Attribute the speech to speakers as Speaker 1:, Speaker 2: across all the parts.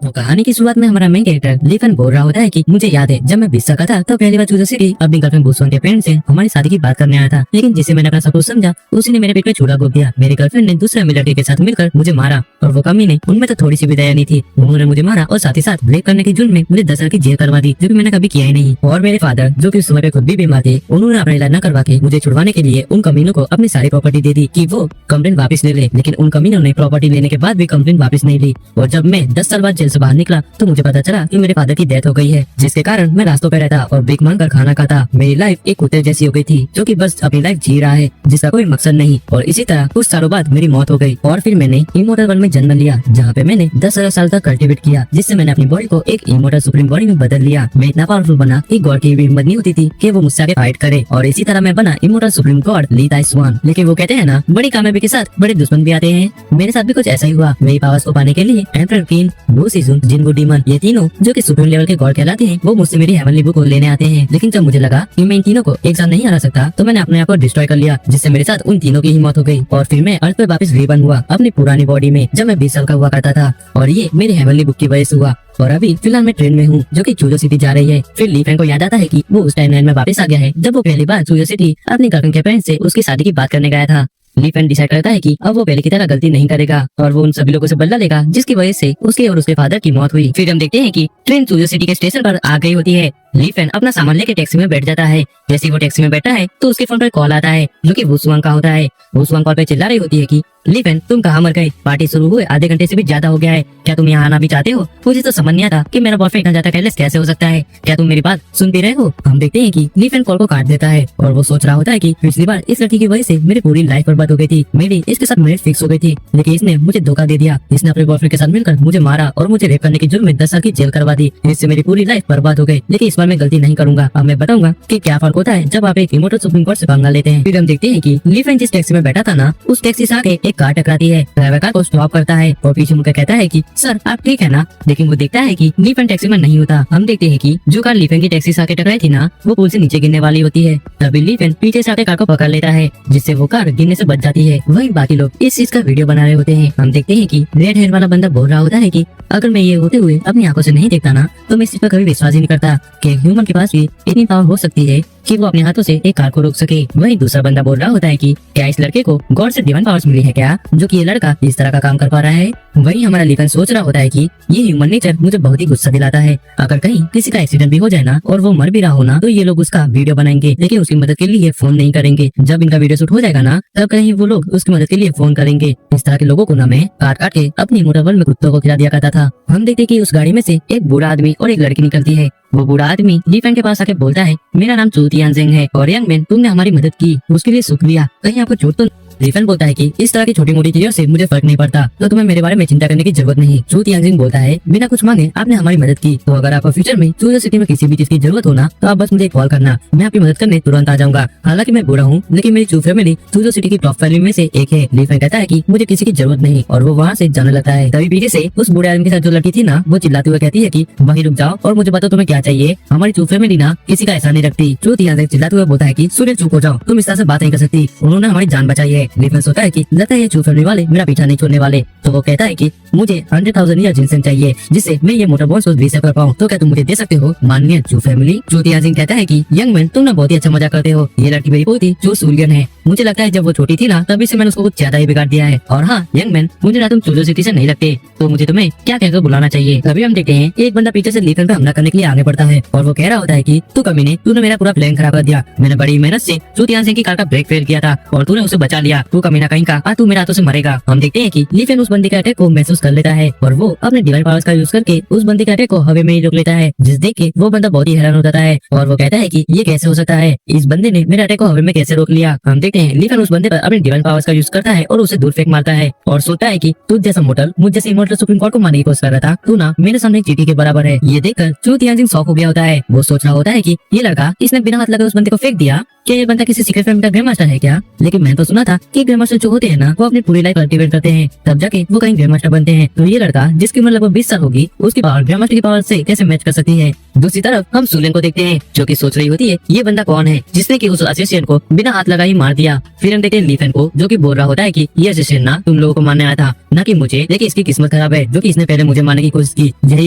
Speaker 1: तो कहानी की शुरुआत में हमारा मेन कैरेक्टर लीफन बोल रहा होता है कि मुझे याद है जब मैं 20 साल का था तो पहली बार चूजो सिटी अपनी गर्लफ्रेंड बुसवान के पेरेंट्स से हमारी शादी की बात करने आया था। लेकिन जिसे मैंने अपना सब कुछ समझा उसी ने मेरे पेट पे छुरा घोप दिया। मेरी गर्लफ्रेंड ने दूसरे अमीर लड़के के साथ मिलकर मुझे मारा और वो कमी ने उनमें तो थोड़ी सी भी दया नहीं थी। उन्होंने मुझे मारा और साथ ही साथ रेप करने के जुर्म में मुझे 10 साल की जेल करवा दी, जो कि मैंने कभी किया ही नहीं। और मेरे फादर जो कि उस समय पे खुद भी बीमार थे, उन्होंने अपना इलाज न करवा के मुझे छुड़वाने के लिए उन कमीनों को अपनी सारी प्रॉपर्टी दे दी कि वो कंप्लेंट वापस ले ले। लेकिन उन कमीनों ने प्रॉपर्टी लेने के बाद भी कंप्लेंट वापस नहीं ली। और जब मैं 10 साल बाद जेल से बाहर निकला तो मुझे पता चला कि मेरे फादर की डेथ हो गई है, जिसके कारण मैं रास्तों पे रहता और भीख मांग कर खाना खाता। मेरी लाइफ एक कुत्ते जैसी हो गई थी जो कि बस अपनी लाइफ जी रहा है जिसका कोई मकसद नहीं। और इसी तरह कुछ सालों बाद मेरी मौत हो गई और फिर मैंने इमोर्टल वर्ल्ड में जन्म लिया, जहाँ पे मैंने 10,000 साल तक कल्टिवेट किया, जिससे मैंने अपनी बॉडी को एक इमोर्टल सुप्रीम बॉडी में बदल लिया। मैं इतना पावरफुल बना कि गॉड की भी हिम्मत नहीं होती थी कि वो मुझसे आगे फाइट करे। और इसी तरह मैं बना इमोर्टल सुप्रीम गॉड ली ताइस्वान। लेकिन वो कहते हैं ना, बड़ी कामयाबी के साथ बड़े दुश्मन भी आते हैं। मेरे साथ भी कुछ ऐसा ही हुआ। मेरी पावर्स को पाने के लिए एम्परर किन, ब्लू सीजन, जिनको डीमन, ये तीनों जो कि सुप्रीम लेवल के गॉड कहलाते हैं, वो मुझसे मेरी हेवनली बुक को लेने आते हैं। लेकिन जब मुझे लगा कि मैं इन तीनों को एक साथ नहीं हरा सकता तो मैंने अपने आप को डिस्ट्रॉय कर लिया, जिससे मेरे साथ उन तीनों की ही मौत हो गई। और फिर मैं अर्थ पे वापस रीबर्न हुआ अपनी पुरानी बॉडी में, जब मैं 20 साल का हुआ करता था। और ये मेरी हेवनली बुक की वजह से हुआ। और अभी फिलहाल मैं ट्रेन में हूँ जो कि चूजो सिटी जा रही है। फिर लीफेन को याद आता है कि वो उस टाइमलाइन में वापस आ गया है जब वो पहली बार चूजो सिटी अपनी गर्लफ्रेंड के पेरेंट्स से उसकी शादी की बात करने गया था। लीफेन डिसाइड करता है कि अब वो पहले की तरह गलती नहीं करेगा और वो उन सभी लोगों से बदला लेगा जिसकी वजह से उसके और उसके फादर की मौत हुई। फिर हम देखते हैं कि ट्रेन चूजो सिटी के स्टेशन पर आ गई होती है। लीफेन अपना सामान लेके टैक्सी में बैठ जाता है। जैसे ही वो टैक्सी में बैठा है तो उसके फोन पर कॉल आता है जो कि वुसुआंग का होता है। वुसुआंग कॉल पे चिल्ला रही होती है कि लीफेन तुम कहाँ मर गए, पार्टी शुरू हुए आधे घंटे से भी ज्यादा हो गया है, क्या तुम यहाँ आना भी चाहते हो? मुझे तो समझ नहीं आता कि मेरा बॉयफ्रेंड इतना ज्यादा केयरलेस कैसे हो सकता है, क्या तुम मेरी बात सुन भी रहे हो? हम देखते हैं कि लीफेन कॉल को काट देता है और वो सोच रहा होता है कि पिछली बार इस लड़की की वजह से मेरी पूरी लाइफ बर्बाद हो गई थी, मेरी इसके साथ मैरिज फिक्स हो गई थी, लेकिन इसने मुझे धोखा दे दिया। इसने अपने बॉयफ्रेंड के साथ मिलकर मुझे मारा और मुझे रेप करने के जुर्म में 10 साल की जेल करवा दी, इससे मेरी पूरी लाइफ बर्बाद हो गई। लेकिन इस बार मैं गलती नहीं करूंगा। अब मैं बताऊंगा कि क्या फर्क होता है जब आप एक इमोर्टल सुप्रीम कोर्ट से पंगा लेते हैं। फिर हम देखते हैं कि लीफेन जिस टैक्सी में बैठा था ना, उस टैक्सी से आके एक कार टकराती है। ड्राइवर कार को स्टॉप करता है और पीछे मुड़कर कहता है कि सर आप ठीक है ना? लेकिन वो देखता है कि लीफेन टैक्सी में नहीं होता। हम देखते हैं कि जो कार लीफेन की टैक्सी से आके टकराई थी ना, वो पुल से नीचे गिरने वाली होती है। तभी लीफेन पीछे से आके कार को पकड़ लेता है, जिससे वो कार गिरने से बच जाती है। वहीं बाकी लोग इस चीज का वीडियो बना रहे होते हैं। हम देखते हैं कि रेड हेयर वाला बंदा बोल रहा होता है कि अगर मैं ये होते हुए अपनी आंखों से नहीं देखता ना तो मैं इस चीज पर कभी विश्वास ही नहीं करता कि ह्यूमन के पास भी इतनी पावर हो सकती है कि वो अपने हाथों से एक कार को रोक सके। वही दूसरा बंदा बोल रहा होता है कि क्या इस लड़के को गॉड से डिवाइन पावर्स मिली है क्या, जो कि ये लड़का इस तरह का काम कर पा रहा है? वही हमारा लीफेन सोच रहा होता है कि ये ह्यूमन नेचर मुझे बहुत ही गुस्सा दिलाता है। अगर कहीं किसी का एक्सीडेंट भी हो जाए ना और वो मर भी रहा हो ना, तो ये लोग उसका वीडियो बनाएंगे लेकिन उसकी मदद के लिए फोन नहीं करेंगे। जब इनका वीडियो शूट हो जाएगा ना, तब कहीं वो लोग उसकी मदद के लिए फोन करेंगे। इस तरह के लोगों को ना मैं काट काट के अपनी मोटर वर्ल्ड में कुत्तों को खिला दिया करता था। हम देखते कि उस गाड़ी में से एक बूढ़ा आदमी और एक लड़की निकलती है। वो बूढ़ा आदमी लीफेन के पास आके बोलता है, मेरा नाम चू तियानजिंग है और यंग मैन तुमने हमारी मदद की, उसके लिए शुक्रिया, कहीं आपको चोट तो? लीफेन बोलता है कि इस तरह की छोटी मोटी चीजों से मुझे फर्क नहीं पड़ता, तो तुम्हें मेरे बारे में चिंता करने की जरूरत नहीं। चू तियानजिंग बोलता है, बिना कुछ मांगे आपने हमारी मदद की, तो अगर आपको फ्यूचर में चूजो सिटी में किसी भी चीज की जरूरत हो ना, तो आप बस मुझे कॉल करना, मैं आपकी मदद करने तुरंत आ जाऊंगा। हालांकि मैं बूढ़ा हूँ लेकिन मेरी चू फैमिली चूजो सिटी की टॉप फैमिली में से एक है। लीफेन कहता है कि मुझे किसी की जरूरत नहीं और वो वहाँ से जाने लगता है। तभी पीछे से उस बूढ़े आदमी के साथ जो लड़की थी ना, वो चिल्लाते हुए कहती है कि वहीं रुक जाओ और मुझे बताओ तुम्हें क्या चाहिए, हमारी चू फैमिली ना किसी का ऐसा नहीं रखती। चू तियानजिंग चिल्लाते हुए बोलता है कि सूर्य चुप हो जाओ, तुम इस तरह से बात नहीं कर सकती, उन्होंने हमारी जान बचाई है। लीफेन सोचता है कि लगता है ये चू फैमिली वाले मेरा पीछा नहीं छोड़ने वाले, तो वो कहता है कि मुझे 100,000 ईयर जिनसेन चाहिए जिससे मैं ये मोटर बोन्स रीसेट कर पाऊँ, तो क्या तुम मुझे दे सकते हो माननीय चू फैमिली? चू तियानजिंग कहता है कि यंग मैन तुम ना बहुत ही अच्छा मजाक करते हो, ये लड़की मेरी पोती चू सूलियन है, मुझे लगता है जब वो छोटी थी ना तभी से मैंने उसको कुछ ज्यादा ही बिगाड़ दिया है। और हाँ यंग मैन, मुझे ना तुम चूजो सिटी से नहीं लगते, तो मुझे तुम्हें क्या कहकर बुलाना चाहिए? तभी हम देखते हैं एक बंदा पीछे से लीफेन पे हमला करने के लिए आगे बढ़ता है और वो कह रहा होता है कि तू कमीने, तूने मेरा पूरा प्लान खराब कर दिया, मैंने बड़ी मेहनत से चू तियानजिंग की कार का ब्रेक फेल किया था और तूने उसे बचा लिया, तू कमीना कहीं का, तू मेरे हाथों से मरेगा। हम देखते हैं कि लीफेन उस बंदे के अटैक को महसूस कर लेता है और वो अपने डिवाइन पावर्स का यूज करके उस बंदे के अटैक को हवा में ही रोक लेता है, जिस देख के वो बंदा बहुत ही हैरान हो जाता है और वो कहता है कि ये कैसे हो सकता है, इस बंदे ने मेरे अटैक को हवा में कैसे रोक लिया? हम देखते हैं लीफेन उस बंदे पर अपने डिवाइन पावर्स का यूज करता है और उसे दूर फेंक मारता है और सोचता है कि तू जैसा मोटल मुझ जैसे इमोर्टल सुप्रीम कोर्ट को मारने की कोशिश कर रहा था, तू ना मेरे सामने एक चींटी के बराबर है। ये देखकर चू तियानजिंग शॉक हो गया होता है। वो सोच रहा होता है कि ये लड़का इसने बिना हाथ लगे उस बंदे को फेंक दिया, क्या ये बंदा किसी सीक्रेट फैमिली का ग्रैंड मास्टर है क्या? लेकिन मैंने तो सुना था कि ग्रैंड मास्टर जो होते हैं ना, वो अपनी पूरी लाइफ कल्टीवेट करते हैं, तब जाके वो कहीं ग्रैंड मास्टर बनते हैं। तो ये लड़का जिसकी उम्र लगभग 20 साल होगी, उसकी पावर ग्रैंड मास्टर की पावर से कैसे मैच कर सकती है? दूसरी तरफ हम सुलेन को देखते हैं, जो कि सोच रही होती है ये बंदा कौन है जिसने कि उस असिस्टेंट को बिना हाथ लगाए मार दिया। फिर हम देखते हैं लीफन को, जो कि बोल रहा होता है कि ये असिस्टेंट ना तुम लोगों को मारने आया था, ना कि मुझे। लेकिन इसकी किस्मत खराब है, जो कि इसने पहले मुझे मारने की कोशिश की। यही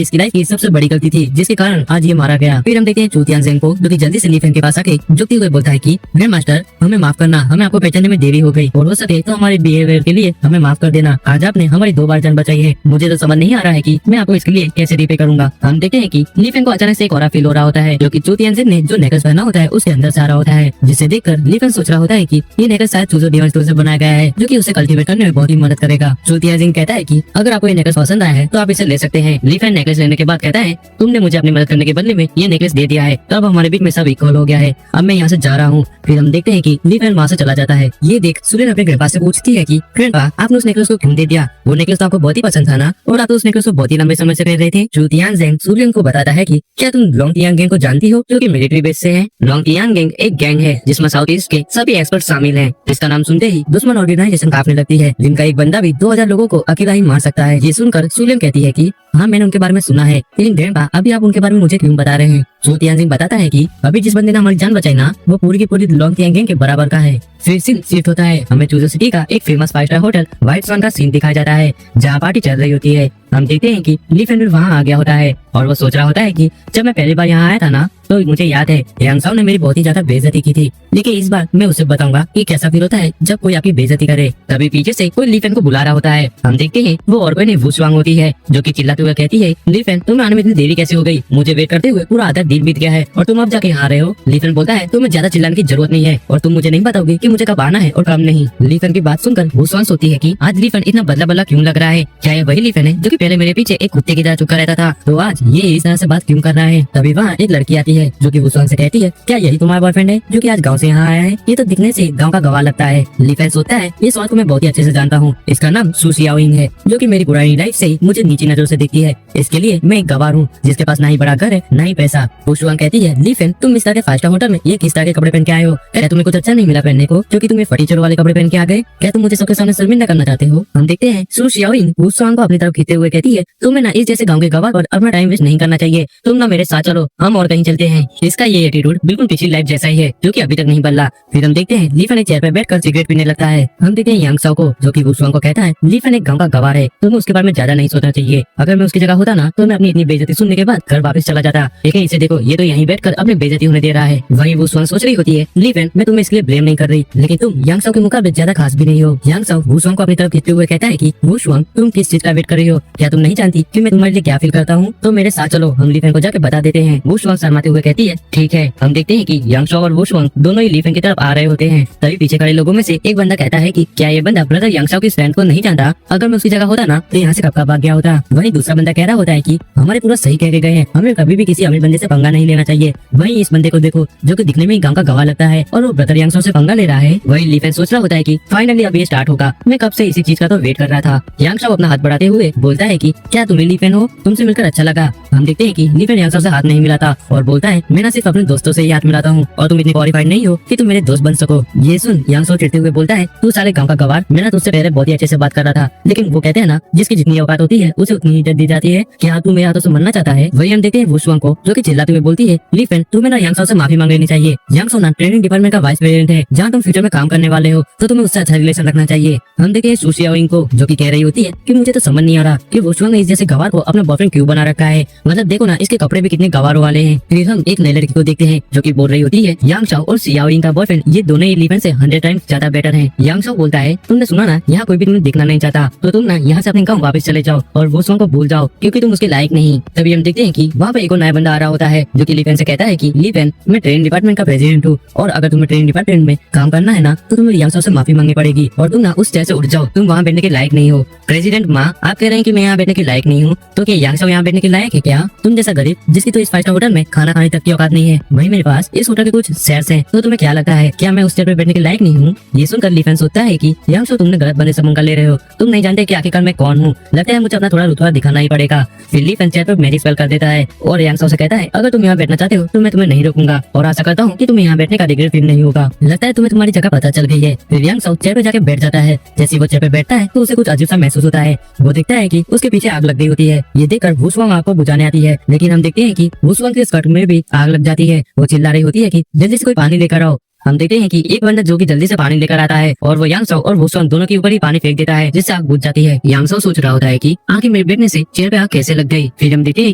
Speaker 1: इसकी लाइफ की सबसे बड़ी गलती थी, जिसके कारण आज ये मारा गया। फिर हम देखते हैं चूतियान जेंग को, जो कि जल्दी से लीफन के पास आके झुकते हुए बोलता है कि ग्रैंड मास्टर हमें माफ करना, हमें आपको पहचानने में देरी हो गई, और हो सके तो हमारे बिहेवियर के लिए हमें माफ कर देना। आज आपने हमारी 2 बार जान बचाई है, मुझे तो समझ नहीं आ रहा है कि मैं आपको इसके लिए कैसे रिपे करूंगा। हम देखते हैं कि लीफन को अचानक से एक और फील हो रहा होता है, जो कि चूतियान जेंग ने जो नेकलेस पहना होता है उसके अंदर से आ रहा होता है, जिसे देखकर लीफन सोच रहा होता है कि ये नेकलेस शायद चूजो डिवाइन स्टोर से बनाया गया है, जो कि उसे कल्टीवेट करने में बहुत ही मदद करेगा। चूतियान जेंग कहता है कि अगर आपको ये नेकलेस पसंद आया है तो आप इसे ले सकते हैं। लीफन नेकलेस लेने के बाद कहता है तुमने मुझे अपनी मदद करने के बदले में ये नेकलेस दे दिया है, तब हमारे बीच में सब इक्वल हो गया है, अब मैं यहाँ से जा रहा हूँ। फिर हम देखते हैं कि लीफन वहाँ से चला जाता है। ये देख सुलेन अपने ग्रैंडपा से पूछती है कि ग्रैंडपा आपने उस नेकलेस को क्यों दे दिया? वो नेकलेस तो आपको बहुत ही पसंद था ना, और आप तो उस नेकलेस को बहुत ही लंबे समय से पहन रहे थे। चूतियान जेंग सुलेन को बताता है कि क्या तुम लोंगटियांग गैंग को जानती हो, जो कि मिलिट्री बेस से है। लोंगटियांग गैंग एक गैंग है जिसमें साउथ ईस्ट के सभी एक्सपर्ट शामिल हैं। इसका नाम सुनते ही दुश्मन ऑर्गेनाइजेशन कांपने लगती है, जिनका एक बंदा भी 2000 लोगों को अकेला ही मार सकता है। ये सुनकर सुलेन कहती है कि हाँ मैंने उनके बारे में सुना है, लेकिन ग्रैंडपा अभी आप उनके बारे में मुझे क्यों बता रहे हैं? चूतियान जेंग बताता है कि अभी जिस बंदे ने हमारी जान बचाई ना, वो पूरी की पूरी लोंगटियांग गैंग के बराबर का है। फिर सीन शिफ्ट होता है, हमें चूजो सिटी का एक फेमस 5 स्टार होटल व्हाइट स्वान का सीन दिखाया जाता है, जहाँ पार्टी चल रही होती है। हम देखते हैं कि लीफन वहाँ आ गया होता है, और वो सोच रहा होता है कि जब मैं पहली बार यहाँ आया था ना, तो मुझे याद है यांग साओ ने मेरी बहुत ही ज्यादा बेइज्जती की थी, लेकिन इस बार मैं उसे बताऊंगा कि कैसा फील होता है जब कोई आपकी बेइज्जती करे। तभी पीछे से कोई लीफन को बुला रहा होता है। हम देखते हैं वो और कोई नहीं वुशवांग होती है, जो कि चिल्लाते हुए कहती है लीफन तुम्हें आने में इतनी देरी कैसे हो गई? मुझे वेट करते हुए पूरा आधा दिन बीत गया है और तुम अब जाके यहाँ आ रहे हो। लीफन बोलता है तुम्हें ज्यादा चिल्लाने की जरूरत नहीं है, और तुम मुझे नहीं बताओगे कि मुझे कब आना है और कब नहीं। लीफन की बात सुनकर वुशवांग सोचती है कि आज लीफन इतना बदला बदला क्यों लग रहा है? क्या ये वही लीफन है जो कि पहले मेरे पीछे एक कुत्ते की तरह चुपका रहता था? तो आज ये इस तरह से बात क्यों कर रहा है? तभी वहाँ एक लड़की आती है, जो कि वुशवांग से कहती है क्या यही तुम्हारा बॉयफ्रेंड है जो कि आज गाँव से यहाँ आया है? ये तो दिखने से गाँव का गवाह लगता है। लीफन सोचता है इस बात को मैं बहुत ही अच्छे से जानता हूँ, इसका नाम सू शियाओइंग है, जो कि मेरी पुरानी लाइफ से ही मुझे नीची नजरों से देखती है। इसके लिए मैं एक गवार हूँ जिसके पास ना ही बड़ा घर है ना ही पैसा। वुशवांग कहती है लीफन तुम इस तरह के 5 स्टार होटल में ये किस तरह के कपड़े पहन के आए हो? क्या तुम्हें कुछ अच्छा नहीं मिला पहनने को, जो कि तुम्हें फटीचर वाले कपड़े पहन के आ गए? क्या तुम मुझे सबके सामने शर्मिंदा करना चाहते हो? हम देखते हैं सू शियाओइंग वुशवांग को अपनी तरफ खींचते हुए कहती है तुम्हें ना इस जैसे गाँव के गवार पर अपना टाइम वेस्ट नहीं करना चाहिए, तुम ना मेरे साथ चलो, हम और कहीं चलते हैं। इसका ये एटीट्यूड बिल्कुल पिछली लाइफ जैसा ही है, जो कि अभी तक नहीं बदला। फिर हम देखते हैं लीफन एक चेयर पर बैठकर सिगरेट पीने लगता है। हम देखते हैं यांग साओ को, जो कि वुशवांग को कहता है लीफन एक गाँव का गवार है, तुम्हें उसके बारे में ज्यादा नहीं सोचना चाहिए। अगर मैं उसकी जगह होता ना तो मैं अपनी इतनी बेइज्जती सुनने के बाद घर वापस चला जाता, लेकिन इसे देखो ये तो यहीं बैठकर अपनी बेइज्जती होने दे रहा है। वहीं वुशवांग सोच रही होती है लीफन मैं तुम्हें इसके लिए ब्लेम नहीं कर रही, लेकिन तुम यांग साओ के मुकाबले ज्यादा खास भी नहीं हो। यांग साओ वुशवांग को अपनी तरफ खींचते हुए कहता है कि वुशवांग तुम किस चीज का वेट कर रही हो? क्या तुम नहीं जानती कि मैं तुम्हारे लिए क्या फील करता हूँ? तो मेरे साथ चलो, हम लीफन को जाके बता देते हैं। वुशवांग शर्माते हुए कहती है ठीक है। हम देखते हैं कि यांग साओ और वुशवांग दोनों ही लीफन की तरफ आ रहे होते हैं। तभी पीछे खड़े लोगों में से एक बंदा कहता है कि क्या ये बंदा ब्रदर यांग साओ की फ्रेंड को नहीं जानता? अगर मैं उसकी जगह होता ना तो यहाँ से कब का भाग गया होता। वहीं दूसरा बंदा कह रहा होता है कि हमारे पूरा सही कह के गए हैं, हमें कभी भी किसी अमीर बंदे से पंगा नहीं लेना चाहिए। वहीं इस बंदे को देखो, जो कि दिखने में ही गांव का गवाह लगता है, और वो ब्रदर यांग साओ से पंगा ले रहा है। वहीं लीफन सोच रहा होता है कि फाइनली अब ये स्टार्ट होगा, मैं कब से इसी चीज का तो वेट कर रहा था। यांग साओ अपना हाथ बढ़ाते हुए बोलता है कि क्या तुम लीफन हो, तुमसे मिलकर अच्छा लगा। हम देखते हैं कि लीफन यांग साओ से हाथ नहीं मिलाता और बोलता है मैं ना सिर्फ अपने दोस्तों से ही हाथ मिलाता हूँ, और तुम इतनी क्वालिफाइड नहीं हो कि तुम मेरे दोस्त बन सको। ये सुन यांग साओ चिढ़ते हुए बोलता है तू सारे गाँव का गवार, मैं ना तुझसे पहले बहुत ही अच्छे से बात कर रहा था, लेकिन वो कहते हैं ना जिसकी जितनी औकात होती है उसे उतनी इज्जत दी जाती है। क्या तू मेरे हाथों से मरना चाहता है? वही हम देखते हैं वुशवांग को, जो कि चिल्लाते हुए बोलती है लीफन तुम्हें ना यांग साओ से माफी मांग लेनी चाहिए। यांग साओ ना ट्रेनिंग डिपार्टमेंट का वाइस प्रेसिडेंट है, जहाँ तुम फ्यूचर में काम करने वाले हो, तो तुम्हें उससे अच्छा रिलेशन रखना चाहिए। हम देखते हैं सू शियाओइंग को, जो कि कह रही होती है कि मुझे तो समझ नहीं आ रहा कि वुशवांग ने इस जैसे गवार को अपना बॉयफ्रेंड क्यों बना रखा है, मतलब देखो ना इसके कपड़े भी कितने गवारों वाले हैं। फिर हम एक नई लड़की को देखते हैं, जो कि बोल रही होती है यांग साओ और शियाओइंग का बॉयफ्रेंड ये दोनों ही लीफन से 100 टाइम्स ज्यादा बेटर है। यांग साओ बोलता है तुमने सुना ना यहाँ कोई भी तुम्हें देखना नहीं चाहता, तो तुम ना यहाँ से अपने गाँव वापस चले जाओ और वुशवांग को भूल जाओ, क्योंकि तुम उसके लायक नहीं। तभी हम देखते हैं कि वहाँ पे एक और नया बंदा आ रहा होता है, जो कि लीफन से कहता है कि लीफन मैं ट्रेनिंग डिपार्टमेंट का प्रेसिडेंट हूँ, और अगर तुम्हें ट्रेनिंग डिपार्टमेंट में काम करना है ना तो तुम्हें यांग साओ से माफी मांगनी पड़ेगी, और तुम ना उस चेयर से उठ जाओ, तुम वहाँ बैठने के लायक नहीं हो। प्रेसिडेंट माँ आप कह रहे हैं कि मैं यहाँ बैठने के लायक नहीं हूँ, तो क्या यांग साओ यहाँ बैठने के लायक है क्या? क्या तुम जैसा गरीब जिसकी तो इस 5 स्टार होटल में खाना खाने तक की औकात नहीं है, वही मेरे पास इस होटल के कुछ शेयर्स हैं, तो तुम्हें क्या लगता है क्या मैं उस चेयर पर बैठने के लायक नहीं हूँ? ये सुनकर ली फैन सोचता है कि यांगसो तुमने गलत बंदे से पंगा ले रहे हो, तुम नहीं जानते कि आखिरकार मैं कौन हूँ, लगता है मुझे अपना थोड़ा रुतबा दिखाना ही पड़ेगा। फिर ली फैन चेयर पर मैजिक स्पेल कर देता है और यांगसो से कहता है अगर तुम यहाँ बैठना चाहते हो तो मैं तुम्हें नहीं रोकूंगा और आशा करता हूँ कि तुम्हें यहाँ बैठने का रिग्रेट फील नहीं होगा। लगता है तुम्हें तुम्हारी जगह पता चल गई है। फिर यांगसो चेयर पर जाके बैठ जाता है। जैसे वो चेयर पर बैठता है तो उसे कुछ अजीब सा महसूस होता है। वो देखता है कि उसके पीछे आग लग गई होती है। ये देखकर वुशवांग आग को बुझाने आती है, लेकिन हम देखते हैं कि वुशवांग के स्कर्ट में भी आग लग जाती है। वो चिल्ला रही होती है कि जल्दी से कोई पानी लेकर आओ। हम देखते हैं कि एक बंदा जो कि जल्दी से पानी लेकर आता है और वो यांगसो और वुशवांग दोनों के ऊपर ही पानी फेंक देता है, जिससे आग बुझ जाती है। यांगसो सोच रहा होता है कि आगे मेरे बैठने से चेयर पे आग कैसे लग गई। फिर हम देखते हैं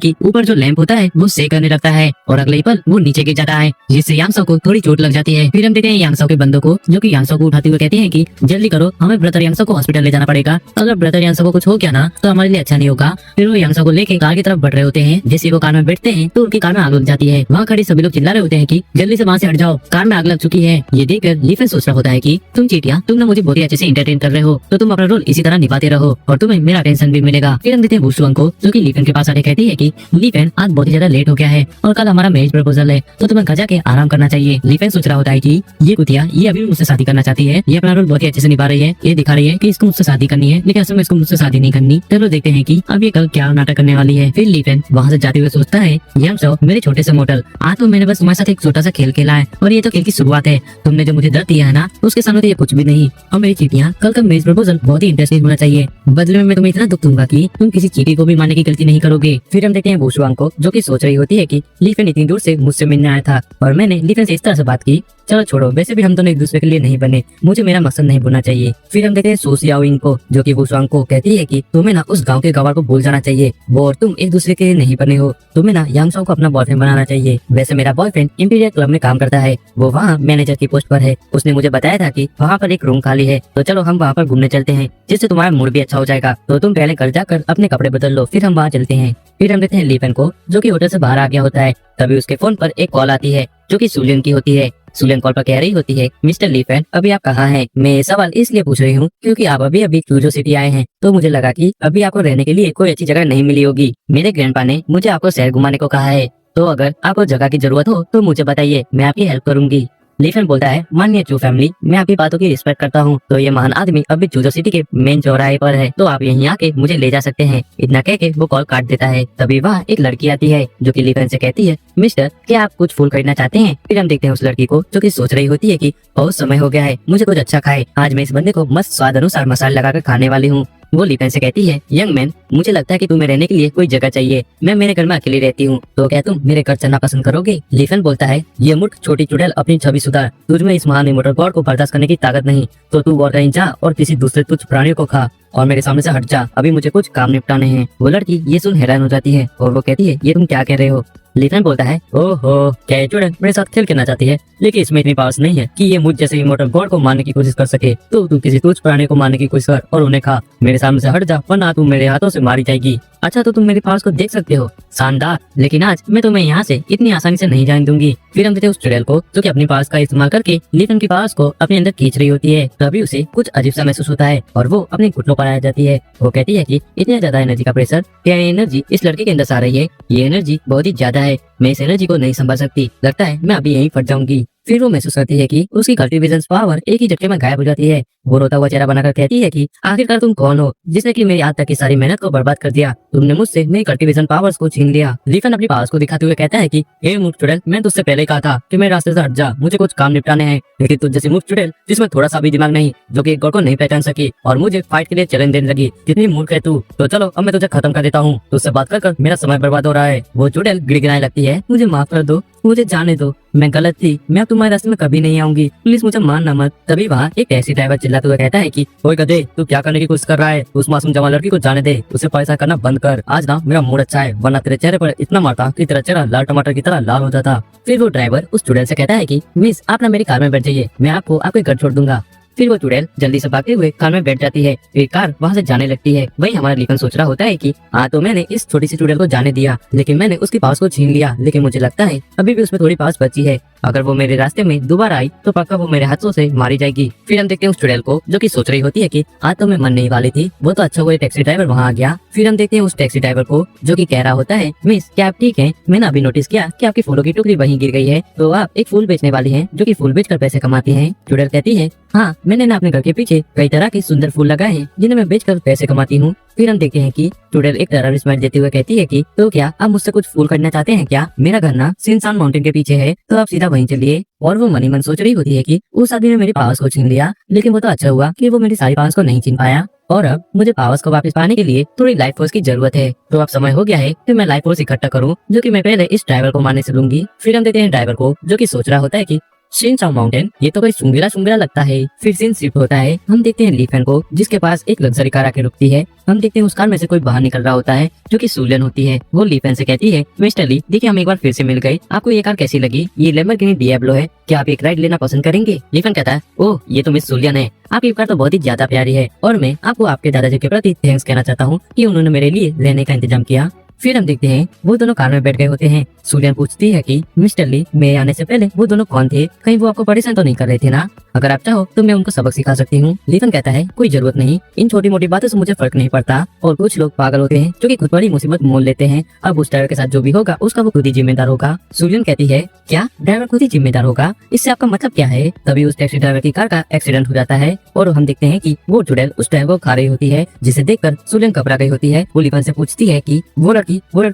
Speaker 1: कि ऊपर जो लैंप होता है वो सेक करने लगता है और अगले ही पल वो नीचे गिर जाता है, जिससे यांगसो को थोड़ी चोट लग जाती है। फिर हम देखते हैं यांगसो के बंदों को जो कि यांगसो को उठाते हुए कहते हैं कि जल्दी करो, हमें ब्रदर यांगसो को हॉस्पिटल ले जाना पड़ेगा। अगर ब्रदर यांगसो को कुछ हो गया ना तो हमारे लिए अच्छा नहीं होगा। फिर वो यांगसो को लेके कार की तरफ बढ़ रहे होते हैं। जैसे वो कार में बैठते हैं तो उनकी कार में आग लग जाती है। वहाँ खड़े सभी लोग चिल्ला रहे होते हैं कि जल्दी से वहाँ से हट जाओ, कार में आग लग चुकी है। ये देखकर ली फैन सोच रहा होता है कि तुम चीटिया, तुम ना मुझे बहुत ही अच्छे से एंटरटेन कर रहे हो, तो तुम अपना रोल इसी तरह निभाते रहो और तुम्हें मेरा टेंशन भी मिलेगा। फिर हम देखते हैं वुशवांग को जो कि ली फैन के पास आके कहती है कि ली फैन आज बहुत ही ज्यादा लेट हो गया है और कल हमारा मैरिज प्रपोजल है, तो तुम्हें घर जाके आराम करना चाहिए। ली फैन सोच रहा होता है कि ये कुतिया ये अभी भी मुझसे शादी करना चाहती है, ये अपना रोल बहुत ही अच्छे से निभा रही है, ये दिखा रही है कि इसको मुझसे शादी करनी है, लेकिन असल में इसको मुझसे शादी नहीं करनी। चलो देखते हैं कि अब ये कल क्या नाटक करने वाली है। फिर ली फैन वहाँ से जाते हुए सोचता है यांगसो मेरे छोटे से मोटल, आज तो मैंने बस तुम्हारे साथ एक छोटा सा खेल खेला है और ये तो खेल की शुरुआत है। तुमने जो मुझे दर्द दिया है ना उसके सामने तो ये कुछ भी नहीं। और मेरी चीटियां कल का मैरिज प्रपोजल बहुत ही इंटरेस्टिंग होना चाहिए, बदले में मैं तुम्हें इतना दुख दूंगा कि तुम किसी चीटी को भी मारने की गलती नहीं करोगे। फिर हम देखते हैं वुशवांग को जो कि सोच रही होती है कि ली फैन इतनी दूर से मुझसे मिलने आया था और मैंने ली फैन से इस तरह से बात की। चलो छोड़ो, वैसे भी हम दोनों एक दूसरे के लिए नहीं बने, मुझे मेरा मकसद नहीं भूलना चाहिए। फिर हम देखते हैं सो सियाओइंग को जो कि वुशवांग को कहती है कि तुम्हें ना उस गांव के गवार को भूल जाना चाहिए, वो और तुम एक दूसरे के नहीं बने हो, तुम्हें ना यांगसो को अपना बॉयफ्रेंड बनाना चाहिए। वैसे मेरा बॉयफ्रेंड इंपीरियल क्लब में काम करता है, वो वहाँ मैनेजर की पोस्ट पर है। उसने मुझे बताया था कि वहाँ पर एक रूम खाली है, तो चलो हम वहाँ पर घूमने चलते हैं, जिससे तुम्हारा मूड भी अच्छा हो जाएगा। तो तुम पहले घर जाकर अपने कपड़े बदल लो, फिर हम वहाँ चलते हैं। फिर हम देखते हैं ली फैन को जो कि होटल से बाहर आ गया होता है। तभी उसके फोन पर एक कॉल आती है जो कि सुलियन की होती है। सुलियन कॉल पर कह रही होती है मिस्टर ली फैन अभी आप कहाँ हैं? मैं ये सवाल इसलिए पूछ रही हूँ क्योंकि आप अभी अभी क्यूजो सिटी आए हैं, तो मुझे लगा कि अभी आपको रहने के लिए कोई अच्छी जगह नहीं मिली होगी। मेरे ग्रैंडपा ने मुझे आपको शहर घुमाने को कहा है, तो अगर आपको जगह की जरूरत हो तो मुझे बताइए, मैं आपकी हेल्प करूंगी। ली फैन बोलता है माननीय चू फैमिली, मैं आपकी बातों की रिस्पेक्ट करता हूँ, तो ये महान आदमी अभी चूजो सिटी के मेन चौराहे पर है, तो आप यहीं आके मुझे ले जा सकते हैं। इतना कह के वो कॉल काट देता है। तभी वहाँ एक लड़की आती है जो कि ली फैन से कहती है मिस्टर क्या आप कुछ फूल खरीदना चाहते हैं? फिर हम देखते हैं उस लड़की को जो कि सोच रही होती है कि बहुत समय हो गया है, मुझे कुछ अच्छा खाए, आज मैं इस बंदे को मस्त स्वाद अनुसार मसाले लगाकर खाने वाली हूँ। वो ली फैन से कहती है यंग मैन, मुझे लगता है कि तुम्हें रहने के लिए कोई जगह चाहिए, मैं मेरे घर में अकेली रहती हूँ, तो क्या तुम मेरे घर चलना पसंद करोगे? ली फैन बोलता है ये मूर्ख छोटी चुड़ैल अपनी छवि सुधार, तुझमें इस महान इमोर्टल गॉड को बर्दाश्त करने की ताकत नहीं, तो तू और कहीं जा और किसी दूसरे तुच्छ प्राणियों को खा और मेरे सामने से हट जा, अभी मुझे कुछ काम निपटाने हैं। वो लड़की ये सुन हैरान हो जाती है और वो कहती है ये तुम क्या कह रहे हो? ली फैन बोलता है ओहो क्या ये चुड़ैल मेरे साथ खेल खेलना चाहती है, लेकिन इसमें इतनी पावर्स नहीं है कि ये मुझ जैसे इमोर्टल गॉड को मारने की कोशिश कर सके, तो तू किसी तुच्छ प्राणी को मारने की कोशिश कर और उन्हें खा, मेरे सामने से हट जा वरना तू मेरे हाथों से मारी जाएगी। अच्छा तो तुम मेरी पावर्स को देख सकते हो, शानदार, लेकिन आज मैं तुम्हें यहाँ से इतनी आसानी से नहीं जाने दूंगी। फिर हम देखते हैं उस चुड़ैल को जो कि अपनी पावर्स का इस्तेमाल करके ली फैन की पावर्स को अपने अंदर खींच रही होती है। तभी उसे कुछ अजीब सा महसूस होता है और वो अपने घुटनों पर आ जाती है। वो कहती है कि इतनी ज्यादा एनर्जी का प्रेशर, क्या ये एनर्जी इस लड़के के अंदर आ रही है? ये एनर्जी बहुत ही ज्यादा है, मैं इस एनर्जी को नहीं संभाल सकती, लगता है मैं अभी यहीं फट जाऊंगी। फिर वो महसूस करती है कि उसकी कल्टीवेशन पावर एक ही झटके में गायब हो जाती है। वो रोता हुआ चेहरा बनाकर कहती है कि आखिरकार तुम कौन हो जिसने कि मेरी आज तक की सारी मेहनत को बर्बाद कर दिया, तुमने मुझसे मेरी कल्टीवेशन पावर्स को छीन लिया। ली फैन अपनी पावर्स को दिखाते हुए कहता है कि हे मूर्ख चुड़ैल, मैं तुझसे पहले कहा था कि मेरे रास्ते से हट जा, मुझे कुछ काम निपटाने हैं, लेकिन तुझ जैसी मूर्ख चुड़ैल जिसमें थोड़ा सा भी दिमाग नहीं, जो कि एक गॉड को नहीं पहचान सकी और मुझे फाइट के लिए चैलेंज देने लगी, कितनी मूर्ख है तू, तो चलो अब मैं तुझे खत्म कर देता हूँ, तुझसे बात कर मेरा समय बर्बाद हो रहा है। वो चुड़ैल गिड़गिड़ाने लगती है मुझे माफ कर दो, मुझे जाने दो, मैं गलत थी, मैं तुम्हारे रास्ते में कभी नहीं आऊंगी, प्लीज मुझे मारना मत। तभी वहाँ एक टैक्सी ड्राइवर चिल्लाते हुए कहता है कि ओए गधे, तू क्या करने की कोशिश कर रहा है? उस मासूम जवान लड़की को जाने दे, उसे पैसा करना बंद कर, आज ना मेरा मूड अच्छा है, वरना तेरे चेहरे पर इतना मारता कि तेरा चेहरा लाल टमाटर की तरह लाल हो जाता। फिर वो ड्राइवर उस चुड़ैल से कहता है कि मिस आप ना मेरी कार में बैठ जाइए, मैं आपको आपके घर छोड़ दूंगा। फिर वो चुड़ैल जल्दी से भागते हुए कार में बैठ जाती है। फिर कार वहाँ से जाने लगती है। वही हमारा ली फैन सोच रहा होता है कि हाँ तो मैंने इस छोटी सी चुड़ैल को जाने दिया, लेकिन मैंने उसकी पावर्स को छीन लिया, लेकिन मुझे लगता है अभी भी उसमें थोड़ी पावर्स बची है, अगर वो मेरे रास्ते में दोबारा आई तो पक्का वो मेरे हाथों से मारी जाएगी। फिर हम देखते हैं उस चुड़ैल को जो कि सोच रही होती है कि आज तो मैं मन नहीं वाली थी, वो तो अच्छा हुआ टैक्सी ड्राइवर वहाँ आ गया। फिर हम देखते हैं उस टैक्सी ड्राइवर को जो कि कह रहा होता है, मिस क्या आप ठीक हैं? मैंने अभी नोटिस किया कि आपकी फूलों की टोकरी वहीं गिर गई है, तो आप एक फूल बेचने वाली हैं जो कि फूल बेचकर पैसे कमाती हैं। चुड़ैल कहती है, हाँ मैंने ना अपने घर के पीछे कई तरह के सुंदर फूल लगाए हैं जिन्हें मैं बेचकर पैसे कमाती हूँ। फिर हम देखते हैं कि चुड़ैल एक तरह स्माइल देते हुए कहती है कि तो क्या आप मुझसे कुछ फूल खरीदना चाहते हैं क्या? मेरा घर ना सिनसान माउंटेन के पीछे है, तो आप सीधा वहीं चलिए। और वो मनी मन सोच रही होती है कि उस आदमी ने मेरी पावर्स को छीन लिया, लेकिन वो तो अच्छा हुआ कि वो मेरी सारी पावर्स को नहीं छीन पाया, और अब मुझे पावर्स को वापस पाने के लिए थोड़ी लाइफ फोर्स की जरूरत है। तो अब समय हो गया है कि मैं लाइफ फोर्स इकट्ठा करूं, जो कि मैं पहले इस ड्राइवर को मारने से लूंगी। फिर हम देते हैं ड्राइवर को जो कि सोच रहा होता है कि शिनचाओ माउंटेन ये तो कोई सुंगेरा सुंगेरा लगता है। फिर सीन शिफ्ट होता है, हम देखते हैं लीफेन को जिसके पास एक लग्जरी कार आके रुकती है। हम देखते हैं उस कार में से कोई बाहर निकल रहा होता है जो कि सूलियन होती है। वो लीफेन से कहती है, मिस्टर ली देखिए हम एक बार फिर से मिल गए, आपको ये कार कैसी लगी? ये लैम्बोर्गिनी डियाब्लो है, क्या आप एक राइड लेना पसंद करेंगे? लीफेन कहता है, ओह ये तो मिस सूलियन है, आपकी कार तो बहुत ही ज्यादा प्यारी है, और मैं आपको आपके दादाजी के प्रति थैंक्स कहना चाहता हूँ कि उन्होंने मेरे लिए रहने का इंतजाम किया। फिर हम देखते हैं वो दोनों कार में बैठ गए होते हैं। सूलियन पूछती है कि मिस्टर ली मेरे आने से पहले वो दोनों कौन थे? कहीं वो आपको परेशान तो नहीं कर रहे थे ना? अगर आप चाहो तो मैं उनको सबक सिखा सकती हूँ। लीफन कहता है, कोई जरूरत नहीं, इन छोटी मोटी बातों से मुझे फर्क नहीं पड़ता, और कुछ लोग पागल होते हैं जो कि खुद बड़ी मुसीबत मोल लेते हैं। अब उस ड्राइवर के साथ जो भी होगा उसका वो खुद ही जिम्मेदार होगा। सूलियन कहती है, क्या ड्राइवर खुद ही जिम्मेदार होगा? इससे आपका मतलब क्या है? तभी उस टैक्सी ड्राइवर की कार का एक्सीडेंट हो जाता है, और हम देखते हैं कि वो चुड़ैल उस ड्राइवर को खा रही होती है, जिसे देखकर सूलियन घबरा गई होती है। वो लीफन से पूछती है कि वो लड़की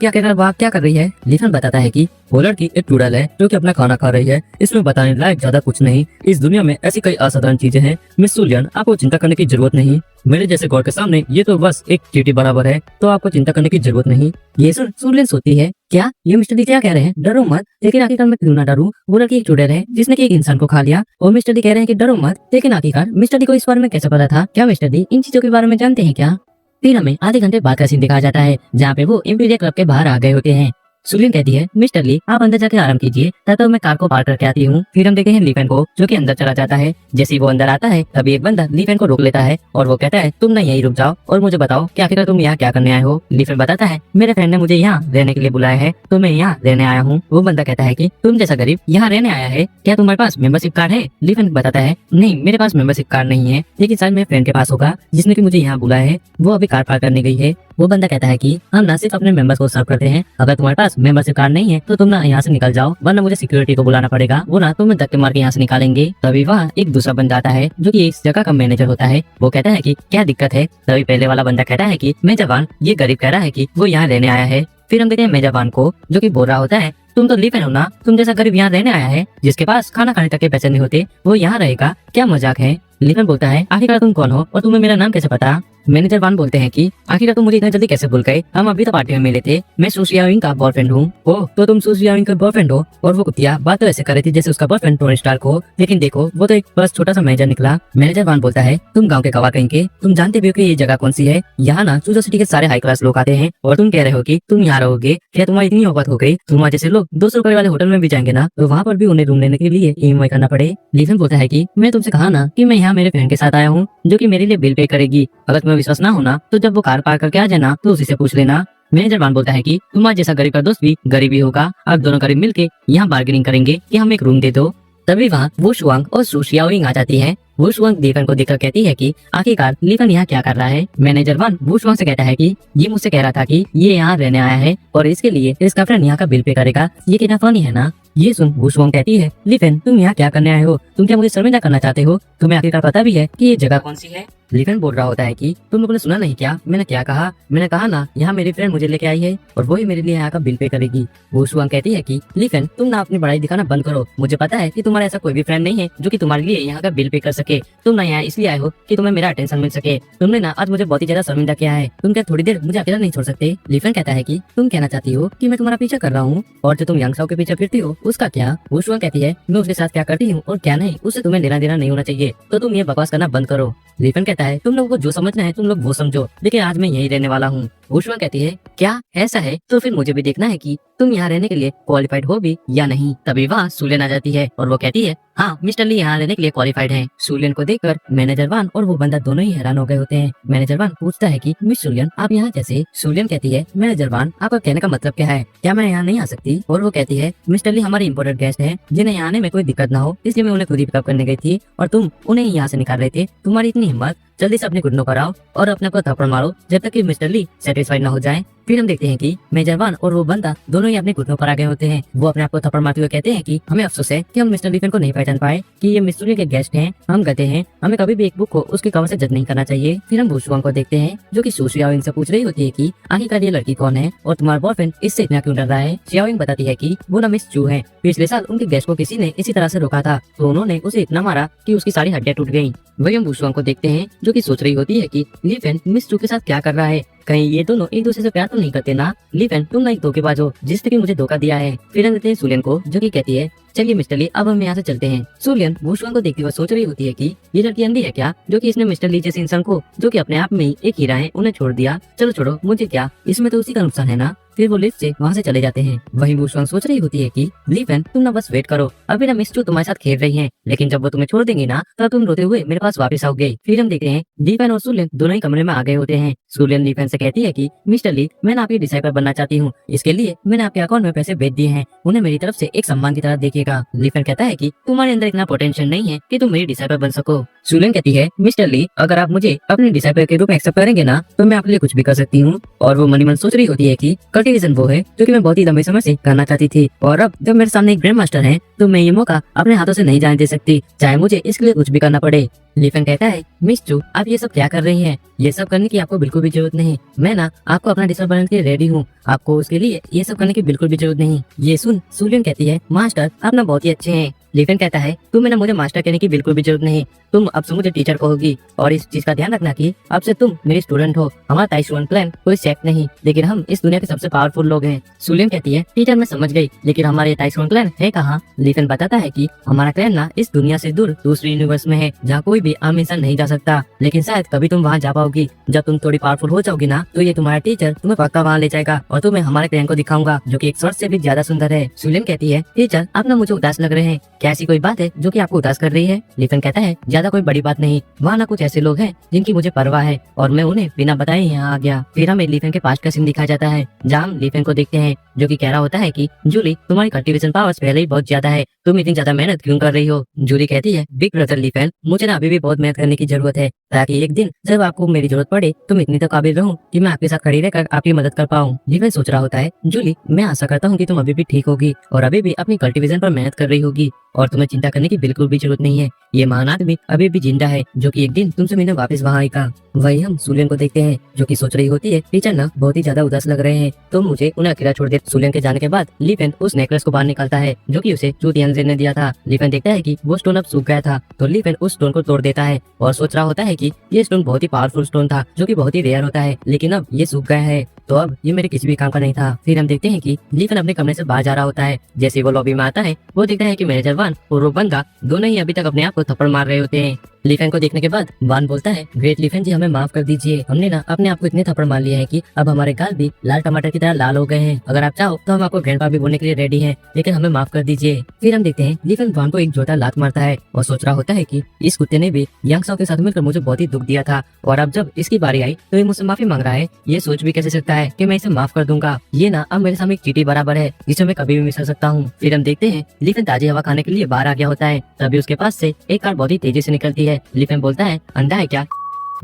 Speaker 1: आखिर वहाँ क्या कर रही है? लीफन बताता है कि वो लड़की एक चुड़ैल है जो कि अपना खाना खा रही है, इसमें बताने लायक ज्यादा कुछ नहीं। इस दुनिया में ऐसी कई असाधारण चीजें हैं मिस सूलियन, आपको चिंता करने की जरूरत नहीं। मेरे जैसे गौर के सामने ये तो बस एक चींटी बराबर है, तो आपको चिंता करने की जरूरत नहीं। ये सुन सूलियन सोचती है, क्या ये मिस्टर डी क्या कह रहे हैं? डरो मत, लेकिन आखिरकार मैं क्यों ना डरूं? वो लड़की एक चुड़ैल है जिसने कि एक इंसान को खा लिया, और मिस्टर डी कह रहे हैं कि डरो मत, लेकिन आखिरकार मिस्टर डी को इस बारे में कैसे पता था? क्या मिस्टर डी इन चीजों के बारे में जानते हैं क्या? फिर हमें आधे घंटे बाद का सीन दिखाया जाता है जहाँ पे वो इंपीरियल क्लब के बाहर आ गए होते हैं। सूलियन कहती है, मिस्टर ली आप अंदर जाके आराम कीजिए, तब तक मैं कार को पार्क करके आती हूँ। फिर हम देखते हैं लीफेन को जो कि अंदर चला जाता है। जैसे ही वो अंदर आता है तभी एक बंदा लीफेन को रोक लेता है, और वो कहता है, तुम ना यहीं रुक जाओ और मुझे बताओ कि आखिर तुम यहाँ क्या करने आए हो? लीफेन बताता है, मेरे फ्रेंड ने मुझे यहाँ रहने के लिए बुलाया है, तो मैं यहाँ रहने आया हूँ। वो बंदा कहता है कि तुम जैसा गरीब यहाँ रहने आया है, क्या तुम्हारे पास मेंबरशिप कार्ड है? लीफेन बताता है, नहीं मेरे पास मेंबरशिप कार्ड नहीं है, लेकिन शायद मेरे फ्रेंड के पास होगा जिसने की मुझे यहाँ बुलाया है, वो अभी कार पार्क करने गई है। वो बंदा कहता है कि हम ना सिर्फ अपने मेंबर्स को सर्व करते हैं, अगर तुम्हारे पास मेंबरशिप कार्ड नहीं है तो तुम ना यहाँ से निकल जाओ, वरना मुझे सिक्योरिटी को बुलाना पड़ेगा, वो ना तुम्हें धक्के मार के यहाँ से निकालेंगे। तभी वहाँ एक दूसरा बंदा आता है जो कि इस जगह का मैनेजर होता है। वो कहता है कि क्या दिक्कत है? तभी पहले वाला बंदा कहता है कि मैं जवान, ये गरीब कह रहा है कि वो यहाँ रहने आया है। फिर हम देखते हैं मेजबान को जो कि बोल रहा होता है, तुम तो लीफेन हो ना, तुम जैसा गरीब यहाँ रहने आया है जिसके पास खाना खाने तक के पैसे नहीं होते, वो यहाँ रहेगा, क्या मजाक है? लीफेन बोलता है, आखिरकार तुम कौन हो और तुम्हें मेरा नाम कैसे पता? मैनेजर वान बोलते हैं कि आखिरकार तुम मुझे इतना जल्दी कैसे भूल गए? हम अभी तो पार्टी में मिले थे, मैं सुशियाविंग का बॉयफ्रेंड हूँ। ओह तो तुम सुशियाविंग का बॉयफ्रेंड हो? और वो कुतिया बात तो ऐसे कर रही थी जैसे उसका बॉयफ्रेंड टोनी स्टार्क हो, लेकिन देखो वो तो एक बस छोटा सा मैनेजर निकला। मैनेजर वान बोलता है, तुम गाँव के गवाह कहेंगे, तुम जानते भी हो कि ये जगह कौन सी है? यहाँ ना चूजा सिटी के सारे हाई क्लास लोग आते हैं, और तुम कह रहे हो कि तुम यहाँ रहोगे? क्या तुम्हारी इतनी औकात हो गई? तुम्हारे जैसे लोग 200 रुपए वाले होटल में भी जाएंगे ना, तो वहाँ पर भी उन्हें रूम लेने के लिए ईएमआई करना पड़े। लीफेन बोलता है कि मैं तुमसे कहा ना कि मैं यहाँ मेरे फ्रेंड के साथ आया हूँ जो कि मेरे लिए बिल पे करेगी, अगर तुम्हें विश्वास ना होना तो जब वो कार पार्क करके आ जाना तो उसी से पूछ लेना। मैनेजर वान बोलता है कि तुम्हारे जैसा गरीब का दोस्त भी गरीब ही होगा, अब दोनों गरीब मिलके यहाँ बार्गेनिंग करेंगे कि हम एक रूम दे दो। तभी वहाँ वो शुआंग और सुशियाविंग आ जाती है। वो शुआंग लीफेन को देखकर कहती है कि आखिरकार लीफेन यहाँ क्या कर रहा है? मैनेजर वान वो शुआंग से कहता है कि ये मुझसे कह रहा था कि ये यहाँ रहने आया है और इसके लिए इसका फ्रेंड यहाँ का बिल पे करेगा, ये कितना फनी है ना? ये सुन वो शुआंग कहती है, लीफेन तुम यहाँ क्या करने आए हो? तुम क्या मुझे शर्मिंदा करना चाहते हो? तुम्हें आखिरकार पता भी है कि ये जगह कौन सी है? लीफेन बोल रहा होता है कि तुम लोगों ने सुना नहीं क्या? मैंने क्या कहा? मैंने कहा ना यहाँ मेरी फ्रेंड मुझे लेके आई है और वही मेरे लिए यहाँ का बिल पे करेगी। वो शुआंग कहती है कि लीफेन तुम ना अपनी बड़ाई दिखाना बंद करो, मुझे पता है कि तुम्हारा ऐसा कोई भी फ्रेंड नहीं है जो कि तुम्हारे लिए यहाँ का बिल पे कर सके। तुम ना यहाँ इसलिए आए हो कि तुम्हें मेरा अटेंशन मिल सके। तुमने ना आज मुझे बहुत ही ज्यादा शर्मिंदा किया है, तुम क्या थोड़ी देर मुझे अकेला नहीं छोड़ सकते? लीफेन कहता है कि तुम कहना चाहती हो कि मैं तुम्हारा पीछा कर रहा हूँ, और जो तुम यंगसाओ के पीछे फिरती हो उसका क्या? वो शुआंग कहती है, मैं उसके साथ क्या करती हूँ और क्या नहीं उससे तुम्हें लेना देना नहीं होना चाहिए, तो तुम ये बकवास करना बंद करो। लीफेन कहता है, तुम लोगों को जो समझना है तुम लोग वो समझो, लेकिन आज मैं यही रहने वाला हूँ। वुशुआंग कहती है क्या ऐसा है, तो फिर मुझे भी देखना है कि तुम यहाँ रहने के लिए क्वालिफाइड हो भी या नहीं। तभी वहाँ सुलियन आ जाती है और वो कहती है हाँ मिस्टर ली यहाँ रहने के लिए क्वालिफाइड है। सुलियन को देखकर मैनेजर वान और वो बंदा दोनों ही हैरान हो गए होते हैं। मैनेजर वान पूछता है कि मिस सुलियन आप यहाँ कैसे? सुलियन कहती है मैनेजर वान आपका कहने का मतलब क्या है, क्या मैं यहाँ नहीं आ सकती? और वो कहती है मिस्टर ली हमारे इम्पोर्टेंट गेस्ट हैं जिन्हें यहाँ आने में कोई दिक्कत ना हो, इसलिए मैं उन्हें खुद ही पिकअप करने गई थी और तुम उन्हें यहाँ से निकाल रहे थे। तुम्हारी इतनी हिम्मत, जल्दी से अपने घुटनों पर आओ और अपने को थप्पड़ मारो जब तक कि मिस्टर ली सेटिस्फाइड ना हो जाए। फिर हम देखते हैं कि मेजर वान और वो बंदा दोनों ही अपने घुटनों पर आ गए होते हैं। वो अपने आप को थप्पड़ मारते हुए कहते हैं कि हमें अफसोस है कि हम मिस्टर लीफेन को नहीं पहचान पाए कि ये मिस्टर ली के गेस्ट हैं, हम गधे हैं, हमें कभी भी एक बुक को उसके कवर से जज नहीं करना चाहिए। फिर हम वुशुआंग को देखते हैं जो कि सू शियाओइंग से पूछ रही होती है कि आखिरकार ये लड़की कौन है और तुम्हारा बॉयफ्रेंड इससे इतना क्यों डर रहा है। शियाओइंग बताती है कि वो ना मिस चू है, पिछले साल उनके गेस्ट को किसी ने इसी तरह से रोका था तो उन्होंने उसे इतना मारा कि उसकी सारी हड्डियां टूट गयी। वही हम वुशुआंग को देखते हैं जो कि सोच रही होती है कि लीफेन मिस चू के साथ क्या कर रहा है, कहीं ये दोनों एक दूसरे से प्यार तो नहीं करते ना। लीफेन तुम ना एक धोखेबाज हो जिसने कि मुझे धोखा दिया है। फिर हम देखते हैं सुलियन को जो कि कहती है चलिए मिस्टर ली अब हम यहाँ से चलते हैं। सुलियन वुशुआंग को देखते हुए सोच रही होती है कि ये लड़की अंधी है क्या जो कि इसने मिस्टर ली जैसे इंसान को जो कि अपने आप में ही एक हीरा है उन्हें छोड़ दिया। चलो छोड़ो मुझे क्या, इसमें तो उसी का नुकसान है ना। फिर वो लिफ्ट से वहाँ से चले जाते हैं। वही वुशुआंग सोच रही होती है कि लीफेन तुम ना बस वेट करो, अभी ना मिस चू तुम्हारे साथ खेल रही हैं, लेकिन जब वो तुम्हें छोड़ देंगी ना तब तुम रोते हुए मेरे पास वापस आओगे। फिर हम देखते हैं लीफेन और सुलियन दोनों ही कमरे में आ गए होते हैं। सुलियन लीफेन से कहती है कि मिस्टर ली मैं ना आपकी डिसाइपल बनना चाहती हूँ, इसके लिए मैंने आपके अकाउंट में पैसे भेज दिए हैं, उन्हें मेरी तरफ से एक सम्मान की तरह देखिएगा। लीफेन कहता है कि तुम्हारे अंदर इतना पोटेंशियल नहीं है कि तुम मेरी डिसाइपल बन सको। सुलियन कहती है मिस्टर ली अगर आप मुझे अपने डिसाइपल के रूप में एक्सेप्ट करेंगे ना तो मैं आपके लिए कुछ भी कर सकती हूँ। और वो मनी मन सोच रही होती है कि कल्टीवेशन वो है जो कि मैं बहुत ही लंबे समय से करना चाहती थी और अब जब मेरे सामने एक ग्रैंड मास्टर है तो मैं ये मौका अपने हाथों से नहीं जाने दे सकती, चाहे मुझे इसके लिए कुछ भी करना पड़े। लीफेन कहता है मिस चू आप ये सब क्या कर रही हैं, ये सब करने की आपको बिल्कुल भी जरूरत नहीं, मैं ना आपको अपना डिसाइपल बनने के लिए रेडी हूँ, आपको उसके लिए ये सब करने की बिल्कुल भी जरूरत नहीं। ये सुन सुलियन कहती है मास्टर आप ना बहुत ही अच्छे हैं। लीफेन कहता है तुम्हें ना मुझे मास्टर कहने की बिल्कुल भी जरूरत नहीं, तुम अब से मुझे टीचर कहोगी और इस चीज का ध्यान रखना कि अब से तुम मेरी स्टूडेंट हो। हमारा ताई स्टूडेंट प्लान कोई सेफ नहीं, लेकिन हम इस दुनिया के सबसे पावरफुल लोग हैं। सुलियन कहती है टीचर मैं समझ गई, लेकिन हमारे ताई स्टूडेंट प्लान है कहाँ? लीफेन बताता है कि हमारा क्लैन ना इस दुनिया से दूर दूसरी यूनिवर्स में है जहाँ कोई भी आम इंसान नहीं जा सकता, लेकिन शायद कभी तुम वहाँ जा पाओगी। जब तुम थोड़ी पावरफुल हो जाओगी ना तो ये तुम्हारा टीचर तुम्हें पक्का वहाँ ले जाएगा और तुम्हें हमारे क्लैन को दिखाऊंगा जो कि एक स्वर्ग से भी ज्यादा सुंदर है। सुलियन कहती है टीचर आप ना मुझे उदास लग रहे हैं, क्या ऐसी कोई बात है जो कि आपको उदास कर रही है? लीफेन कहता है ज्यादा कोई बड़ी बात नहीं, वहाँ ना कुछ ऐसे लोग हैं जिनकी मुझे परवाह है और मैं उन्हें बिना बताए यहाँ आ गया। फिर हमें लीफेन के पास्ट का सीन दिखाया जाता है जहाँ हम लीफेन को देखते हैं जो कि कह रहा होता है कि जूली तुम्हारी कल्टीवेशन पावर्स पहले ही बहुत ज्यादा है, तुम इतनी ज्यादा मेहनत क्यों कर रही हो? जूली कहती है बिग ब्रदर लीफेन मुझे ना अभी भी बहुत मेहनत करने की जरूरत है ताकि एक दिन जब आपको मेरी जरूरत पड़े तुम इतनी तो काबिल रहूं कि मैं आपके साथ खड़ी रहकर आपकी मदद कर पाऊं। लीफेन सोच रहा होता है जूली मैं आशा करता हूँ कि तुम अभी भी ठीक होगी और अभी भी अपनी कल्टीवेशन पर मेहनत कर रही होगी और तुम्हें चिंता करने की बिल्कुल भी जरूरत नहीं है, ये महान आदमी अभी भी जिंदा है जो कि एक दिन तुमसे मिलने वापस वहाँ आएगा। वही हम सुलियन को देखते हैं जो कि सोच रही होती है टीचर ना बहुत ही ज्यादा उदास लग रहे हैं तो मुझे उन्हें अकेला छोड़ दे। सुलियन के जाने के बाद लीफेन उस नेकलेस को बाहर निकालता है जो कि उसे चू तियांग ने दिया था। लीफेन देखता है कि वो स्टोन अब सूख गया था तो लीफेन उस स्टोन को तोड़ देता है और सोच रहा होता है कि ये स्टोन बहुत ही पावरफुल स्टोन था जो कि बहुत ही रेयर होता है, लेकिन अब ये सूख गया है तो अब ये मेरे किसी भी काम का नहीं था। फिर हम देखते हैं कि लीफेन अपने कमरे से बाहर जा रहा होता है। जैसे वो लॉबी में आता है वो देखता है कि मैनेजर वान और वो बंदा दोनों ही अभी तक अपने आप को थप्पड़ मार रहे होते हैं। लीफेन को देखने के बाद वान बोलता है ग्रेट लीफेन जी हमें माफ कर दीजिए, हमने ना अपने आप को इतने थप्पड़ मार लिए हैं कि अब हमारे गाल भी लाल टमाटर की तरह लाल हो गए हैं, अगर आप चाहो तो हम आपको ग्रैंडपा भी बोलने के लिए रेडी हैं, लेकिन हमें माफ कर दीजिए। फिर हम देखते हैं लीफेन वान को एक जोता लात मारता है और सोच रहा होता है कि इस कुत्ते ने भी यांगसाओ के साथ मिलकर मुझे बहुत ही दुख दिया था और अब जब इसकी बारी आई तो ये मुझसे माफी मांग रहा है, ये सोच भी कैसे सकता है कि मैं इसे माफ कर दूंगा? ये ना अब मेरे सामने एक चींटी बराबर है जिसे मैं कभी भी मिस कर सकता हूँ। फिर हम देखते हैं लीफेन ताजी हवा खाने के लिए बाहर आ गया होता है, तभी उसके पास से एक कार बहुत ही तेजी से निकलती है। लीफेन बोलता है अंधा है क्या,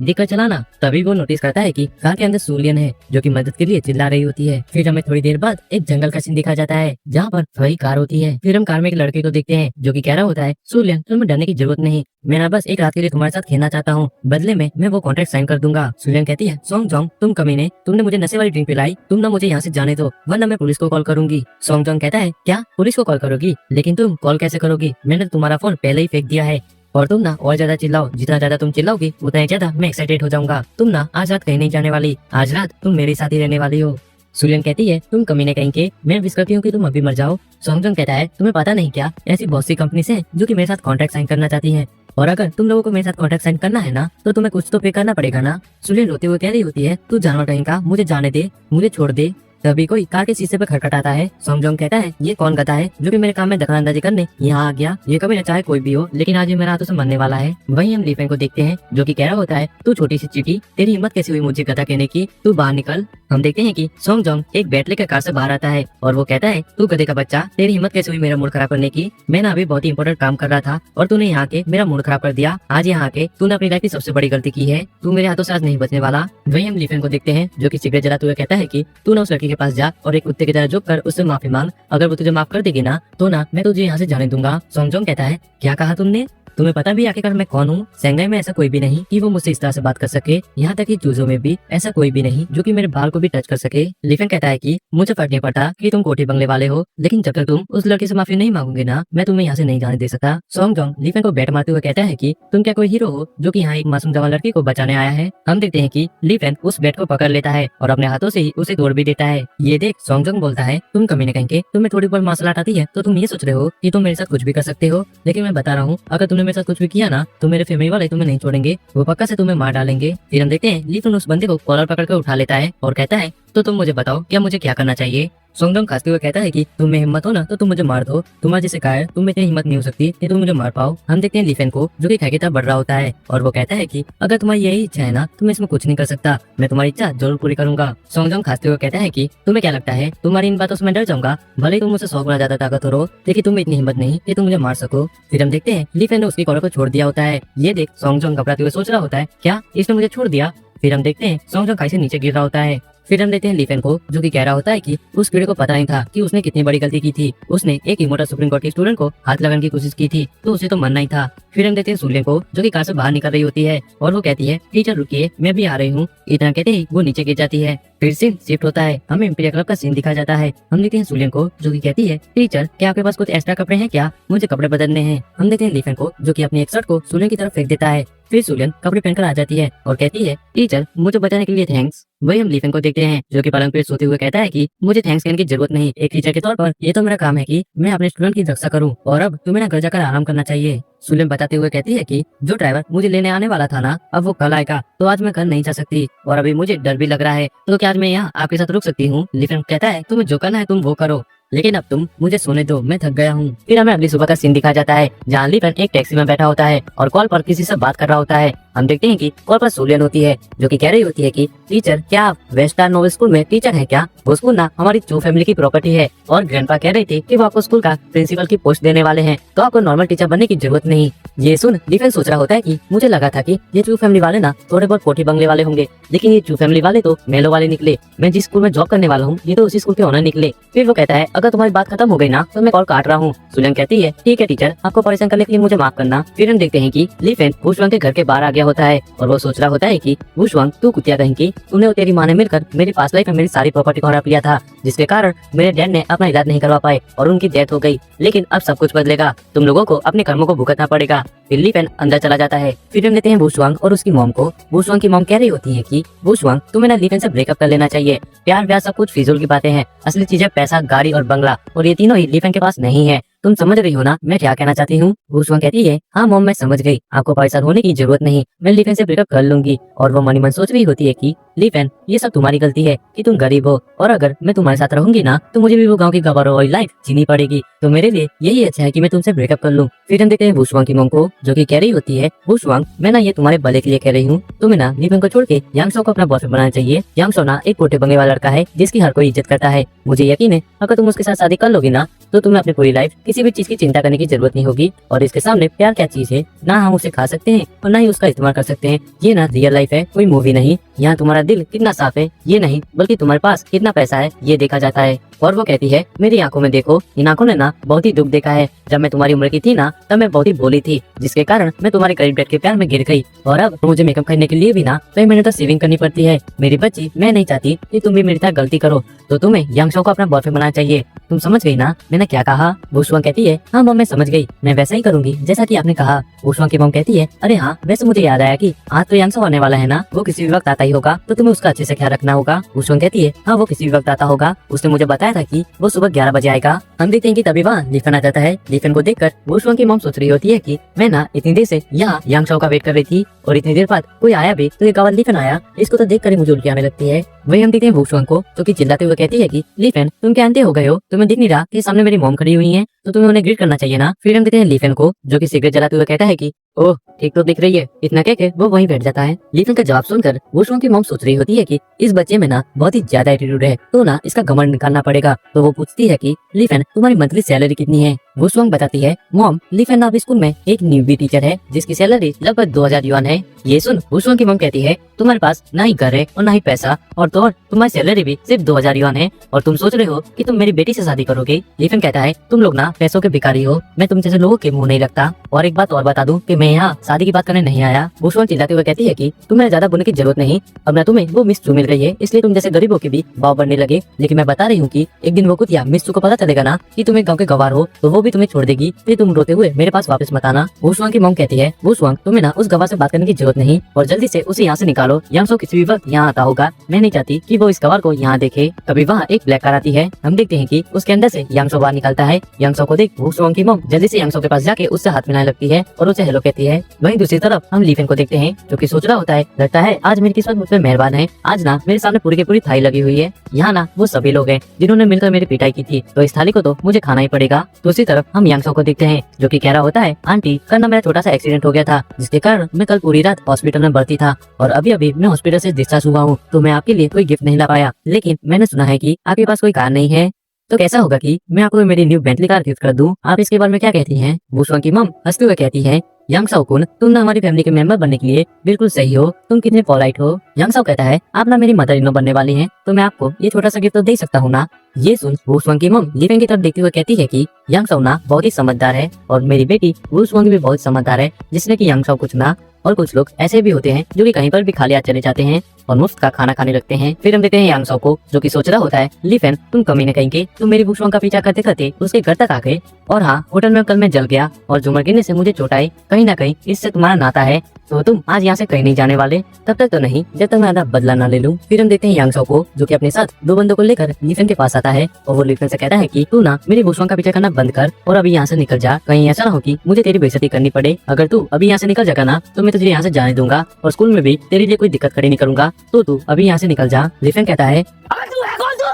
Speaker 1: दिक्कत चलाना। तभी वो नोटिस करता है कि कार के अंदर सुलियन है जो कि मदद के लिए चिल्ला रही होती है। फिर हमें थोड़ी देर बाद एक जंगल का सीन दिखाया जाता है जहाँ पर वही कार होती है। फिर हम कार में एक लड़के को देखते हैं जो कि कह रहा होता है सुलियन तुम्हें डरने की जरूरत नहीं, मैं ना बस एक रात के लिए तुम्हारे साथ खेलना चाहता हूँ, बदले में मैं वो कॉन्ट्रैक्ट साइन कर दूंगा। सुलियन कहती है सोंग जोंग तुम कमीने, तुमने मुझे नशे वाली ड्रिंक पिलाई, तुम ना मुझे यहाँ से जाने दो वरना मैं पुलिस को कॉल करूंगी। सोंग जोंग कहता है क्या पुलिस को कॉल करोगी, लेकिन तुम कॉल कैसे करोगी, मैंने तुम्हारा फोन पहले ही फेंक दिया है और तुम ना और ज्यादा चिल्लाओ, जितना ज्यादा तुम चिल्लाओगी उतना ही ज्यादा मैं एक्साइटेड हो जाऊंगा। तुम ना आज रात कहीं नहीं जाने वाली, आज रात तुम मेरे साथ ही रहने वाली हो। सुलियन कहती है तुम कमीने कहीं के, मैं विश करती हूँ कि तुम अभी मर जाओ। सोंगजोंग कहता है तुम्हें पता नहीं क्या, ऐसी बहुत सी कंपनीज हैं जो कि मेरे साथ कॉन्ट्रैक्ट साइन करना चाहती हैं, और अगर तुम लोगों को मेरे साथ कॉन्ट्रैक्ट साइन करना है ना तो तुम्हें कुछ तो पे करना पड़ेगा ना। सुलेन रोते हुए कह रही होती है, तू जानवर कहीं का, मुझे जाने दे, मुझे छोड़ दे। तभी कोई कार के शीशे पर खटखटाता है। सोंगजोंग कहता है, ये कौन गधा है जो कि मेरे काम में दखलंदाजी करने यहाँ आ गया। ये कभी न चाहे कोई भी हो, लेकिन आज ये मेरे हाथों से मरने वाला है। वहीं हम लीफेंग को देखते हैं जो कि कह रहा होता है, तू छोटी सी चीटी, तेरी हिम्मत कैसे हुई मुझे गधा कहने की, तू बाहर निकल। हम देखते हैं कि सोंगजोंग एक बैट लेकर कार से बाहर आता है और वो कहता है, तू गधे का बच्चा, तेरी हिम्मत कैसे हुई मेरा मूड खराब करने की। मैं ना अभी बहुत ही इंपॉर्टेंट काम कर रहा था और तूने यहाँ के मेरा मूड खराब कर दिया। आज यहाँ के तूने अपनी लाइफ की सबसे बड़ी गलती की है। तू मेरे हाथों से आज नहीं बचने वाला। वहीं हम लीफेंग को देखते हैं जो कि सिगरेट जलाते हुए कहता है कि तू ना उस लड़की के पास जा और एक कुत्ते की तरह झुक कर उससे माफी मांग। अगर वो तुझे माफ कर देगी ना तो ना मैं तुझे यहाँ से जाने दूंगा। सोंगजोंग कहता है, क्या कहा तुमने? तुम्हें पता भी आखिरकार मैं कौन हूँ? शंघाई में ऐसा कोई भी नहीं कि वो मुझसे इस तरह से बात कर सके। यहाँ तक कि चूजों में भी ऐसा कोई भी नहीं जो कि मेरे बाल को भी टच कर सके। लीफेंग कहता है कि मुझे फर्क नहीं पड़ता कि तुम कोठी बंगले वाले हो, लेकिन जब तक तुम उस लड़के से माफी नहीं मांगोगे ना मैं तुम्हें यहाँ से नहीं जाने दे सकता। सोंगजोंग लीफेंग को बैट मारते हुए कहता है कि तुम क्या कोई हीरो हो जो कि यहाँ एक मासूम जवान लड़की को बचाने आया है। हम देखते हैं कि लीफेंग उस बैट को पकड़ लेता है और अपने हाथों से ही उसे तोड़ भी देता है। ये देख सोंगजोंग बोलता है, तुम कमीने कहेंगे, तुम्हें थोड़ी बहुत मार्शल आर्ट आती है तो तुम ये सोच रहे हो कि तुम मेरे साथ कुछ भी कर सकते हो, लेकिन मैं बता रहा हूँ अगर तुमने मेरे साथ कुछ भी किया ना तो मेरे फैमिली वाले तुम्हें नहीं छोड़ेंगे, वो पक्का से तुम्हें मार डालेंगे। फिर हम देखते हैं लीफेंग उस बंदे को कॉलर पकड़ कर उठा लेता है और कहता है, तो तुम मुझे बताओ क्या मुझे क्या करना चाहिए। सोंगजोंग खांसते हुए कहता है कि तुम में हिम्मत हो ना तो तुम मुझे मार दो, तुम्हारे जैसे कायर तुम में इतनी हिम्मत नहीं हो सकती कि तुम मुझे मार पाओ। हम देखते हैं लीफेंग को जो कि खाई की तरफ बढ़ रहा होता है और वो कहता है कि अगर तुम्हारी यही इच्छा है ना तो मैं इसमें कुछ नहीं कर सकता, मैं तुम्हारी इच्छा जरूर पूरी करूंगा। सोंगजोंग खांसते हुए कहता है कि तुम्हें क्या लगता है तुम्हारी इन बातों से मैं डर जाऊंगा? भले ही तुम मुझसे 100 गुना ज्यादा ताकतवर हो, लेकिन तुम में इतनी हिम्मत नहीं कि तुम मुझे मार सको। फिर हम देखते हैं लीफेंग ने उसकी कॉलर को छोड़ दिया होता है। ये देख सोंगजोंग घबराते हुए सोच रहा होता है, क्या इसने मुझे छोड़ दिया? फिर हम देखते हैं सोंगजोंग खाई से नीचे गिर रहा होता है। फिर हम देखते हैं लीफेंग को जो कि कह रहा होता है कि उस कीड़े को पता नहीं था कि उसने कितनी बड़ी गलती की थी। उसने एक इमोर्टल सुप्रीम कोर्ट के स्टूडेंट को हाथ लगाने की कोशिश की थी तो उसे तो मरना ही था। फिर हम देखते हैं सुलेन को जो कि कार से बाहर निकल रही होती है और वो कहती है, टीचर रुकिए, मैं भी आ रही हूँ। इतना कहते ही वो नीचे गिर जाती है। फिर सीन शिफ्ट होता है, हमें इंपीरियल क्लब का सीन दिखाया जाता है। हम देखते हैं सुलेन को जो कि कहती है, टीचर क्या आपके पास कुछ एक्स्ट्रा कपड़े हैं क्या, मुझे कपड़े बदलने हैं। हम देखते हैं लीफेंग को जो कि अपनी एक शर्ट को सुलेन की तरफ फेंक देता है। फिर सुलेन कपड़े पहनकर आ जाती है और कहती है, टीचर मुझे बचाने के लिए थैंक्स। वही हम लीफेंग को देखते हैं जो कि पलंग पे सोते हुए कहता है कि मुझे थैंक्स कहने की जरूरत नहीं, एक टीचर के तौर पर ये तो मेरा काम है कि मैं अपने स्टूडेंट की रक्षा करूं और अब तुम्हें ना घर जाकर आराम करना चाहिए। सुलेन बताते हुए कहती है कि जो ड्राइवर मुझे लेने आने वाला था ना अब वो कल आएगा, तो आज मैं घर नहीं जा सकती और अभी मुझे डर भी लग रहा है, तो क्या आज मैं यहाँ आपके साथ रुक सकती हूँ? लीफेंग कहता है, तुम्हें जो करना है तुम वो करो, लेकिन अब तुम मुझे सोने दो, मैं थक गया हूँ। फिर हमें अगली सुबह का सीन दिखाया जाता है जहाँ लीफेंग एक टैक्सी में बैठा होता है और कॉल पर किसी से बात कर रहा होता है। हम देखते हैं कि कॉल पर सुलेन होती है जो कि कह रही होती है कि टीचर क्या आप वेस्टार नोवेल स्कूल में टीचर हैं क्या? वो स्कूल ना हमारी चू फैमिली की प्रॉपर्टी है और ग्रैंडपा कह रही थी कि वो आपको स्कूल का प्रिंसिपल की पोस्ट देने वाले हैं, तो आपको नॉर्मल टीचर बनने की जरूरत नहीं। ये सुन लीफेंग सोच रहा होता है कि मुझे लगा था कि ये चू फैमिली वाले ना थोड़े बहुत कोठी बंगले वाले होंगे, लेकिन ये चू फैमिली वाले तो मेलो वाले निकले। मैं जिस स्कूल में जॉब करने वाला हूँ ये तो उसी स्कूल के ओनर निकले। फिर वो कहता है, अगर तुम्हारी बात खत्म हो गई ना तो मैं कॉल काट रहा हूँ। सुलेन कहती है, ठीक है टीचर, आपको परेशान करने के लिए मुझे माफ करना। फिर हम देखते हैं कि लीफेंग वुशवांग के घर के बाहर आ गया होता है और वो सोच रहा होता है कि वुशवांग तू कुतिया कहीं की, तूने और तेरी माँ ने मिलकर मेरी पास्ट लाइफ में मेरी सारी प्रॉपर्टी को हड़प लिया था, जिसके कारण मेरे डैड ने अपना इलाज नहीं करवा पाए और उनकी डेथ हो गई, लेकिन अब सब कुछ बदलेगा, तुम लोगों को अपने कर्मों को भुगतना पड़ेगा। फिर लीफेंग अंदर चला जाता है। फिर हम लेते हैं वुशवांग और उसकी मॉम को। वुशवांग की मॉम कह रही होती है कि वुशवांग तुम्हें ना लीफेंग से ब्रेकअप कर लेना चाहिए, प्यार व्यार सब कुछ फिजूल की बातें हैं, असली चीजें पैसा, गाड़ी और बंगला, और ये तीनों ही लीफेंग के पास नहीं है। तुम समझ रही हो ना मैं क्या कहना चाहती हूँ? वुशवांग कहती है, हाँ मॉम मैं समझ गई, आपको परेशान होने की जरूरत नहीं, मैं लीफेंग से ब्रेकअप कर लूंगी। और वो मन ही मन सोच रही होती है कि लीफेंग ये सब तुम्हारी गलती है कि तुम गरीब हो, और अगर मैं तुम्हारे साथ रहूंगी ना तो मुझे भी वो गाँव की गवारों वाली लाइफ जीनी पड़ेगी, तो मेरे लिए यही अच्छा है कि मैं तुमसे ब्रेकअप कर लूँ। फिर हम देखते हैं वुशवांग की मॉम को जो कि कह रही होती है, वुशवांग मैं ना ये तुम्हारे भले के लिए कह रही हूँ, तुम्हें ना लीफेंग को छोड़ के यांगसो को अपना बॉयफ्रेंड बनाना चाहिए। यांगसो ना एक कोठे बंगले वाला लड़का है जिसकी हर कोई इज्जत करता है, मुझे यकीन है अगर तुम उसके साथ शादी कर लोगी ना तो तुम्हें अपनी पूरी लाइफ किसी भी चीज की चिंता करने की जरूरत नहीं होगी। और इसके सामने प्यार क्या चीज है, ना हम उसे खा सकते हैं और ना ही उसका इस्तेमाल कर सकते हैं। ये ना रियल लाइफ है, कोई मूवी नहीं। यहाँ तुम्हारा दिल कितना साफ है ये नहीं, बल्कि तुम्हारे पास कितना पैसा है ये देखा जाता है। और वो कहती है, मेरी आंखों में देखो, इन आंखों ने ना बहुत ही दुख देखा है। जब मैं तुम्हारी उम्र की थी ना तब मैं बहुत ही भोली थी, जिसके कारण मैं तुम्हारे करीब बैठ के प्यार में गिर गई, और अब मुझे मेकअप करने के लिए भी ना तो मैंने तो सेविंग करनी पड़ती है। मेरी बच्ची, मैं नहीं चाहती कि तुम भी मेरी तरह गलती करो, तो तुम्हें यांगसो को अपना बॉयफ्रेंड बनाना चाहिए। तुम समझ गई ना मैंने क्या कहा? वुशवांग कहती है, हाँ मॉम मैं समझ गई, मैं वैसा ही करूंगी जैसा कि आपने कहा। वुशवांग की मॉम कहती है, अरे हाँ वैसे मुझे याद आया कि आज तो यांगसो आने वाला है ना, वो किसी भी वक्त आता ही होगा तो तुम्हें उसका अच्छे से ख्याल रखना होगा। वुशुआंग कहती है हाँ वो किसी भी वक्त आता होगा, उसने मुझे बताया था कि वो सुबह 11 बजे आएगा। हम देखते हैं कि तभी वहाँ लीफन आ जाता है। लीफन को देखकर वुशुआंग की मॉम सोच रही होती है कि मैं ना इतनी देर से यहाँ यांगशाओ का वेट कर रही थी और इतनी देर बाद कोई आया भी तो ये गवार लीफन आया, इसको तो देख कर मुझे उल्टी आने लगती है। वही हम देखते हैं वुशुआंग को जो कि चिल्लाते हुए कहती है कि लीफन तुम क्या अंधे हो गए हो, तुम्हें दिख नहीं रहा कि सामने मेरी मॉम खड़ी हुई है, तो तुम्हें उन्हें ग्रीट करना चाहिए ना। फिर हम देखते हैं लीफन को जो कि सिगरेट जलाते हुए कहता है कि ओह ठीक तो दिख रही है, इतना कह के वो वहीं बैठ जाता है। लीफन का जवाब सुनकर वुशुआंग की मॉम सोच रही होती है कि इस बच्चे में ना बहुत ही ज्यादा एटीट्यूड है, तो ना इसका घमंड निकालना पड़ेगा। तो वो पूछती है कि लीफन तुम्हारी मंथली सैलरी कितनी है। वुशुआंग बताती है मॉम लीफन ना अब स्कूल में एक न्यूबी टीचर है जिसकी सैलरी लगभग 2000 युआन है। ये सुन वुशुआंग की मॉम कहती है तुम्हारे पास ना ही घर है और ना ही पैसा, और तो और तुम्हारी सैलरी भी सिर्फ 2000 युआन है, और तुम सोच रहे हो कि तुम मेरी बेटी से शादी करोगे। लीफन कहता है तुम लोग ना पैसों के भिखारी हो, मैं तुम जैसे लोगों के मुंह नहीं रखता, और एक बात और बता दूं कि मैं यहाँ शादी की बात करने नहीं आया। वुशुआंग चिल्लाते हुए कहती है कि तुम्हें ज्यादा बोलने की जरूरत नहीं, अब ना तुम्हें वो मिस चू मिल गई है इसलिए तुम जैसे गरीबों के भी भाव बढ़ने लगे, लेकिन मैं बता रही हूँ कि एक दिन वो कुतिया मिस चू को पता चलेगा ना कि तुम एक गाँव के गवार हो तो वो भी तुम्हें छोड़ देगी, फिर तुम रोते हुए मेरे पास वापस मत आना। वुशुआंग की मॉम कहती है वुशुआंग तुम्हें ना उस गवार से बात करने की जरूरत नहीं और जल्दी से उसे यहाँ से निकालो, यांगशाओ किसी भी वक्त यहाँ आता होगा, मैं नहीं चाहती कि वो इस गवार को यहाँ देखे। तभी वहाँ एक ब्लैक कार आती है, हम देखते हैं कि उसके अंदर से यांगशाओ बाहर निकलता है। यांगशाओ को देख वुशुआंग की मॉम जल्दी से यांगशाओ के पास जाके उससे हाथ मिलाने लगती है और उसे हेलो कहती है। वहीं दूसरी तरफ हम लीफन को देखते हैं जो कि सोच रहा होता है लगता है आज मेरी किस्मत मुझ पर मेहरबान है, आज ना मेरे सामने पूरी की पूरी थाली लगी हुई है, यहाँ ना वो सभी लोग हैं जिन्होंने मिलकर मेरी पिटाई की थी, तो इस थाली को तो मुझे खाना ही पड़ेगा। दूसरी तरफ हम यांगशाओ को देखते हैं जो कि कह रहा होता है आंटी कल ना मेरा छोटा सा एक्सीडेंट हो गया था जिसके कारण मैं कल पूरी रात हॉस्पिटल में भर्ती था और अभी अभी मैं हॉस्पिटल से डिस्चार्ज हुआ हूँ, तो मैं आपके लिए कोई गिफ्ट नहीं ला पाया, लेकिन मैंने सुना है कि आपके पास कोई कार नहीं है, तो कैसा होगा कि मैं आपको मेरी न्यू बेंटली कार गिफ्ट कर दूं, आप इसके बारे में क्या कहती हैं। वुशुआंग की मॉम हंसते हुए कहती है यांगशाओ कुन तुम ना हमारी फैमिली के मेंबर बनने के लिए बिल्कुल सही हो, तुम कितने पोलाइट हो। यांगशाओ कहता है आप ना मेरी मदर इन लॉ बनने वाली हैं, तो मैं आपको ये छोटा सा गिफ्ट तो दे सकता हूँ ना। ये सुन वुशुआंग की मॉम लीफन की तरफ देखते हुए कहती है कि यांगशाओ ना बहुत ही समझदार है और मेरी बेटी वुशुआंग भी बहुत समझदार है, जिसने कि यांगशाओ कुछ ना, और कुछ लोग ऐसे भी होते हैं जो कि कहीं पर भी खाली हाथ चले जाते हैं और मुफ्त का खाना खाने लगते हैं। फिर हम देखते हैं यांगशाओ को जो कि सोच रहा होता है लीफन तुम कमीने कहेंगे, तुम मेरी वुशुआंग का पीछा करते करते उसके घर तक आ गए, और हाँ होटल में कल मैं जल गया और झूमर गिरने से मुझे चोट आई, कहीं ना कहीं इससे तुम्हारा नाता है, तो तुम आज यहाँ से कहीं नहीं जाने वाले, तब तक तो नहीं जब तक मैं आधा बदला ना ले लूं। फिर हम देखते हैं यांगशाओ को जो कि अपने साथ दो बंदों को लेकर लीफन के पास आता है और वो लीफन से कहता है कि तू ना मेरी वुशुआंग का पीछा करना बंद कर और अभी यहाँ से निकल जा, कहीं ऐसा ना हो कि मुझे तेरी बेइज्जती करनी पड़े, अगर तू अभी यहाँ से निकल जाएगा ना तो मैं तुझे यहाँ से जाने दूंगा और स्कूल में भी तेरे लिए कोई दिक्कत खड़ी नहीं करूंगा, तो तू अभी यहाँ से निकल जा। लीफन कहता है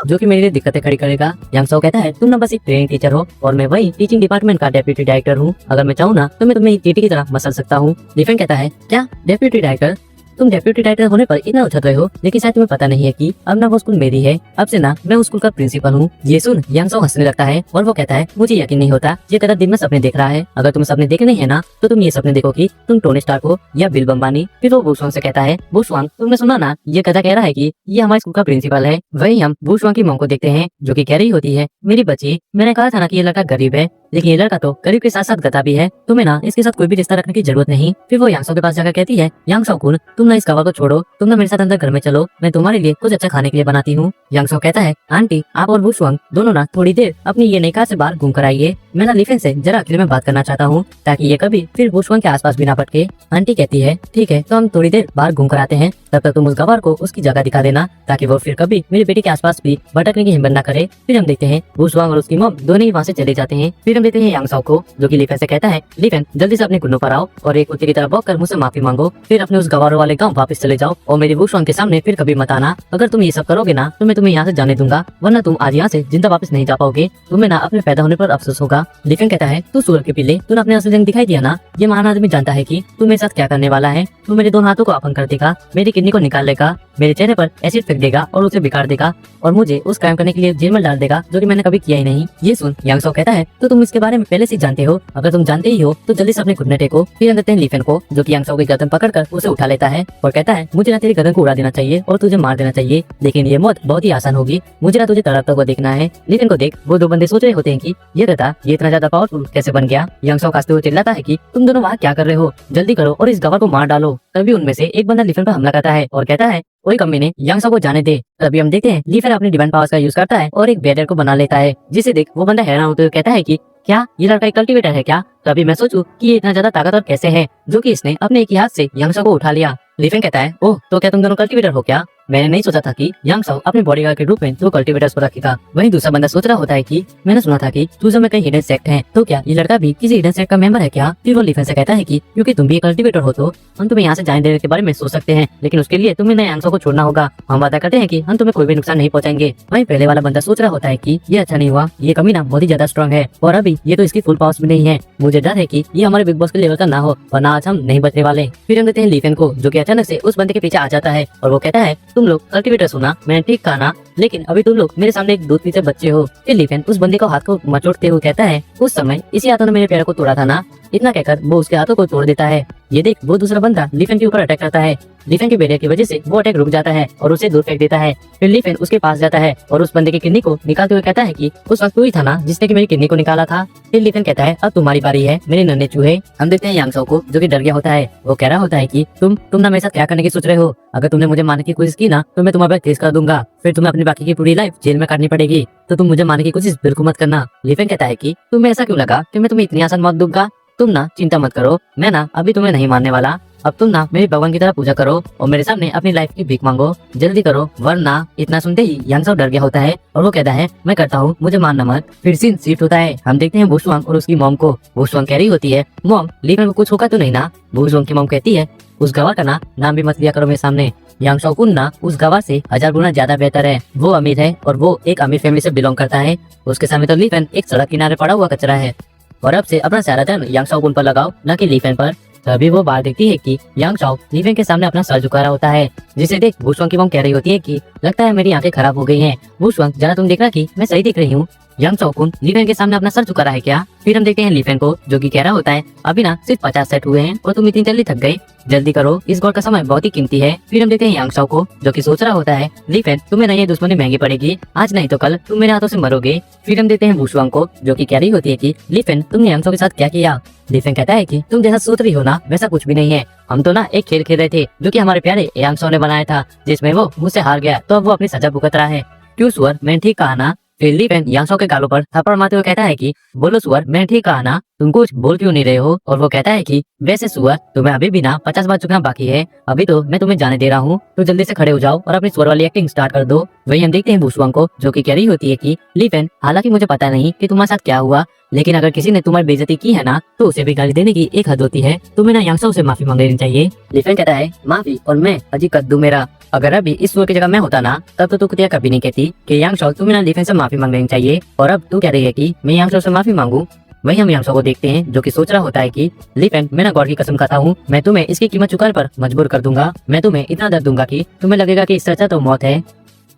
Speaker 1: जो कि मेरे लिए दिक्कतें खड़ी करेगा। यांगशाओ कहता है तुम ना बस एक ट्रेनिंग टीचर हो और मैं वही टीचिंग डिपार्टमेंट का डेप्यूटी डायरेक्टर हूँ, अगर मैं चाहूँ ना तो मैं तुम्हें टीटी की तरह मसल सकता हूँ। लीफन कहता है क्या डेप्यूटी डायरेक्टर, तुम डेप्यूटी डायरेक्टर होने पर इतना उछल रहे हो, लेकिन शायद तुम्हें पता नहीं है कि अब ना वो स्कूल मेरी है, अब से ना मैं उस स्कूल का प्रिंसिपल हूँ। ये सुन यांगशाओ हंसने लगता है और वो कहता है मुझे यकीन नहीं होता ये तेरा दिन में सपने देख रहा है, अगर तुम सपने देखने है ना तो तुम ये सपने देखो कि तुम टोनी स्टार्क हो या बिल अंबानी। फिर वो वुशुआंग से कहता है वुशुआंग तुमने सुना ना ये कथा कह रहा है कि ये हमारे स्कूल का प्रिंसिपल है। वही हम वुशुआंग की मॉम को देखते हैं जो कि कह रही होती है मेरी बच्ची मैंने कहा था ना कि ये लड़का गरीब है, लेकिन ये लड़का तो गरीब के साथ साथ गधा भी है, तुम्हें ना इसके साथ कोई भी रिश्ता रखने की जरूरत नहीं। फिर वो यांगशाओ के पास जाकर कहती है यांगशाओ कुन तुम ना इस गवाह को छोड़ो, तुम ना मेरे साथ अंदर घर में चलो, मैं तुम्हारे लिए कुछ अच्छा खाने के लिए बनाती हूँ। यांगशाओ कहता है आंटी आप और वुशुआंग दोनों ना थोड़ी देर अपनी ये नई कार से बाहर घूम कर आइए, मैं ना लीफन से जरा अकेले में बात करना चाहता हूँ ताकि ये कभी फिर वुशुआंग के आसपास भी ना भटके। आंटी कहती है ठीक है तो हम थोड़ी देर बाहर घूम कर आते हैं, तब तक तुम उस गवार को उसकी जगह दिखा देना ताकि वो फिर कभी मेरी बेटी के आसपास भी भटकने की हिम्मत न करे। फिर हम देखते हैं वुशुआंग और उसकी मॉम दोनों ही वहाँ से चले जाते हैं। फिर हम देखते हैं यांगशाओ को जो कि लीफन से कहता है लीफन जल्दी से अपने घुटनों पर आओ और एक कुत्ते की तरह भौंक कर मुझसे माफी मांगो, फिर अपने उस गवारों वाले गाँव वापस चले जाओ और मेरी वुशुआंग के सामने फिर कभी मत आना, अगर तुम ये सब करोगे ना तो मैं तुम्हें यहाँ से जाने दूंगा, वरना तुम आज यहाँ से जिंदा वापस नहीं जा पाओगे, तुम्हें ना अपने पैदा होने पर अफसोस होगा। लीफन कहता है तू सूअर के पिल्ले तूने अपने असली रंग दिखाई दिया ना, ये महान आदमी जानता है कि तू मेरे साथ क्या करने वाला है, तू मेरे दोनों हाथों को अपंग कर देगा, मेरी किडनी को निकाल लेगा, मेरे चेहरे पर एसिड फेंक देगा और उसे बिगाड़ देगा और मुझे उस काम करने के लिए जेल में डाल देगा जो कि मैंने कभी किया ही नहीं। ये सुन यांगशाओ कहता है तो तुम इसके बारे में पहले से जानते हो, अगर तुम जानते ही हो तो जल्दी से अपने घुटने टेको। फिर देखते हैं लीफन को जो कि यांगशाओ की गर्दन पकड़कर उसे उठा लेता है और कहता है मुझे ना तेरी गर्दन को उड़ा देना चाहिए और तुझे मार देना चाहिए, लेकिन ये मौत बहुत ही आसान होगी, मुझे ना तुझे तड़पता हुआ देखना है। लीफन को देख वो दो बंदे सोच रहे होते हैं कि ये गधा ये इतना ज्यादा पावरफुल कैसे बन गया। यांगशाओ हंसते हुए चिल्लाता है कि तुम दोनों वहाँ क्या कर रहे हो, जल्दी करो और इस गवार को मार डालो। तभी उनमें से एक बंदा लीफन पर हमला करता है और कहता है कोई कमी ने यांगशाओ को जाने दे। तभी हम देखते हैं लीफन अपनी डिवाइन पावर्स का यूज करता है और एक बैरियर को बना लेता है, जिसे देख वो बंदा हैरान होते हुए कहता है कि क्या ये लड़का एक कल्टीवेटर है क्या। तभी मैं सोचूं कि ये इतना ज्यादा ताकतवर कैसे है जो कि इसने अपने एक ही हाथ से यांगशाओ को उठा लिया। लीफेन कहता है, ओह तो क्या तुम दोनों कल्टीवेटर हो क्या? मैंने नहीं सोचा था कि यांग साओ अपने बॉडीगार्ड के रूप में 2 कल्टीवेटर्स को रखेगा। वहीं दूसरा बंदा सोच रहा होता है कि मैंने सुना था कि चूजो में कई हिडन सेक्ट हैं, तो क्या ये लड़का भी किसी हिडन सेक्ट का मेंबर है क्या? फिर वो लीफेन से कहता है कि क्योंकि तुम भी एक कल्टीवेटर हो तो हम तुम्हें यहाँ से जाने देने के बारे में सोच सकते हैं, लेकिन उसके लिए तुम्हें नए यांग साओ को छोड़ना होगा। हम वादा करते हैं कि हम तुम्हें कोई भी नुकसान नहीं पहुंचाएंगे। वहीं पहले वाला बंदा सोच रहा होता है कि ये अच्छा नहीं हुआ, ये कमीना बहुत ही ज्यादा स्ट्रॉन्ग है और अभी ये तो इसकी फुल पावर्स भी नहीं है। मुझे डर है कि ये हमारे बिग बॉस के लेवल का ना हो वरना आज हम नहीं बचने वाले। फिर हम देखते हैं लीफेन को, जो कि अचानक से उस बंदे के पीछे आ जाता है और वो कहता है, तुम लोग कल्टीवेटर सुना, मैंने ठीक कहा ना, लेकिन अभी तुम लोग मेरे सामने एक दूध पीते बच्चे हो। फिर लीफेन उस बंदे को हाथ को मचोड़ते हुए कहता है, उस समय इसी हाथों ने मेरे पैर को तोड़ा था ना। इतना कहकर वो उसके हाथों को तोड़ देता है। ये देख वो दूसरा बंदा लीफेन के ऊपर अटैक करता है। लीफेन के बेरियर की वजह से वो अटैक रुक जाता है और उसे दूर फेंक देता है। फिर लीफेन उसके पास जाता है और उस बंदे की किडनी को निकालते हुए कहता है कि उस वक्त तू ही था ना जिसने की मेरी किडनी को निकाला था। फिर लीफेन कहता है, अब तुम्हारी बारी है मेरे नन्हे चूहे। हम देखते हैं यांग साओ को, जो कि डर गया होता है। वो कह रहा होता है कि तुम ना मेरे साथ क्या करने की सोच रहे हो? अगर तुमने मुझे मारने की कोशिश की ना तो मैं तुम्हारे पर केस कर दूंगा, फिर तुम्हें अपनी बाकी की पूरी लाइफ जेल में काटनी पड़ेगी। तो तुम मुझे मारने की कोशिश बिल्कुल मत करना। लीफेन कहता है कि तुम्हें ऐसा क्यों लगा कि मैं तुम्हें इतनी आसान मौत दूंगा? तुम ना चिंता मत करो, मैं ना अभी तुम्हें नहीं मारने वाला। अब तुम ना मेरे भगवान की तरह पूजा करो और मेरे सामने अपनी लाइफ की भीख मांगो, जल्दी करो वरना। इतना सुनते ही यांग साओ डर गया होता है और वो कहता है, मैं करता हूँ, मुझे मारना मत। फिर सीन शिफ्ट होता है। हम देखते हैं बुशवांग और उसकी मॉम को। बुशवांग कह रही होती है, मॉम लीफेन को कुछ होगा तो नहीं ना? बुशवांग की मॉम कहती है, उस गवार का नाम भी मत लिया करो मेरे सामने। यांग साओ कुन ना उस गवार से 1000 गुना ज्यादा बेहतर है। वो अमीर है और वो एक अमीर फैमिली से बिलोंग करता है। उसके सामने तो लीफेन एक सड़क किनारे पड़ा हुआ कचरा है। और अब से अपना सारा ध्यान यांग साओ कुन पर लगाओ, न कि लीफेन पर। तभी वो बात देखती है कि यांग साओ लीफेन के सामने अपना सर झुका रहा होता है, जिसे देख बुशवांग की मॉम कह रही होती है कि लगता है मेरी आंखें खराब हो गई हैं। बुशवांग जरा तुम देखना कि मैं सही दिख रही हूँ। यांग साओ कुन लीफेन के सामने अपना सर झुका रहा है क्या? फिर हम देखते हैं लीफेन को, जो कि कह रहा होता है, अभी ना सिर्फ 50 सेट हुए हैं और तुम इतनी जल्दी थक गए, जल्दी करो, इस गोल का समय बहुत ही कीमती है। फिर हम देखते हैं यांग साओ को, जो कि सोच रहा होता है, लीफेन तुम्हें नहीं ये दुश्मनी महंगी पड़ेगी, आज नहीं तो कल तुम मेरे हाथों से मरोगे। फिर हम देखते हैं बुशवांग को, जो कि कह रही होती है कि लीफेन तुमने यांग साओ के साथ क्या किया? लीफेन कहता है कि तुम जैसा सोच रही हो ना वैसा कुछ भी नहीं है। हम तो ना एक खेल खेल रहे थे जो कि हमारे प्यारे यांग साओ ने बनाया था, जिसमें वो मुझसे हार गया तो अब वो अपनी सजा भुगत रहा है। क्यों सुअर, मैंने ठीक कहा ना? फिर लीफेन यांग साओ के गालों पर थप्पड़ मारते हुए कहता है कि बोलो सुअर, मैंने ठीक कहा ना? तुम कुछ बोल क्यों नहीं रहे हो? और वो कहता है कि वैसे सुअर तुम्हें अभी भी ना 50 बार चुकना बाकी है, अभी तो मैं तुम्हें जाने दे रहा हूँ, तो जल्दी से खड़े हो जाओ और अपनी सुअर वाली एक्टिंग स्टार्ट कर दो। वही हम देखते हैं बुशवांग को, जो कि कह रही होती है कि लीफेन हालांकि मुझे पता नहीं कि तुम्हारे साथ क्या हुआ, लेकिन अगर किसी ने तुम्हारी बेइज्जती की है ना तो उसे भी गाली देने की एक हद होती है। तुम्हें ना यांग साओ से माफी मांग लेनी चाहिए। लीफेन कहता है, माफी? और मैं अजी कद्दू मेरा, अगर अभी इस सुअर की जगह मैं होता ना तब तो तू कुतिया कभी नहीं कहती कि यांग साओ तुम्हें ना लीफेन से माफी मांग लेनी चाहिए, और अब तू कह रही है कि मैं यांग साओ से माफी मांगू। वही हम यांग साओ को देखते हैं, जो कि सोच रहा होता है कि लीफेन मैं ना गॉड की कसम खाता हूँ, मैं तुम्हें इसकी कीमत चुकाने पर मजबूर कर दूंगा। मैं तुम्हें इतना दर्द दूंगा कि तुम्हें लगेगा कि इससे अच्छा तो मौत है।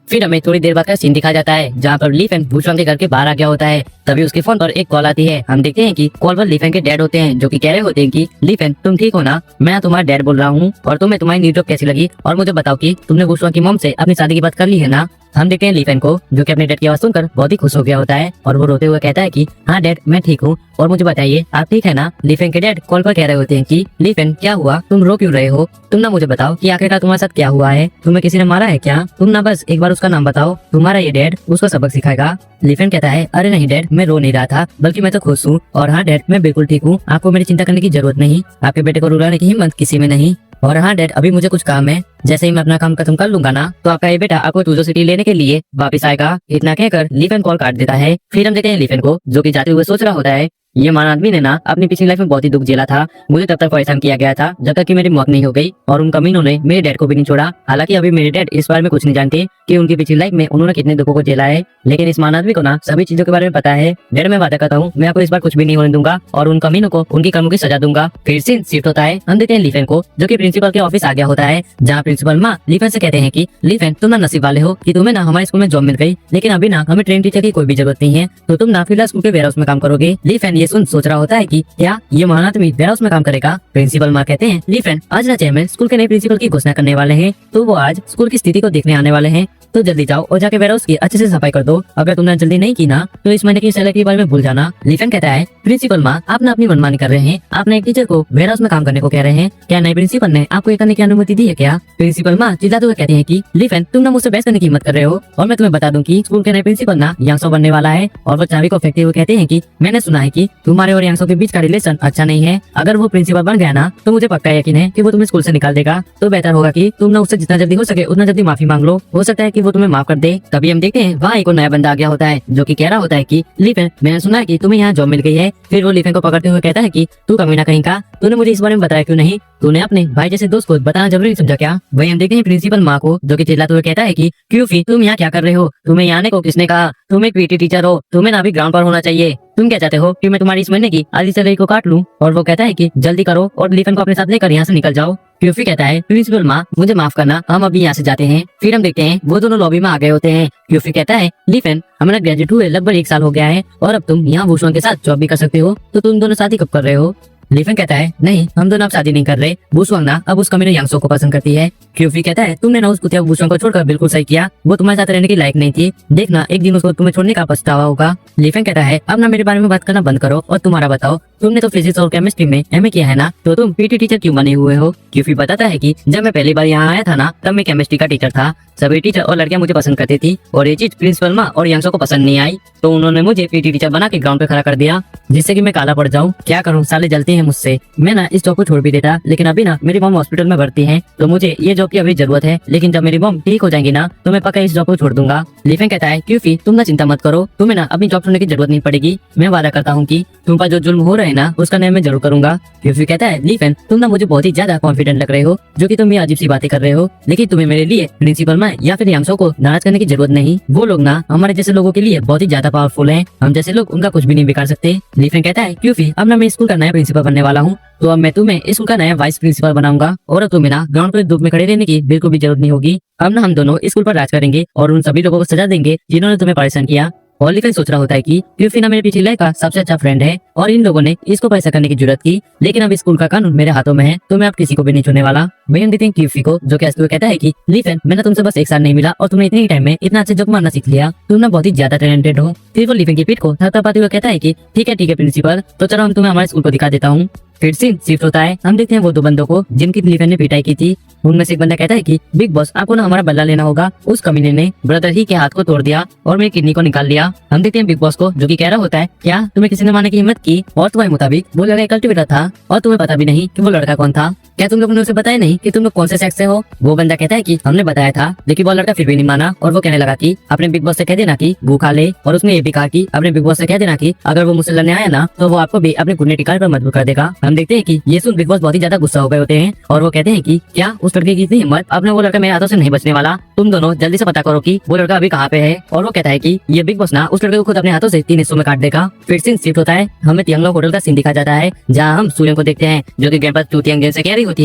Speaker 1: फिर हमें थोड़ी देर बाद का सीन दिखाया जाता है, जहाँ पर लीफेन बुशवांग के घर के बाहर आ गया होता है। तभी उसके फोन पर एक कॉल आती है। हम देखते हैं कि कॉल पर लीफेन के डैड होते हैं, जो कि कह रहे होते हैं कि लीफेन तुम ठीक हो ना? मैं तुम्हारा डैड बोल रहा हूँ और तुम्हें तुम्हारी न्यू जॉब कैसी लगी, और मुझे बताओ कि तुमने बुशवांग की मॉम से अपनी शादी की बात कर ली है ना? हम देखते हैं लीफेन को, जो कि अपने डैड की आवाज सुनकर बहुत ही खुश हो गया होता है और वो रोते हुए कहता है कि हाँ डैड मैं ठीक हूँ, और मुझे बताइए आप ठीक है ना? लीफेन के डैड कॉल पर कह रहे होते हैं कि लीफेन क्या हुआ, तुम रो क्यों रहे हो? तुम ना मुझे बताओ कि आखिरकार तुम्हारे साथ क्या हुआ है, तुम्हें किसी ने मारा है क्या? तुम ना बस एक बार उसका नाम बताओ, तुम्हारा ये डैड उसको सबक सिखाएगा। लीफेन कहता है, अरे नहीं डैड, मैं रो नहीं रहा था, बल्कि मैं तो खुश हूँ, और हाँ डैड मैं बिल्कुल ठीक हूँ, आपको मेरी चिंता करने की जरूरत नहीं, आपके बेटे को रुलाने की हिम्मत किसी में नहीं। और हाँ डैड, अभी मुझे कुछ काम है, जैसे ही मैं अपना काम खत्म कर लूंगा ना तो आपका ये बेटा आपको चूजो सिटी लेने के लिए वापस आएगा। इतना कहकर लीफेन कॉल काट देता है। फिर हम देखते हैं लीफेन को, जो कि जाते हुए सोच रहा होता है, ये महान आदमी ने ना अपनी पिछली लाइफ में बहुत ही दुख झेला था, मुझे तब तक परेशान किया गया था जब तक कि मेरी मौत नहीं हो गई, और उन कमीनों ने मेरे डैड को भी नहीं छोड़ा। हालांकि अभी मेरे डैड इस बारे में कुछ नहीं जानते कि उनकी पिछली लाइफ में उन्होंने कितने दुखों को झेला है, लेकिन इस महान आदमी को ना सभी चीजों के बारे में पता है। डैड मैं वादा करता हूँ मैं आपको इस बार कुछ भी नहीं होने दूंगा और उन कमीनों को उनकी कर्मों की सजा दूंगा। फिर सीन शिफ्ट होता है। हम देखते हैं लीफेन को, जो कि प्रिंसिपल के ऑफिस आ गया होता है, जहाँ प्रिंसिपल माँ लीफेन से कहते हैं कि लीफेन तुम ना नसीब वाले हो कि तुम्हें ना हमारे स्कूल में जॉब मिल गई, लेकिन अभी ना हमें ट्रेन टीचर की कोई भी जरूरत नहीं है, तो तुम ना फिलहाल स्कूल के वेयर हाउस में काम करोगे। लीफेन ये सुन सोच रहा होता है कि क्या ये महान आदमी वेयर हाउस में काम करेगा? प्रिंसिपल माँ कहते हैं, लीफेन आज ना चेयरमैन स्कूल के नए प्रिंसिपल की घोषणा करने वाले हैं, तो वो आज स्कूल की स्थिति को देखने आने वाले हैं, तो जल्दी जाओ और जाके वेयरहाउस की अच्छे से सफाई कर दो। अगर तुमने जल्दी नहीं की ना तो इस महीने की सैलरी के बारे में भूल जाना। लिफन कहता है, प्रिंसिपल माँ आप ना अपनी मनमानी कर रहे हैं। आपने एक टीचर को वेयरहाउस में काम करने को कह रहे हैं। क्या नए प्रिंसिपल ने आपको ये करने की अनुमति दी है क्या? प्रिंसिपल माँ चिल्लाते हुए कहते हैं कि लिफन तुम ना मुझसे बहस करने की हिम्मत कर रहे हो और मैं तुम्हें बता दूं कि स्कूल के नए प्रिंसिपल ना यांगसो बनने वाला है। और वो चाबी को फेंकते हुए कहते हैं कि मैंने सुना है कि तुम्हारे और यांगसो के बीच का रिलेशन अच्छा नहीं है। अगर वो प्रिंसिपल बन गया ना तो मुझे पक्का यकीन है कि वो तुम्हें स्कूल से निकाल देगा। तो बेहतर होगा कि तुम ना उससे जितना जल्दी हो सके उतना जल्दी माफी मांग लो। हो सकता है कि वो तुम्हें माफ कर दे। तभी हम देखते हैं वहाँ एक और नया बंदा आ गया होता है जो कि कह रहा होता है कि लिफन मैंने सुना है कि तुम्हें यहाँ जॉब मिल गई है। फिर वो लिफन को पकड़ते हुए कहता है कि तू कमीना कहीं का, तूने मुझे इस बारे में बताया क्यों नहीं? तूने अपने भाई जैसे दोस्त को बताना जरूरी समझा क्या? वही हम देखते हैं प्रिंसिपल माँ को जो कि चिल्लाते हुए कहता है कि क्यूफी तुम यहाँ क्या कर रहे हो? तुम्हें यहाँ आने को किसने कहा? तुम एक पीटी टीचर हो, तुम्हें ना अभी ग्राउंड पर होना चाहिए। तुम क्या चाहते हो कि मैं तुम्हारी इस महीने की आधी सैलरी को काट लूं? और वो कहता है कि जल्दी करो और लिफन को अपने साथ लेकर यहाँ से निकल जाओ। क्यूफी कहता है प्रिंसिपल माँ मुझे माफ करना, हम अभी यहाँ से जाते हैं। फिर हम देखते हैं वो दोनों लॉबी में आ गए होते हैं। क्यूफी कहता है लिफन हमारा ग्रेजुएट हुए लगभग 1 साल हो गया है और अब तुम यहाँ वुशवांग के साथ जॉब भी कर सकते हो, तो तुम दोनों शादी कब कर रहे हो? लिफन कहता है नहीं हम दोनों अब शादी नहीं कर रहे। वुशवांग ना अब उस कमीने यांगसो को पसंद करती है। क्यूफी कहता है तुमने ना उस कुतिया वुशवांग को छोड़कर बिल्कुल सही किया। वो तुम्हारे साथ रहने की लायक नहीं थी। देखना एक दिन उसको तुम्हें छोड़ने का पछतावा होगा। लिफन कहता है अब ना मेरे बारे में बात करना बंद करो और तुम्हारा बताओ। तुमने तो फिजिक्स और केमिस्ट्री में एमए किया है ना, तो तुम पीटी टीचर क्यों बने हुए हो? क्यूफी बताता है कि जब मैं पहली बार यहाँ आया था ना तब मैं केमिस्ट्री का टीचर था। सभी टीचर और लड़कियां मुझे पसंद करती थी और ये चीज प्रिंसिपल माँ और यांगसो को पसंद नहीं आई, तो उन्होंने मुझे पीटी टीचर बना के ग्राउंड पे खड़ा कर दिया जिससे कि मैं काला पड़ जाऊं। क्या करूं, साले जलते हैं मुझसे। मैं ना इस जॉब को छोड़ भी देता, लेकिन अभी ना मेरी मॉम हॉस्पिटल में भर्ती है तो मुझे ये जॉब की अभी जरूरत है, लेकिन जब मेरी मॉम ठीक हो जाएंगी ना तो मैं पक्का इस जॉब को छोड़ दूंगा। लिफन कहता है क्यूफी तुम ना चिंता मत करो, तुम्हें ना अपनी जॉब छोड़ने की जरूरत नहीं पड़ेगी। मैं वादा करता हूँ कि तुम पर जो जुल्म हो रहे हैं ना उसका न्याय मैं जरूर करूंगा। क्यूफी कहता है लिफन तुम ना मुझे बहुत ही ज्यादा कॉन्फिडेंट लग रहे हो, जो कि तुम ये अजीब सी बातें कर रहे हो, लेकिन तुम्हें मेरे लिए प्रिंसिपल माँ या फिर यांगसो को नाराज करने की जरूरत नहीं। वो लोग ना हमारे जैसे लोगों के लिए बहुत ही ज्यादा पावरफुल हैं। हम जैसे लोग उनका कुछ भी नहीं बिगाड़ सकते। लिफन कहता है क्यूफी अब ना मैं स्कूल का नया प्रिंसिपल बनने वाला हूँ, तो अब मैं तुम्हें स्कूल का नया वाइस प्रिंसिपल बनाऊंगा और अब तुम्हें ना ग्राउंड पर धूप में खड़े रहने की बिल्कुल भी जरूरत नहीं होगी। अब ना हम दोनों स्कूल पर राज करेंगे और उन सभी लोगों को सजा देंगे जिन्होंने तुम्हें परेशान किया। और लिफन सोच रहा होता है कि क्यूफी ना मेरे पिछली लाइफ का सबसे अच्छा फ्रेंड है और इन लोगों ने इसको पैसा करने की जरूरत की, लेकिन अब स्कूल का कानून मेरे हाथों में है तो मैं अब किसी को भी नहीं छूने वाला। वही देते हैं क्यूफी को जो कि कहता है कि लिफन मैंने तुमसे बस 1 साल नहीं मिला और तुमने इतने ही टाइम में इतना अच्छे जोक मारना सीख लिया। तुम ना बहुत ही ज्यादा टैलेंटेड हो। फिर वो लिफन की पीठ को थपथपाते हुए कहता है कि ठीक है प्रिंसिपल, तो चलो हम तुम्हें हमारे स्कूल को दिखा देता हूँ। फिर सीन शिफ्ट होता है। हम देखते हैं वो 2 बंदों को जिनकी लिफन ने पिटाई की थी। उनमें से एक बंदा कहता है कि बिग बॉस आपको ना हमारा बदला लेना होगा। उस कमीने ने ब्रदर ही के हाथ को तोड़ दिया और मेरी किडनी को निकाल लिया। हम देखते हैं बिग बॉस को जो कि कह रहा होता है क्या तुम्हें किसी ने मारने की हिम्मत की? और तुम्हारे मुताबिक वो लड़का कल्टिवेटर था और तुम्हें पता भी नहीं कि वो लड़का कौन था। क्या तुम लोगों ने उसे बताया नहीं कि तुम लोग कौन से सेक्स से हो? वो बंदा कहता है कि हमने बताया था, लेकिन वो लड़का फिर भी नहीं माना और वो कहने लगा कि अपने बिग बॉस से कह देना कि वो खा ले। और उसने ये भी कहा कि अपने बिग बॉस से कह देना कि अगर वो मुझसे लड़ने आया ना तो वो आपको भी अपने घुटने टिकाने पर मजबूर कर देगा। हम देखते हैं कि ये सुन बिग बॉस बहुत ही ज्यादा गुस्सा हो गए होते हैं और वो कहते हैं कि क्या उस लड़के की इतनी हिम्मत, अपने वो लड़का मेरे हाथों से नहीं बचने वाला। तुम दोनों जल्दी से पता करो कि वो लड़का अभी कहाँ पे है। और वो कहता है कि ये बिग बॉस ना उस लड़के को खुद अपने हाथों से 3 हिस्सों में काट देगा। फिर सीन शिफ्ट होता है। हमें तियांगलो होटल का सीन दिखा जाता है जहाँ हम सूर्य को देखते हैं जो कि ग्रैंडपा चूतियांग से कह रही होती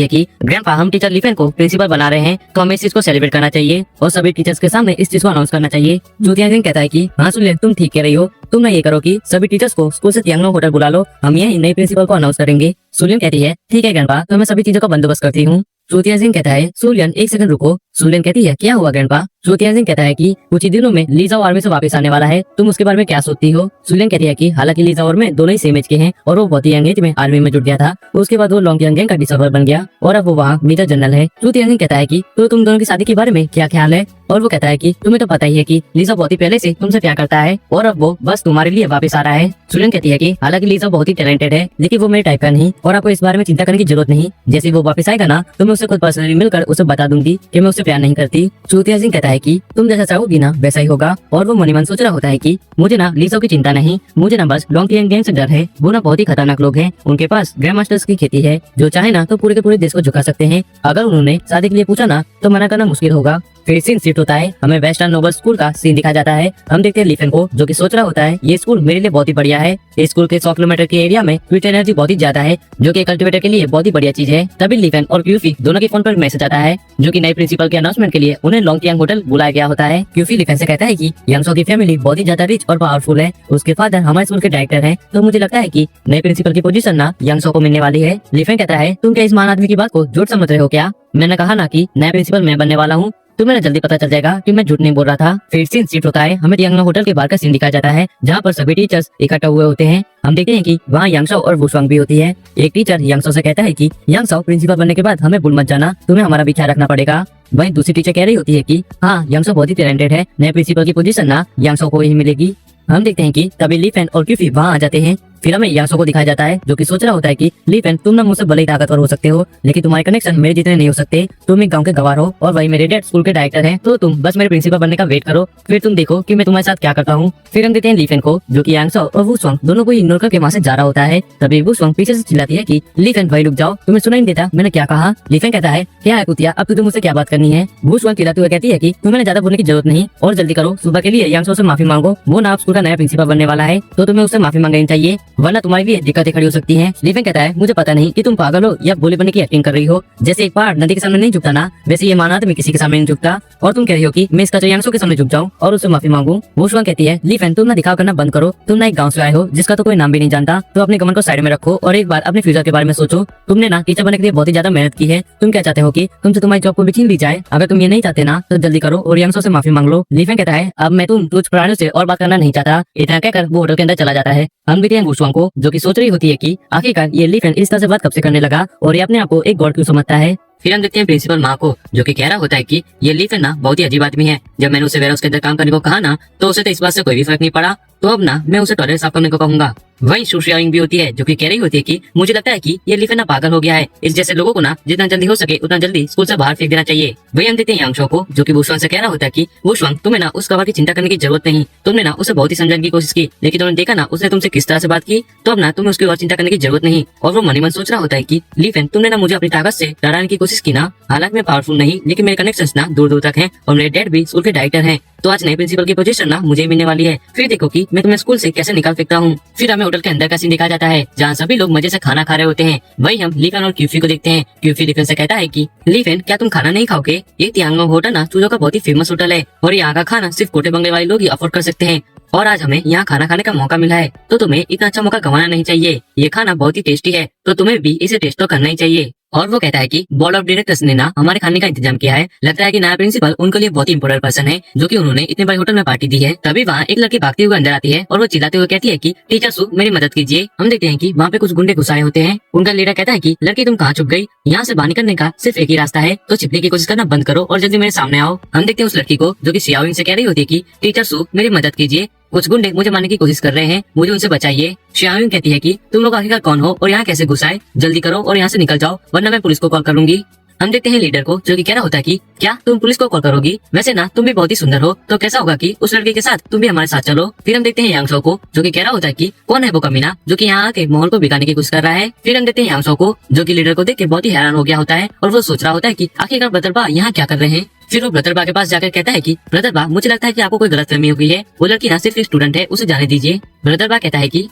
Speaker 1: है कि ग्रैंडपा हम टीचर लिफन को प्रिंसिपल बना रहे हैं तो हमें इस चीज को सेलिब्रेट करना चाहिए और सभी टीचर्स के सामने इस चीज को अनाउंस करना चाहिए। चूतियांग कहता है कि हाँ सूर्य तुम ठीक कह रही हो, तुम ना ये करो कि सभी टीचर्स को स्कूल से तियांगलो होटल बुला लो, हम यही नए प्रिंसिपल को अनाउंस करेंगे। सूर्यन कहती है ठीक है ग्रैंडपा, तो मैं सभी चीजों का बंदोबस्त करती हूँ। चूतिया सिंह कहता है सूर्यन 1 सेकंड रुको। सूर्यन कहती है क्या हुआ ग्रैंडपा? चूतिया सिंह कहता है कि कुछ ही दिनों में लीजा आर्मी से वापस आने वाला है, तुम उसके बारे में क्या सोचती हो? सूर्यन कहती है कि हालांकि लीजा और मैं दोनों ही सेम एज के हैं और वो बहुत ही यंग एज में आर्मी में जुट गया था, उसके बाद वो लॉन्ग गैंग का डिसर्वर बन गया और अब वो वहाँ मेजर जनरल है। चूतिया सिंह कहता है कि तो तुम दोनों की शादी के बारे में क्या ख्याल है? और वो कहता है कि तुम्हें तो पता ही है कि लीजा बहुत ही पहले से तुमसे प्यार करता है और अब वो बस तुम्हारे लिए वापस आ रहा है। सूर्यन कहती है कि हालांकि लीजा बहुत ही टैलेंटेड है, लेकिन वो मेरे टाइप का नहीं और आपको इस बारे में चिंता करने की जरूरत नहीं। जैसे वो वापस आएगा ना तो मैं उससे खुद पर्सनली मिलकर उसे बता दूंगी कि मैं उससे प्यार नहीं करती। चूतिया सिंह कहता है कि तुम जैसा चाहोगी ना वैसा ही होगा। और वो मन ही मन सोच रहा होता है कि मुझे ना लीजा की चिंता नहीं, मुझे ना बस लॉन्ग गैंग से डर है। वो ना बहुत ही खतरनाक लोग हैं, उनके पास ग्रैंड मास्टर्स की खेती है, जो चाहे ना तो पूरे के पूरे देश को झुका सकते हैं। अगर उन्होंने शादी के लिए पूछा ना तो मना करना मुश्किल होगा। फिर सीन शिफ्ट होता है। हमें वेस्टर्न नोबल स्कूल का सीन दिखा जाता है। हम देखते हैं लिफन को जो कि सोच रहा होता है ये स्कूल मेरे लिए बहुत ही बढ़िया है। इस स्कूल के 100 किलोमीटर के एरिया में स्वीट एनर्जी बहुत ही ज्यादा है, जो कि कल्टिवेटर के लिए बहुत ही बढ़िया चीज है। तभी लिफन और क्यूफी दोनों के फोन पर मैसेज आता है जो कि नए प्रिंसिपल के अनाउंसमेंट के लिए उन्हें लॉन्गटियांग होटल बुलाया गया होता है। क्यूफी लिफन से कहता है कि यांगसो की फैमिली बहुत ही ज्यादा रिच और पावरफुल है, उसके फादर हमारे स्कूल के डायरेक्टर है, तो मुझे लगता है कि नए प्रिंसिपल की पोजीशन ना यांगसो को मिलने वाली है। लिफन कहता है तुम क्या इस महान आदमी की बात को झूठ समझ रहे हो क्या? मैंने कहा ना कि नया प्रिंसिपल मैं बनने वाला हूँ। तुम्हें ना जल्दी पता चल जाएगा कि मैं झूठ नहीं बोल रहा था। फिर सीन शिफ्ट होता है, हमें यांगनो होटल के बाहर का सीन दिखाया जाता है जहाँ पर सभी टीचर्स इकट्ठा हुए होते हैं। हम देखते हैं कि वहाँ यांगसो और वुशवांग भी होती है। एक टीचर यांगसो से कहता है कि यांगसो प्रिंसिपल बनने के बाद हमें भूल मत जाना, तुम्हें हमारा भी ख्याल रखना पड़ेगा। वहीं दूसरी टीचर कह रही होती है कि हाँ यांगसो बहुत ही टैलेंटेड है, नए प्रिंसिपल की पोजीशन ना यांगसो को ही मिलेगी। हम देखते हैं कि तभी ली फैन और क्यूफी वहाँ आ जाते हैं। फिर हमें यांगसो को दिखाया जाता है जो कि सोच रहा होता है कि ली फैन तुम ना मुझसे भले ही ताकतवर हो सकते हो, लेकिन तुम्हारे कनेक्शन मेरे जितने नहीं हो सकते। तुम एक गांव के गवार हो और वही मेरे डैड स्कूल के डायरेक्टर हैं, तो तुम बस मेरे प्रिंसिपल बनने का वेट करो, फिर तुम देखो कि मैं तुम्हारे साथ क्या करता हूँ। फिर हम देखते हैं ली फैन को जो कि यांगसो और वुशवांग दोनों को इग्नोर करके वहाँ से जा रहा होता है। तभी वुशवांग पीछे से चिल्लाती है कि ली फैन भाई रुक जाओ, तुम्हें सुनाई नहीं देता मैंने क्या कहा। ली फैन कहता है क्या है कुतिया, अब तुझे मुझसे क्या बात करनी है। वुशवांग चिल्लाते हुए कहती है कि तुम्हें ज्यादा बोलने की जरूरत नहीं और जल्दी करो, सुबह के लिए यांगसो से माफी मांगो, वो ना आप स्कूल का नया प्रिंसिपल बनने वाला है, तो तुम्हें उससे माफी मांगनी चाहिए वरना तुम्हारी भी दिक्कतें खड़ी हो सकती हैं। ली फैन कहता है मुझे पता नहीं कि तुम पागल हो या भोले बनने की एक्टिंग कर रही हो। जैसे एक पहाड़ नदी के सामने नहीं झुकता ना, वैसे ये माना आदमी किसी के सामने नहीं झुकता, और तुम कह रही हो कि मैं इसका यांगसो के सामने झुक जाऊं और उससे माफी मांगू। वुशवांग कहती है ली फैन तुम ना दिखाव करना बंद करो, तुम ना एक गाँव से आए हो जिसका तो कोई नाम भी नहीं जानता, तो अपने कमर को साइड में रखो और एक बार अपने फ्यूचर के बारे में सोचो। तुमने ना टीचर बनने के लिए बहुत ही ज्यादा मेहनत की है, तुम क्या चाहते हो कि तुमसे तुम्हारी जॉब को भी छीन ली जाए। अगर तुम ये नहीं चाहते ना तो जल्दी करो और यांगसो से माफी मांग लो। ली फैन कहता है अब मैं तुम कुछ प्राणियों से और बात करना नहीं चाहता। इतना कहकर वो होटल के अंदर चला जाता है। हम देखते हैं वुशवांग को जो कि सोच रही होती है कि आखिरकार ये ली फैन इस तरह से बात कब से करने लगा और ये अपने आप को एक गॉड क्यों समझता है। फिर हम देखते हैं प्रिंसिपल माँ को जो कि कह रहा होता है कि ये ली फैन ना बहुत ही अजीब आदमी है। जब मैंने उसे वेयरहाउस के अंदर काम करने को कहा ना तो उसे तो इस बात से कोई भी फर्क नहीं पड़ा, तो अब ना मैं उसे टॉयलेट साफ करने को कहूंगा। वहीं सुशियाविंग भी होती है जो कि कह रही होती है कि मुझे लगता है कि ये ली फैन ना पागल हो गया है, इस जैसे लोगों को ना जितना जल्दी हो सके उतना जल्दी स्कूल से बाहर फेंक देना चाहिए। वही हम देखते हैं यांगसो को जो कि वुशवांग से कह रहा होता है कि वुशवांग तुम्हें ना उस गवार की चिंता करने की जरूरत नहीं, तुमने ना उसे बहुत ही समझाने की कोशिश की लेकिन तुमने देखा ना उसने तुमसे किस तरह से बात की, तो अब ना तुम्हें उसकी और चिंता करने की जरूरत नहीं। और वो मन ही मन सोच रहा होता है कि ली फैन तुमने ना मुझे अपनी ताकत से डराने की कोशिश की ना, हालांकि मैं पावरफुल नहीं लेकिन मेरे कनेक्शंस ना दूर दूर तक हैं और मेरे डैड भी स्कूल के डायरेक्टर हैं, तो आज नए प्रिंसिपल की पोजीशन ना मुझे मिलने वाली है, फिर देखो कि मैं तुम्हें स्कूल से कैसे निकाल फेंकता हूँ। फिर हमें होटल के अंदर का सीन दिखाया जाता है जहाँ सभी लोग मजे से खाना खा रहे होते हैं। वही हम ली फैन और क्यूफी को देखते हैं। क्यूफी ली फैन से कहता है कि ली फैन क्या तुम खाना नहीं खाओगे, ये तियांगोंग होटल ना चूजों का बहुत ही फेमस होटल है और यहाँ का खाना सिर्फ कोटे बंगले वाले लोग ही अफोर्ड कर सकते हैं, और आज हमें यहाँ खाना खाने का मौका मिला है, तो तुम्हें इतना अच्छा मौका गंवाना नहीं चाहिए। ये खाना बहुत ही टेस्टी है, तो तुम्हें भी इसे टेस्ट तो करना ही चाहिए। और वो कहता है कि बोर्ड ऑफ डायरेक्टर्स ने ना हमारे खाने का इंतजाम किया है, लगता है कि नया प्रिंसिपल उनके लिए बहुत ही इंपोर्टेंट पर्सन है जो कि उन्होंने इतने बड़े होटल में पार्टी दी है। तभी वहाँ एक लड़की भागते हुए अंदर आती है और वो चिल्लाते हुए कहती है कि टीचर सु मेरी मदद कीजिए। हम देखते हैं कि वहाँ पे कुछ गुंडे घुसाए होते हैं। उनका लीडर कहता है कि लड़की तुम कहाँ छुप गई, यहाँ से बाहर निकलने का सिर्फ एक ही रास्ता है, तो छिपने की कोशिश करना बंद करो और जल्दी मेरे सामने आओ। हम देखते हैं उस लड़की को जो कि शियाविंग से कह रही होती है कि टीचर सु मेरी मदद कीजिए, कुछ गुंडे मुझे मारने की कोशिश कर रहे हैं, मुझे उनसे बचाइए। शियाविंग कहती है कि तुम लोग आखिरकार कौन हो और यहाँ कैसे घुस आए, जल्दी करो और यहाँ से निकल जाओ वरना मैं पुलिस को कॉल करूंगी। हम देखते हैं लीडर को जो कि कह रहा होता है कि क्या तुम पुलिस को कॉल करोगी, वैसे ना तुम भी बहुत ही सुंदर हो, तो कैसा होगा कि उस लड़के के साथ तुम भी हमारे साथ चलो। फिर हम देखते हैं यांगसो को जो कि कह रहा होता है कि कौन है वो कमीना जो कि यहाँ आके माहौल को बिगाड़ने की कोशिश कर रहा है। फिर हम देखते हैं यांगसो को जो कि लीडर को देख के बहुत ही हैरान हो गया होता है और वो सोच रहा होता है कि आखिरकार ब्रदर बा यहाँ क्या कर रहे हैं। फिर वो ब्रदर बा के पास जाकर कहता है कि ब्रदर बा मुझे लगता है कि आपको कोई गलतफहमी हो गई है, वो लड़की ना सिर्फ स्टूडेंट है, उसे जाने दीजिए। ब्रदर बा कहता है कि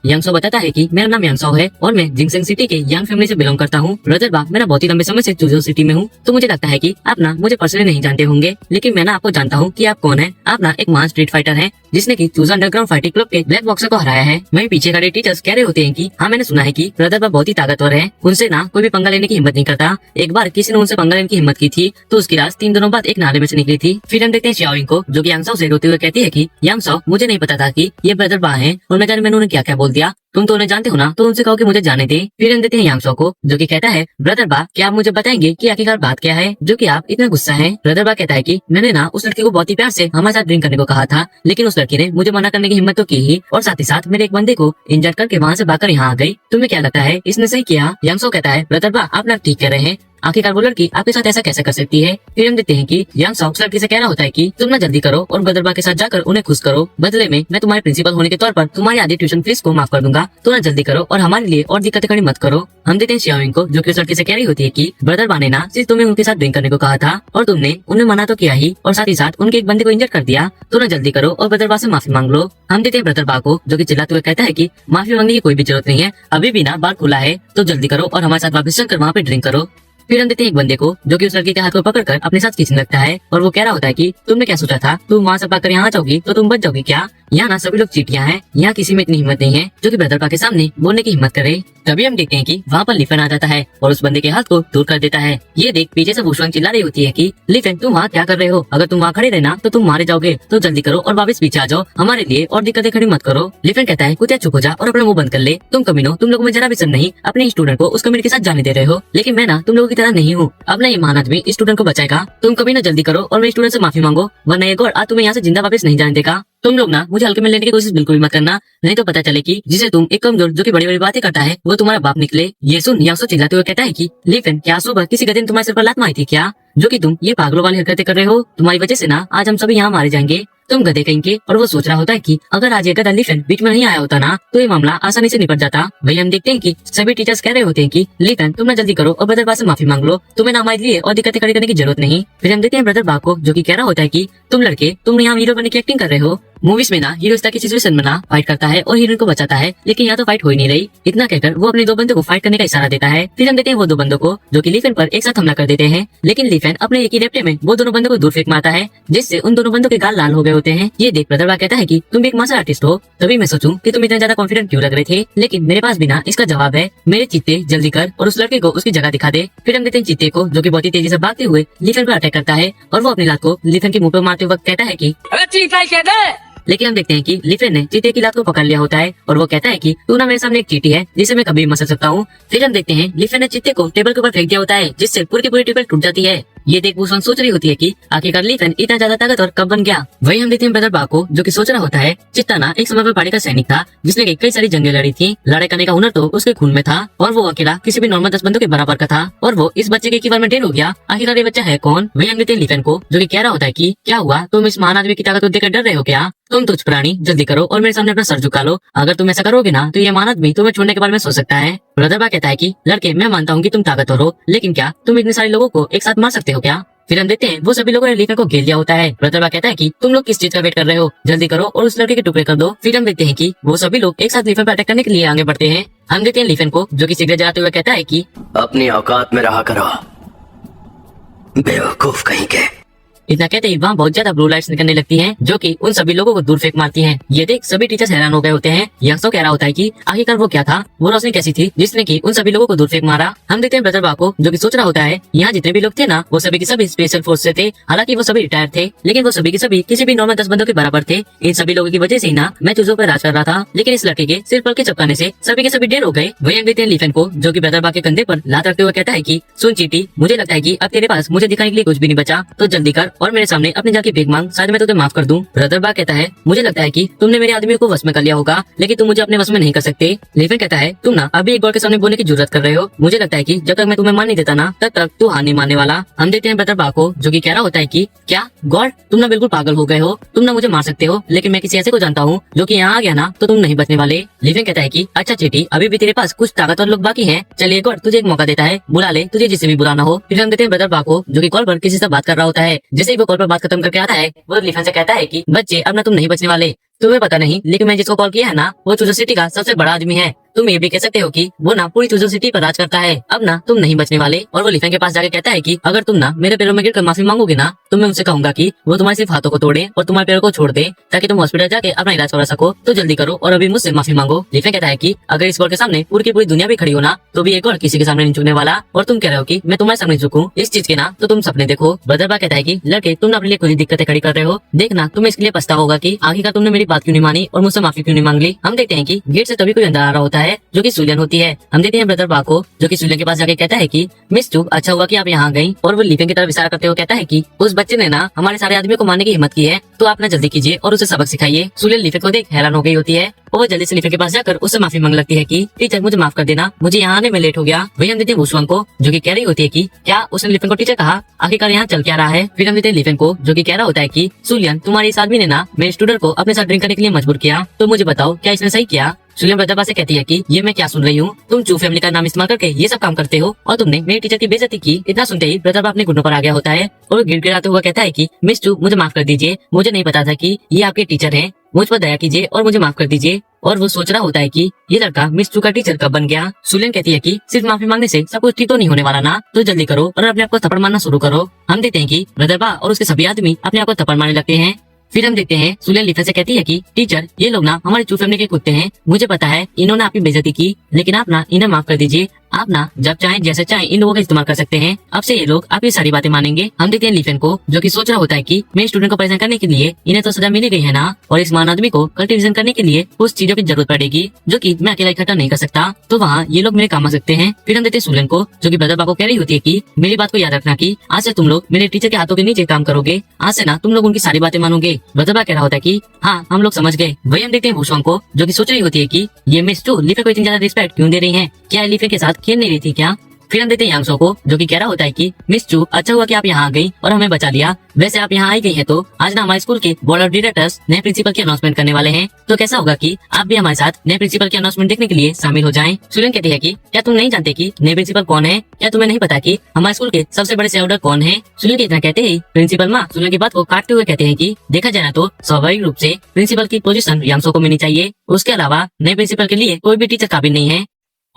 Speaker 1: यांगसो बताता है कि मेरा नाम यांगसो है और मैं जिंगसेंग सिटी के यांग फैमिली से बिलोंग करता हूँ। ब्रदर बा मैं ना बहुत ही लंबे समय से चूजो सिटी में हूँ, तो मुझे लगता है कि आप ना मुझे पर्सनली नहीं जानते होंगे, लेकिन मैं ना आपको जानता हूँ कि आप कौन है। आप ना एक महान स्ट्रीट फाइटर हैं जिसने की चूजा अंडरग्राउंड फाइटिंग क्लब के ब्लैक बॉक्सर को हराया है। वहीं पीछे खड़े टीचर्स कह रहे होते हैं कि हाँ मैंने सुना है कि ब्रदर बा बहुत ही ताकतवर है, उनसे ना कोई भी पंगा लेने की हिम्मत नहीं करता। एक बार किसी ने उनसे पंगा लेने की हिम्मत की थी तो उसकी लाश 3 दिनों बाद एक नाले में से निकली थी। फिर हम देखते हैं शियाविंग को जो कि यांगसो से रोते हुए कहती है कि यांगसो मुझे नहीं पता था कि ये ब्रदर बा है और न जाने मैंने उन्हें क्या क्या बोल दिया, तुम तो उन्हें जानते हो ना, तो उनसे कहो कि मुझे जाने दे। फिर हम देते हैं यांगसो को जो कि कहता है ब्रदर बा क्या आप मुझे बताएंगे कि आखिरकार बात क्या है जो कि आप इतना गुस्सा हैं। ब्रदर बा कहता है कि मैंने ना उस लड़की को बहुत ही प्यार से हमारे साथ ड्रिंक करने को कहा था, लेकिन उस लड़की ने मुझे मना करने की हिम्मत तो की ही और साथ ही साथ मेरे एक बंदे को इंजर्ड करके वहाँ से भागकर यहाँ आ गई। तुम्हें क्या लगता है इसने सही किया? यांगसो कहता है ब्रदर बा आप ना ठीक कह रहे हैं, आखिरकार वो लड़की आपके साथ ऐसा कैसे कर सकती है। फिर हम देखते हैं कि यांगसो उस लड़की से कह रहा होता है कि तुम ना जल्दी करो और ब्रदर बा के साथ जाकर उन्हें खुश करो, बदले में मैं तुम्हारे प्रिंसिपल होने के तौर पर तुम्हारी आधी ट्यूशन फीस को माफ कर दूंगा, तो ना जल्दी करो और हमारे लिए और दिक्कतें खड़ी मत करो। हम देखते हैं शियाविंग को जो कि उस लड़की से कह रही होती है कि ब्रदर बा ने ना सिर्फ तुम्हें उनके साथ ड्रिंक करने को कहा था और तुमने उन्हें मना तो किया ही और साथ ही साथ उनके एक बंदे को इंजर कर दिया, तो ना जल्दी करो और ब्रदर बा से माफी मांग लो। हम देखते हैं ब्रदर बा को जो कि चिल्लाते हुए कहता है कि माफी मांगने की कोई भी जरूरत नहीं है, अभी भी ना बार खुला है, तो जल्दी करो और हमारे साथ वापस चलकर वहाँ पे ड्रिंक करो। फिर हम देखते हैं एक बंदे को जो कि उस लड़के के हाथ को पकड़कर अपने साथ खींचने लगता है और वो कह रहा होता है कि तुमने क्या सोचा था, तुम वहाँ से भागकर यहाँ आ जाओगी तो तुम बच जाओगी क्या? यहाँ ना सभी लोग चीटियां हैं, यहाँ किसी में इतनी हिम्मत नहीं है जो कि ब्रदर पा के सामने बोलने की हिम्मत करे। तभी हम देखते हैं कि वहाँ पर लिफन आ जाता है और उस बंदे के हाथ को दूर कर देता है। ये देख पीछे से वुशवांग चिल्ला रही होती है कि लिफन तुम वहाँ क्या कर रहे हो, अगर तुम वहाँ खड़े रहना तो तुम मारे जाओगे, तो जल्दी करो और वापस पीछे आ जाओ हमारे लिए और दिक्कतें खड़ी मत करो। लिफन कहता है कुत्ता चुप हो जा और अपना मुंह बंद कर ले, तुम कमीनो तुम लोगों में जरा भी शर्म नहीं, अपने स्टूडेंट को उस कमीने के साथ जाने दे रहे हो, लेकिन मैं ना तुम लोगों की तरह नहीं हूँ। अब ना ये महान आदमी स्टूडेंट को बचाएगा, तुम कमीनो जल्दी करो और मेरे स्टूडेंट से माफी मांगो, वरना ये गॉड आज तुम्हें यहाँ से जिंदा वापस नहीं जाने देगा। तुम लोग ना मुझे हल्के में लेने की कोशिश बिल्कुल भी मत करना, नहीं तो पता चले कि जिसे तुम एक कमजोर जो कि बड़ी बड़ी बातें करता है वो तुम्हारा बाप निकले। ये सुन यासो चिल्लाते हुए कहता है कि लिफन क्या सुबह किसी गधे ने तुम्हारे सिर पर लात मारी थी क्या, जो कि तुम ये पागलों वाली हरकतें कर रहे हो, तुम्हारी वजह से ना आज हम सभी यहाँ मारे जाएंगे, तुम गधे कहेंगे। और वो सोच रहा होता है कि अगर आज ये गधा लिफन बीच में नहीं आया होता ना तो ये मामला आसानी से निपट जाता। वही हम देखते हैं कि सभी टीचर्स कह रहे होते हैं कि लिफन तुम ना जल्दी करो और ब्रदर बा से माफी मांग लो, तुम्हें ना हमारे लिए और दिक्कतें खड़ी करने की जरूरत नहीं। फिर हम देखते हैं ब्रदर बा को जो कि कह रहा होता है कि तुम लड़के तुम यहाँ हीरो बनने की एक्टिंग कर रहे हो, मूवीज में ना हीरो इस तरह की सिचुएशन में ना फाइट करता है और हीरोइन को बचाता है, लेकिन यहाँ तो फाइट हो ही नहीं रही। इतना कहकर वो अपने दो बंदों को फाइट करने का इशारा देता है। फिर हम देखते हैं वो दो बंदों को जो कि लिफन पर एक साथ हमला कर देते हैं, लेकिन लिफन अपने एक ही रेप्टे में वो दोनों बंदों को दूर फेंक मारता है, जिससे उन दोनों बंदों के गाल लाल हो गए होते हैं। ये देख ब्रदर बा कहता है कि तुम भी एक मास्टर आर्टिस्ट हो, तभी मैं सोचूं कि तुम इतने ज्यादा कॉन्फिडेंट क्यों लग रहे थे, लेकिन मेरे पास भी ना इसका जवाब है, मेरे चीते जल्दी कर और उस लड़के को उसकी जगह दिखा दे। फिर हम देखते हैं चीते को जो कि बहुत ही तेजी से भागते हुए लिफन पर अटैक करता है और वो अपनी लात को लिफन के मुंह पर मारते वक्त कहता है कि लेकिन हम देखते हैं कि लिफन ने चीते की लात को पकड़ लिया होता है और वो कहता है कि तू ना मेरे सामने एक चींटी है जिसे मैं कभी मसल सकता हूँ। फिर हम देखते हैं लिफन ने चीते को टेबल के ऊपर फेंक दिया होता है, जिससे पूरी की पूरी टेबल टूट जाती है। ये देख वुशवांग सोच रही होती है कि आखिरकार लिफन इतना ज्यादा ताकतवर कब बन गया। वही हम देखते हैं ब्रदर बा को जो कि सोच रहा होता है चित्ता ना एक समय पर पहाड़ी का सैनिक था जिसने कि कई सारी जंगें लड़ी थी, लड़ाई करने का हुनर तो उसके खून में था और वो अकेला किसी भी नॉर्मल 10 बंदों के बराबर का था और वो इस बच्चे के एक ही बार में ढेर हो गया। आखिरकार ये बच्चा है कौन? वही हम देखते हैं लिफन को जो कि कह रहा होता है कि क्या हुआ, तुम इस महान आदमी की ताकत को देखकर डर रहे हो क्या? तुम तुझ प्राणी जल्दी करो और मेरे सामने अपना सर झुका लो, अगर तुम ऐसा करोगे ना तो ये महान आदमी तुम्हें छोड़ने के बारे में सोच सकता है। ब्रदर बा कहता है कि लड़के मैं मानता हूँ कि तुम ताकतवर हो, लेकिन क्या तुम इतने सारे लोगों को एक साथ मार सकते हो क्या? फिर हम देखते हैं वो सभी लोगों ने लिफन को घेर लिया होता है। ब्रदर बा कहता है कि तुम लोग किस चीज का वेट कर रहे हो, जल्दी करो और उस लड़के के टुकड़े कर दो। फिर हम देखते हैं कि वो सभी लोग एक साथ लिफन पर अटैक करने के लिए आगे बढ़ते हैं। हम देखते हैं लिफन को जो कि सिगरेट जलाते हुए कहता है कि
Speaker 2: अपनी औकात में रहा करो, बेवकूफ कहीं के।
Speaker 1: इतना कहते ही वहाँ बहुत ज्यादा ब्लू लाइट्स निकलने लगती हैं जो कि उन सभी लोगों को दूर फेंक मारती हैं। ये देख सभी टीचर्स हैरान हो गए होते हैं। यंगसो कह रहा होता है कि आखिरकार वो क्या था, वो रोशनी कैसी थी जिसने कि उन सभी लोगों को दूर फेंक मारा। हम देखते हैं ब्रदर बा को जो कि सोच रहा होता है यहाँ जितने भी लोग थे ना वो सभी के सभी स्पेशल फोर्स से थे, हालांकि वो सभी रिटायर थे, लेकिन वो सभी के सभी किसी भी नॉर्मल 10 बंदों के बराबर थे। इन सभी लोगों की वजह से ही ना मैं चूजों पर राज कर रहा था, लेकिन इस लड़के के सिर पर के चपकाने से सभी के सभी डेढ़ हो गए। वही हम देखते हैं लिफन को जो कि ब्रदर बा के कंधे पर लात रखते हुए कहता है कि सुन चीटी, मुझे लगता है कि अब तेरे पास मुझे दिखाने के लिए कुछ भी नहीं बचा, तो जल्दी कर और मेरे सामने अपने जाके भीख मांग, शायद मैं तुझे माफ कर दूं। ब्रदर बा कहता है मुझे लगता है कि तुमने मेरे आदमी को वश में कर लिया होगा, लेकिन तुम मुझे अपने वश में नहीं कर सकते। लिफन कहता है तुम ना अभी एक गॉड के सामने बोलने की जरूरत कर रहे हो, मुझे लगता है कि जब तक मैं तुम्हें मान नहीं देता ना तब तक तू हार नहीं मानने वाला। हम देखते हैं ब्रदर बा को जो कि कह रहा होता है कि क्या गॉड, तुम ना बिल्कुल पागल हो गए हो, तुम ना मुझे मार सकते हो, लेकिन मैं किसी ऐसे को जानता हूँ जो कि यहाँ आ गया ना तो तुम नहीं बचने वाले। लिफन कहता है कि अच्छा चीटी, अभी भी तेरे पास कुछ ताकतवर लोग बाकी हैं, चलिए गॉड तुझे एक मौका देता है, बुला ले तुझे जिससे भी बुलाना हो। फिर हम देखते हैं ब्रदर बा को जो कि कॉल पर किसी से बात कर रहा होता है। जैसे ही वो कॉल पर बात खत्म करके आता है वो लिफन से कहता है कि बच्चे अब ना तुम नहीं बचने वाले, तुम्हें पता नहीं लेकिन मैं जिसको कॉल किया है ना वो चूजो सिटी का सबसे बड़ा आदमी है, तुम ये भी कह सकते हो कि वो ना पूरी चूजो सिटी पर राज करता है, अब ना तुम नहीं बचने वाले। और वो लिफन के पास जाके कहता है कि अगर तुम ना मेरे पैरों में गिरकर माफी मांगोगे ना तो मैं उनसे कहूंगा कि वो तुम्हारे सिर्फ हाथों को तोड़े और तुम्हारे पैरों को छोड़ दे ताकि तुम हॉस्पिटल जाके अपना इलाज करा सको, तो जल्दी करो और अभी मुझसे माफी मांगो। लिफन कहता है कि अगर इस गॉड के सामने पूरी की पूरी दुनिया भी खड़ी हो ना तो भी एक गॉड किसी के सामने नहीं झुकने वाला, और तुम कह रहे हो कि मैं तुम्हारे सामने झुकूं इस चीज के ना तो तुम सपने देखो। ब्रदर बा कहता है कि लड़के तुम अपने लिए खुद ही दिक्कतें खड़ी कर रहे हो, देखना तुम्हें इसके लिए पछतावा होगा कि आखिरकार तुमने मेरी बात क्यों नहीं मानी और मुझसे माफी क्यों नहीं मांग ली। हम देखते हैं कि गेट से तभी कोई अंदर आ रहा होता है जो कि सुलियन होती है। हम देखते हैं ब्रदर बा को जो कि सुलियन के पास जाके कहता है कि मिस चू, अच्छा हुआ कि आप यहाँ गई, और वो लिफन की तरफ इशारा करते हुए कहता है कि उस बच्चे ने ना हमारे सारे आदमियों को मारने की हिम्मत की है, तो आप ना जल्दी कीजिए और उसे सबक सिखाइए। सुलियन लिफन को देख हैरान हो गई होती है और वो जल्दी से लिफन के पास जाकर उससे माफी मांग लगती है कि टीचर मुझे माफ कर देना, मुझे यहाँ आने में लेट हो गया। वही हम देखते हैं वुशवांग को जो कि कह रही होती है कि क्या उसने लिफन को टीचर कहा, आखिरकार यहाँ चल क्या रहा है। फिर हम देखते हैं लिफन को जो कि कह रहा होता है कि सुलियन, तुम्हारे इस आदमी ने ना मेरे स्टूडेंट को अपने साथ ड्रिंक करने के लिए मजबूर किया, तो मुझे बताओ क्या इसने सही किया। सुलियन ब्रदर बा से कहती है कि ये मैं क्या सुन रही हूँ, तुम चू फैमिली का नाम इस्तेमाल करके ये सब काम करते हो और तुमने मेरे टीचर की बेइज्जती की। इतना सुनते ही ब्रदर बा अपने घुटनों पर आ गया होता है और गिड़गिड़ाते हुआ कहता है कि मिस चू, मुझे माफ कर दीजिए, मुझे नहीं पता था कि ये आपके टीचर हैं, मुझ पर दया कीजिए और मुझे माफ कर दीजिए। और वो सोच रहा होता है कि ये लड़का मिस चू का टीचर कब बन गया। सुलेन कहती है कि सिर्फ माफी मांगने से सब कुछ ठीक तो नहीं होने वाला ना, तो जल्दी करो और अपने आप को थप्पड़ मारना शुरू करो। हम देखते हैं कि ब्रदर बा और उसके सभी आदमी अपने आप को थप्पड़ मारने लगते हैं। फिर हम देखते हैं सुलेन लिफेन से कहती है कि टीचर ये लोग ना हमारी चू फैमिली के कुत्ते हैं, मुझे पता है इन्होंने आपकी बेइज्जती की, लेकिन आप ना इन्हें माफ कर दीजिए। आप ना जब चाहे जैसे चाहे इन लोगों का इस्तेमाल कर सकते हैं। अब से ये लोग आपकी सारी बातें मानेंगे। हम देखते हैं लिफेन को जो कि सोच रहा होता है कि मेरे स्टूडेंट को परेशान करने के लिए इन्हें तो सजा मिली गई है ना, और इस महान आदमी को कल्टिवेशन करने के लिए कुछ चीजों की जरूरत पड़ेगी जो कि मैं अकेला इकट्ठा नहीं कर सकता, तो वहाँ ये लोग मेरे काम आ सकते हैं। फिर हम देखते हैं सुलेन को जो कि ब्रदर बा को कह रही होती है कि मेरी बात को याद रखना कि आज से तुम लोग मेरे टीचर के हाथों के नीचे काम करोगे, आज से ना तुम लोग उनकी सारी बातें मानोगे। ब्रदर बा कह रहा होता है कि हाँ हम लोग समझ गए। वही हम देखते हैं वुशोंग को जो कि सोच रही होती है कि ये मिस चू लिफेन को इतनी ज्यादा रिस्पेक्ट क्यों दे रही है, क्या लिफेन के साथ खेल नहीं रही थी क्या। फिर हम देते हैं यांगसो को जो कि कह रहा होता है कि मिस चू अच्छा हुआ कि आप यहाँ आ गई और हमें बचा लिया। वैसे आप यहाँ आई गई हैं तो आज ना हमारे स्कूल के बोर्ड ऑफ डायरेक्टर्स नए प्रिंसिपल की अनाउंसमेंट करने वाले हैं, तो कैसा होगा कि आप भी हमारे साथ नए प्रिंसिपल की अनाउंसमेंट देखने के लिए शामिल हो जाएं। सुलेन कहती है कि क्या तुम नहीं जानते कि नए प्रिंसिपल कौन है, क्या तुम्हें नहीं पता कि हमारे स्कूल के सबसे बड़े शेयरहोल्डर कौन है। सुलेन के इतना कहते ही प्रिंसिपल माँ सुलेन की बात को काटते हुए कहते हैं कि देखा जाए ना तो स्वाभाविक रूप से प्रिंसिपल की पोजीशन यांगसो को मिलनी चाहिए, उसके अलावा नए प्रिंसिपल के लिए कोई भी टीचर काबिल नहीं है।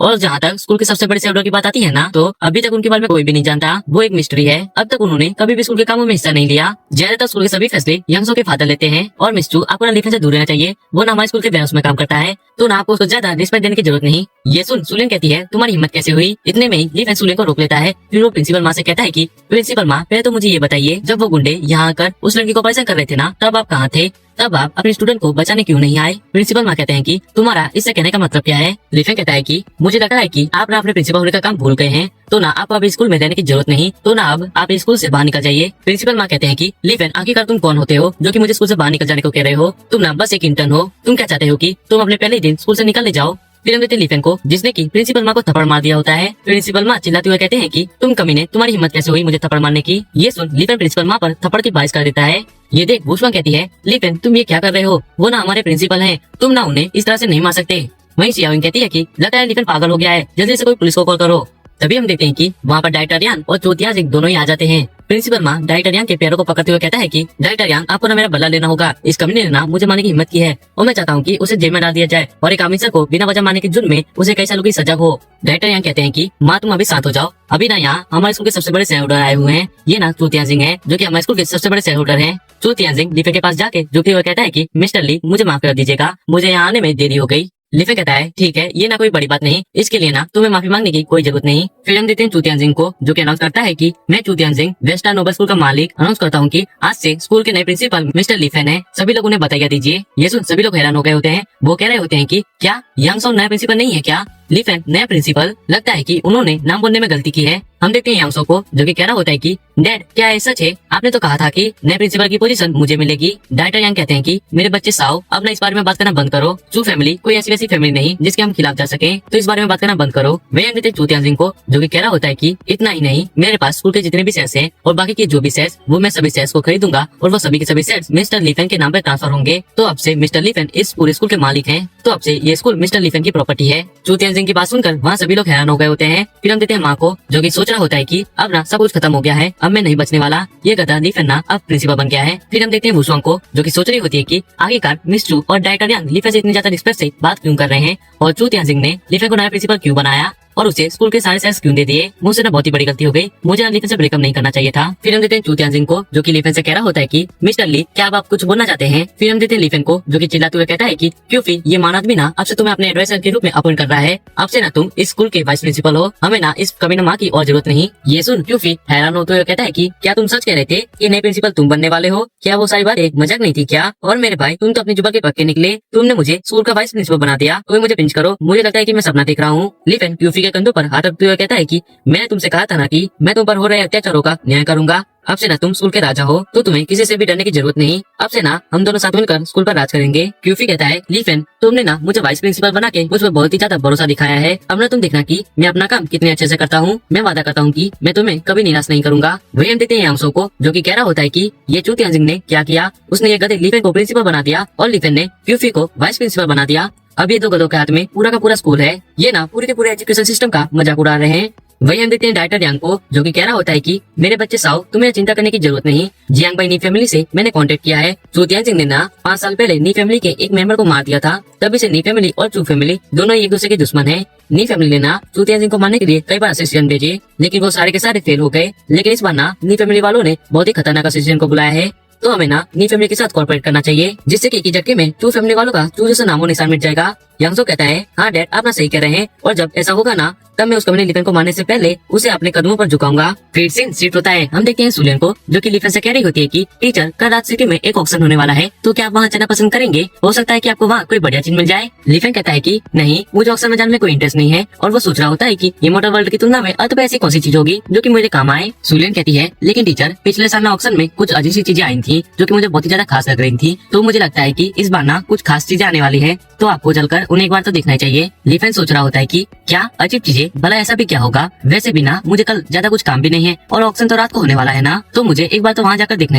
Speaker 1: और जहाँ तक स्कूल के सबसे बड़े शेयरहोल्डर की बात आती है ना, तो अभी तक उनके बारे में कोई भी नहीं जानता, वो एक मिस्ट्री है। अब तक उन्होंने कभी भी स्कूल के कामों में हिस्सा नहीं लिया, ज्यादातर स्कूल के सभी फैसले यांगसो के फादर लेते हैं। और मिस चू आपको ना लिफेन से दूर रहना चाहिए, वो ना हमारे स्कूल के वेयरहाउस में काम करता है, तो ना आपको उसको ज्यादा रिस्पेक्ट देने की जरूरत नहीं। ये सुन सुलेन कहती है तुम्हारी हिम्मत कैसे हुई। इतने में ही लिफेन सुलेन को रोक लेता है। फिर वो प्रिंसिपल माँ से कहता है कि प्रिंसिपल माँ पहले तो मुझे ये बताइए, जब वो गुंडे यहाँ आकर उस लड़की को परेशान कर रहे थे ना, तब आप कहाँ थे, तब आप अपने स्टूडेंट को बचाने क्यों नहीं आए। प्रिंसिपल माँ कहते हैं कि तुम्हारा इससे कहने का मतलब क्या है। लिफेन कहता है कि मुझे लगता है कि आप ना अपने प्रिंसिपल होने का काम भूल गए हैं, तो ना आपको अब स्कूल में रहने की जरूरत नहीं, तो ना अब आप स्कूल से बाहर निकल जाइए। प्रिंसिपल माँ कहते हैं कि लिफेन आखिरकार तुम कौन होते हो जो कि मुझे स्कूल से बाहर निकल जाने को कह रहे हो, तुम ना बस एक इंटर्न हो, तुम क्या चाहते हो कि तुम अपने पहले दिन स्कूल से निकल ले जाओ। फिर हम देते लिफेन को जिसने की प्रिंसिपल माँ को थप्पड़ मार दिया होता है। प्रिंसिपल माँ चिल्लाते हुए कहते हैं कि तुम कमीने, तुम्हारी हिम्मत कैसे हुई मुझे थप्पड़ मारने की। ये सुन लिफेन प्रिंसिपल माँ पर थप्पड़ की बारिश कर देता है। ये देख वुशोंग कहती है लिफेन तुम ये क्या कर रहे हो, वो ना हमारे प्रिंसिपल हैं, तुम ना उन्हें इस तरह से नहीं मार सकते। वहीं सियाविंग कहती है कि लगता है लिफेन पागल हो गया है, जल्दी से कोई पुलिस को कॉल करो। तभी हम देखते हैं कि वहाँ पर डायरेक्टर यान और चोतियाजिंग एक दोनों ही आ जाते हैं। प्रिंसिपल माँ डायरेक्टर यान के पैरों को पकड़ते हुए कहता है कि डायरेक्टर यान आपको ना मेरा बदला लेना होगा, इस कमीने ने ना मुझे मारने की हिम्मत की है और मैं चाहता हूँ कि उसे जेल में डाल दिया जाए और एक ऑफिसर को बिना वजह मारने के जुर्म में उसे कई सालों की सजा हो। डायरेक्टर यान कहते हैं कि माँ तुम अभी शांत हो जाओ, अभी ना यहाँ हमारे स्कूल के सबसे बड़े शेयर होल्डर आए हुए हैं, ये ना चोतियाजिंग है जो कि हमारे स्कूल के सबसे बड़े शेयर होल्डर हैं। चोतियाजिंग लिफेन के पास जाके झुकते हुए कहता है कि मिस्टर ली मुझे माफ कर दीजिएगा, मुझे यहाँ आने में देरी हो गई। लिफेन कहता है ठीक है ये ना कोई बड़ी बात नहीं, इसके लिए ना तुम्हें माफी मांगने की कोई जरूरत नहीं। फिर हम देते हैं चूतियानजिंग को जो कि अनाउंस करता है कि मैं चूतियानजिंग वेस्टर्न नोबल स्कूल का मालिक अनाउंस करता हूँ कि आज से स्कूल के नए प्रिंसिपल मिस्टर लिफेन है, सभी लोग उन्हें बताइए दीजिए। ये सुन सभी लोग हैरान हो गए होते हैं, वो कह रहे होते हैं कि क्या यांगसो नया प्रिंसिपल नहीं है क्या। लिफेन नया प्रिंसिपल, लगता है कि उन्होंने नाम बोलने में गलती की है। हम देखते हैं यांगसो को जो कि कह रहा होता है कि डैड क्या ये सच है, आपने तो कहा था कि नए प्रिंसिपल की पोजीशन मुझे मिलेगी। डायरेक्टर यांग कहते हैं कि मेरे बच्चे साओ अब ना इस बारे में बात करना बंद करो, चू फैमिली कोई ऐसी वैसी फैमिली नहीं जिसके हम खिलाफ जा सके, तो इस बारे में बात करना बंद करो। वही हम देते हैं चूतियानजिंग को जो कि कह रहा होता है कि इतना ही नहीं, मेरे पास स्कूल के जितने भी शेयर्स हैं और बाकी के जो भी शेयर्स वो मैं सभी शेयर्स को खरीदूंगा और वो सभी के सभी शेयर्स मिस्टर लिफेन के नाम पर ट्रांसफर होंगे, तो अब से मिस्टर लिफेन इस पूरे स्कूल के मालिक हैं, तो अब से ये स्कूल मिस्टर लिफेन की प्रॉपर्टी है। चूतियानजिंग की बात सुनकर वहाँ सभी लोग हैरान हो गए होते हैं। फिर हम देते हैं माँ को जो कि सोच रहा होता है कि अब ना सब कुछ खत्म हो गया है, अब मैं नहीं बचने वाला, ये गधा लिफेन ना अब प्रिंसिपल बन गया है। फिर हम देखते हैं वुशोंग को जो कि सोच रही होती है कि आखिरकार मिस चू और डायरेक्टर यांग लिफेन से इतनी ज्यादा रिस्पेक्ट से बात क्यों कर रहे हैं और चूतियानजिंग ने लिफेन को नया प्रिंसिपल क्यों बनाया और उसे स्कूल के सारे शेयर्स क्यों दे दिए। मुझसे ना बहुत ही बड़ी गलती हो गई, मुझे लिफेन से ब्रेकअप नहीं करना चाहिए था। फिर हम देते हैं चूतियानजिंग को जो कि लिफेन से कह रहा होता है कि मिस्टर ली क्या अब आप कुछ बोलना चाहते हैं। फिर हम देते हैं लिफेन को जो कि चिल्लाते हुए कहता है कि क्योंकि ये मान आदमी ना अब से तुम्हें अपने एडवाइजर के रूप में अपॉइंट कर रहा है, अब से ना तुम इस स्कूल के वाइस प्रिंसिपल हो, हमें ना इस कमीना माँ की और जरूरत नहीं। ये सुन क्योंकि हैरान होते हुए कहता है कि क्या तुम सच कह रहे थे कि नए प्रिंसिपल तुम बनने वाले हो, क्या वो सारी बात एक मजाक नहीं थी क्या। और मेरे भाई तुम तो अपनी जुबान के पक्के निकले, तुमने मुझे स्कूल का वाइस प्रिंसिपल बना दिया, तुम्हें मुझे पिंच करो, मुझे लगता है कि मैं सपना देख रहा हूँ। लिफेन क्यूफी के कंधों पर हाथ रखते हुए कहता है कि मैंने तुमसे कहा था ना कि मैं तुम पर हो रहे अत्याचारों का न्याय करूंगा, अब से ना तुम स्कूल के राजा हो, तो तुम्हें किसी से भी डरने की जरूरत नहीं, अब से ना हम दोनों साथ मिलकर स्कूल पर राज करेंगे। क्यूफी कहता है लिफेन तुमने ना मुझे वाइस प्रिंसिपल बना के मुझ पर बहुत ही ज्यादा भरोसा दिखाया है, अब ना तुम देखना कि मैं अपना काम कितने अच्छे से करता हूँ, मैं वादा करता हूँ कि मैं तुम्हें कभी निराश नहीं करूंगा। वही हम देते हैं यांगसो को जो कि कह रहा होता है कि ये चूतियानजिंग ने क्या किया, उसने ये गधे लिफेन को प्रिंसिपल बना दिया और लिफेन ने क्यूफी को वाइस प्रिंसिपल बना दिया। अब ये दो गधों के हाथ में पूरा का पूरा स्कूल है, ये ना पूरे के पूरे एजुकेशन सिस्टम का मजाक उड़ा रहे हैं। वही हम देखते हैं डायरेक्टर यांग को, जो कि कह रहा होता है कि मेरे बच्चे साओ, तुम्हें चिंता करने की जरूरत नहीं। जियांग बाई नी फैमिली से मैंने कांटेक्ट किया है। चू तियानजिंग ने ना 5 साल पहले नी फैमिली के एक मेंबर को मार दिया था। तभी से नी फैमिली और चू फैमिली दोनों एक दूसरे के दुश्मन है। नी फैमिली ने ना चू तियानजिंग को मारने के लिए कई बार असिस्टेंट भेजे, लेकिन वो सारे के सारे फेल हो गए। लेकिन इस बार ना नी फैमिली वालों ने बहुत ही खतरनाक असिस्टेंट को बुलाया है। तो हमें ना नी फैमिली के साथ कॉर्पोरेट करना चाहिए, जिससे कि एक ही झटके में चू फैमिली वालों का चू जैसा नामो निशान मिट जाएगा। यांगसो कहता है, हाँ डैड, आप ना सही कह रहे हैं, और जब ऐसा होगा ना तब मैं उस कमीने लिफेन को मारने से पहले उसे अपने कदमों पर झुकाऊंगा। फिर सीन शिफ्ट होता है। हम देखते हैं सुलियन को, जो कि लिफेन से कह रही होती है कि टीचर, कल रात सिटी में एक ऑक्शन होने वाला है, तो क्या आप वहाँ जाना पसंद करेंगे? हो सकता है कि आपको वहाँ कोई बढ़िया चीज मिल जाए। लिफेन कहता है कि नहीं, मुझे ऑक्शन में जाने में कोई इंटरेस्ट नहीं है, और वो सोच रहा होता है कि ये मोटर वर्ल्ड की तुलना में अतः ऐसी कौन सी चीज होगी जो कि मुझे काम आए। सुलियन कहती है, लेकिन टीचर, पिछले साल ना ऑक्शन में कुछ अजीब सी चीजें आई थी जो कि मुझे बहुत ही ज्यादा खास लग रही थी, तो मुझे लगता है कि इस बार ना कुछ खास चीजें आने वाली है, तो आपको चलकर उन्हें एक बार तो देखना चाहिए। लिफेन सोच रहा होता है कि क्या अजीब चीजें, भला ऐसा भी क्या होगा? वैसे भी ना मुझे कल ज्यादा कुछ काम भी नहीं है, और ऑक्शन तो रात को होने वाला है ना, तो मुझे एक बार तो वहाँ जाकर देखना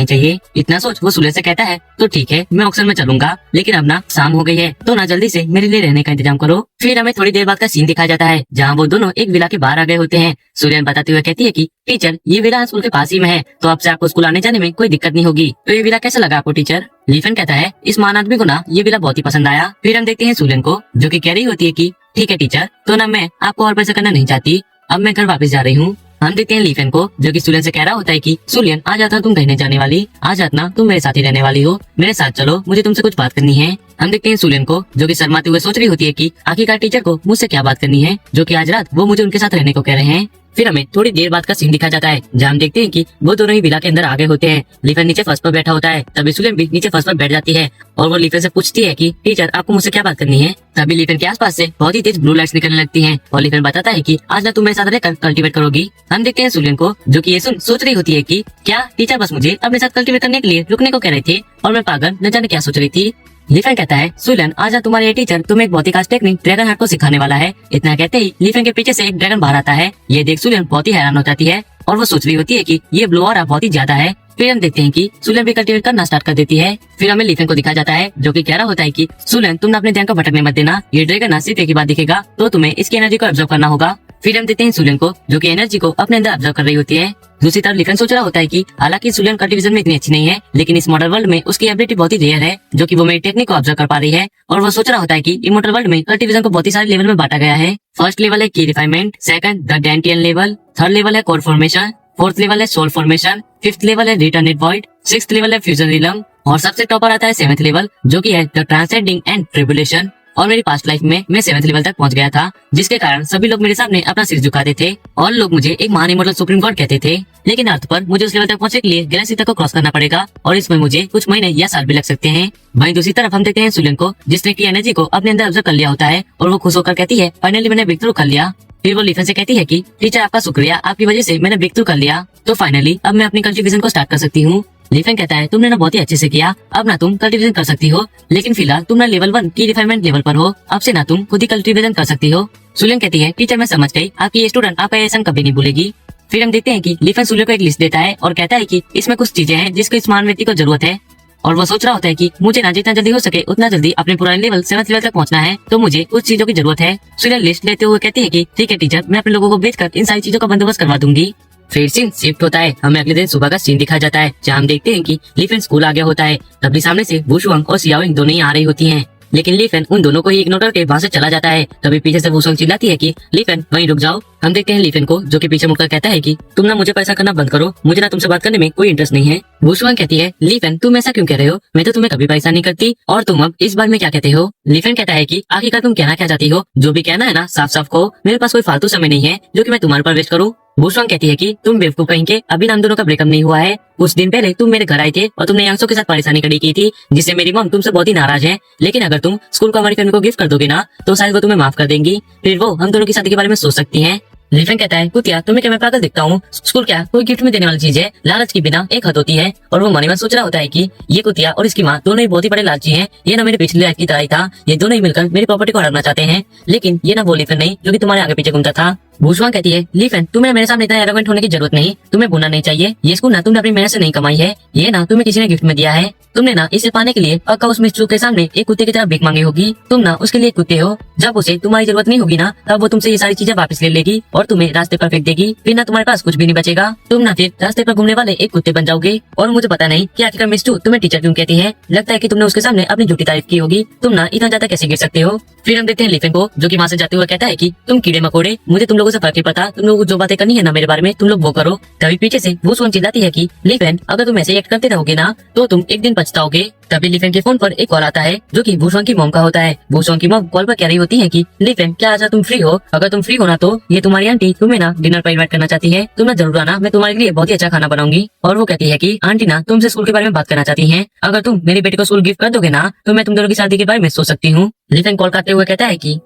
Speaker 1: ही चाहिए। इतना सोच वो सुलियन से कहता है, तो ठीक है, मैं ऑक्शन में चलूंगा, लेकिन अब ना शाम हो गई है, तो ना जल्दी से मेरे लिए रहने का इंतजाम करो। फिर हमें थोड़ी देर बाद का सीन दिखाया जाता है, जहाँ वो दोनों एक विला के बाहर आ गए होते हैं। सुलियन बताते हुए कहती है कि टीचर, ये विला स्कूल के पास ही में है, तो अब से आपको स्कूल आने जाने में कोई दिक्कत नहीं होगी। तो ये विला कैसा लगा आपको टीचर? लिफेन कहता है, इस महान आदमी को ना ये विला बहुत ही पसंद आया। फिर हम देखते हैं सुलियन को, जो कि कह रही होती है कि ठीक है टीचर, तो ना मैं आपको और पैसा करना नहीं चाहती, अब मैं घर वापस जा रही हूँ। हम देखते हैं लिफेन को, जो कि सुलियन से कह रहा होता है कि सुलियन, आज आता तुम कहने जाने वाली, आज ना तुम मेरे साथ ही रहने वाली हो, मेरे साथ चलो, मुझे तुमसे कुछ बात करनी है। हम देखते हैं सुलियन को, जो कि शर्माते हुए सोच रही होती है कि आखिरकार टीचर को मुझसे क्या बात करनी है, जो कि आज रात वो मुझे उनके साथ रहने को कह रहे हैं। फिर हमें थोड़ी देर बाद का सीन दिखाया जाता है, जहाँ हम देखते हैं कि वो दोनों ही विला के अंदर आ गए होते हैं। लिफेन नीचे फर्श पर बैठा होता है, तभी सुलियन भी नीचे फर्श पर बैठ जाती है, और वो लिफेन से पूछती है कि टीचर, आपको मुझसे क्या बात करनी है? तभी लिफेन के आसपास से बहुत ही तेज ब्लू लाइट्स निकलने लगती हैं, और लिफेन बताता है कि आज ना तुम मेरे साथ रहकर कल्टीवेट करोगी। हम देखते हैं सुलियन को, जो कि ये सुन सोच रही होती है कि क्या टीचर बस मुझे अपने साथ कल्टीवेट करने के लिए रुकने को कह रहे थे, और मैं पागल न जाने क्या सोच रही थी। लिफेन कहता है, सुलियन, आज तुम्हारे ये टीचर तुम्हें एक बहुत ही खास टेक्निक ड्रैगन हार्ट को सिखाने वाला है। इतना कहते ही लिफेन के पीछे से एक ड्रैगन बाहर आता है। ये देख सुलियन बहुत ही हैरान हो जाती है, और वो सोच रही होती है कि ये ब्लो ऑरा बहुत ही ज्यादा है। फिर हम देखते हैं कि सुलियन भी कल्टीवेट करना स्टार्ट कर देती है। फिर हमें लिफेन को दिखाया जाता है, जो कि कह रहा होता है कि सुलियन, तुम अपने ध्यान को भटकने मत देना, ये ड्रैगन ना सिर्फ एक ही बार दिखेगा, तो तुम्हें इसकी एनर्जी को ऑब्जर्व करना होगा। फिर हम देखते हैं सुलियन को, जो कि एनर्जी को अपने अंदर ऑब्जर्व कर रही होती है। दूसरी तरफ लिफेन सोच रहा होता है कि हालांकि सुलियन कल्टीवेशन में इतनी अच्छी नहीं है, लेकिन इस मॉडल वर्ल्ड में उसकी एबिलिटी बहुत ही रेयर है, जो कि वो मेरी टेक्निक को ऑब्जर्व कर पा रही है। और वो सोच रहा होता है कि इमोर्टल वर्ल्ड में कल्टीवेशन को बहुत ही सारे लेवल में बांटा गया है। फर्स्ट लेवल है की refinement, second the dantian level, third level है कोर फॉर्मेशन, फोर्थ लेवल है सोल फॉर्मेशन, फिफ्थ लेवल है रिटर्नेड वॉइड, सिक्स्थ लेवल है फ्यूजन रिलम, और सबसे टॉपर आता है सेवेंथ लेवल, जो कि है द ट्रांसेंडिंग एंड ट्रिबुलेशन। और मेरी पास्ट लाइफ में मैं 7th लेवल तक पहुंच गया था, जिसके कारण सभी लोग मेरे सामने अपना सिर झुकाते थे, और लोग मुझे एक महान इमोर्टल सुप्रीम गॉड कहते थे। लेकिन अर्थ पर मुझे उस लेवल तक पहुंचने के लिए गैलेक्सी तक को क्रॉस करना पड़ेगा, और इसमें मुझे कुछ महीने या साल भी लग सकते हैं। वहीं दूसरी तरफ हम देखते हैं सुलियन को, जिसने की एनर्जी को अपने अंदर ऑब्जर्व कर लिया होता है, और वो खुश होकर कहती है, फाइनली मैंने ब्रेक थ्रू कर लिया। फिर वो लिफेन से कहती है कि टीचर, आपका शुक्रिया, आपकी वजह से मैंने ब्रेक थ्रू कर लिया, तो फाइनली अब मैं अपनी कल्टीवेशन को स्टार्ट कर सकती हूँ। लिफेन कहता है, तुमने ना बहुत ही अच्छे से किया, अब ना तुम कल्टीवेशन कर सकती हो, लेकिन फिलहाल तुम ना लेवल 1 की रिफाइनमेंट लेवल पर हो, अब से ना तुम खुद ही कल्टीवेशन कर सकती हो। सुलियन कहती है, टीचर मैं समझ गई, आपकी ये स्टूडेंट आपका एहसान कभी नहीं भूलेगी। फिर हम देखते हैं कि लिफेन सुलियन को एक लिस्ट देता है, और कहता है कि इसमें कुछ चीजें हैं जिसको इस महान व्यक्ति को जरूरत है, और वो सोच रहा होता है कि मुझे ना जितना जल्दी हो सके उतना जल्दी अपने पुराने लेवल 7th लेवल तक पहुंचना है, तो मुझे कुछ चीजों की जरूरत है। सुलियन लिस्ट लेते हुए कहती है कि ठीक है टीचर, मैं अपने लोगों को भेजकर इन सारी चीजों का बंदोबस्त करवा दूंगी। फिर सीन शिफ्ट होता है, हमें अगले दिन सुबह का सीन दिखाया जाता है, जहाँ हम देखते हैं कि लिफेन स्कूल आ गया होता है। तभी सामने से वुशुआंग और सियाओइंग दोनों ही आ रही होती हैं, लेकिन लिफेन उन दोनों को ही इग्नोर करके वहाँ से चला जाता है। तभी पीछे से वुशुआंग चिल्लाती है कि लिफेन वहीं रुक जाओ। हम देखते हैं लिफेन को, जो कि पीछे मुड़कर कहता है कि तुम ना मुझे पैसा करना बंद करो, मुझे ना तुमसे बात करने में कोई इंटरेस्ट नहीं है। वुशुआंग कहती है, लिफेन तुम ऐसा क्यों कह रहे हो, मैं तो तुम्हें कभी पैसा नहीं करती, और तुम अब इस बार में क्या कहते हो? लिफेन कहता है कि आखिरकार तुम कहना क्या चाहती हो, जो भी कहना है ना साफ साफ कहो, मेरे पास कोई फालतू समय नहीं है जो कि मैं तुम्हारे पर वेस्ट करूँ। वुशुआंग कहती है कि तुम बेवकूफ कहेंगे, अभी हम दोनों का ब्रेकअप नहीं हुआ है। कुछ दिन पहले तुम मेरे घर आए थे और तुमने यांगसो के साथ परेशानी खड़ी की थी, जिससे मेरी मॉम तुमसे बहुत ही नाराज है। लेकिन अगर तुम स्कूल को हमारी फैमिली को गिफ्ट कर दोगे ना, तो शायद वो तुम्हें माफ कर देंगी, फिर वो हम दोनों की शादी के बारे में सोच सकती हैं। लिफेन कहता है, कुतिया तुम्हें क्या मैं पागल दिखता हूँ? स्कूल क्या कोई गिफ्ट में देने वाली चीज है? लालच की बिना एक हद होती है। और वो मनी मन सोच रहा होता है कि ये कुतिया और इसकी माँ दोनों ही बहुत ही बड़े लालची हैं। ये ना मेरे पिछली लाइफ की तरह ही था, ये दोनों ही मिलकर मेरी प्रॉपर्टी को हड़पना चाहते हैं। लेकिन ये ना वो लिफेन नहीं जो कि तुम्हारे आगे पीछे घूमता था। भूसवांग कहती है, लीफेन तुम्हें मेरे सामने इतना एरोगेंट होने की जरूरत नहीं, तुम्हें बोलना नहीं चाहिए। ये स्कूल ना तुमने अपनी मेहनत से नहीं कमाई है, ये ना तुम्हें किसी ने गिफ्ट में दिया है। तुमने ना इसे पाने के लिए पक्का उस मिस्ट्रू के सामने एक कुत्ते की तरह भीख मांगी होगी। तुम ना उसके लिए एक कुत्ते हो, जब उसे तुम्हारी जरूरत नहीं होगी ना तब वो तुमसे ये सारी चीजें वापस ले लेगी और तुम्हें रास्ते पर फेंक देगी। फिर ना तुम्हारे पास कुछ भी नहीं बचेगा, तुम ना फिर रास्ते पर घूमने वाले एक कुत्ते बन जाओगे। और मुझे पता नहीं कि आखिरकार मिस्ट्रू तुम्हें टीचर क्यों कहती है, लगता है कि तुमने उसके सामने अपनी झूठी तारीफ की होगी। तुम ना इतना ज्यादा कैसे गिर सकते हो। फिर हम देखते हैं लीफेन को, जो कि वहाँ से जाते हुए कहता है कि तुम कीड़े मकोड़े, मुझे तुम लोगों से फर्क नहीं पड़ता, तुम लोग जो बातें करनी है ना मेरे बारे में तुम लोग वो करो। तभी पीछे से वो सुन चिल्लाती है कि लीफेन अगर तुम ऐसे एक्ट करते रहोगे ना तो तुम एक दिन पछताओगे। तभी लीफेन के फोन पर एक कॉल आता है जो कि भूसवांग की मॉम का होता है। भूसवांग की मॉम कॉल पर कह रही होती है कि लीफेन क्या आज तुम फ्री हो? अगर तुम फ्री हो ना तो ये तुम्हारी आंटी तुम्हें ना डिनर पर इनवाइट करना चाहती है, तुम ना जरूर आना, मैं तुम्हारे लिए बहुत ही अच्छा खाना बनाऊंगी। और वो कहती है कि आंटी ना तुमसे स्कूल के बारे में बात करना चाहती है, अगर तुम मेरी बेटी को स्कूल गिफ्ट कर दोगे ना तो मैं तुम दोनों की शादी के बारे में सोच सकती हूँ। लीफेन कॉल करते हुए कहता है कि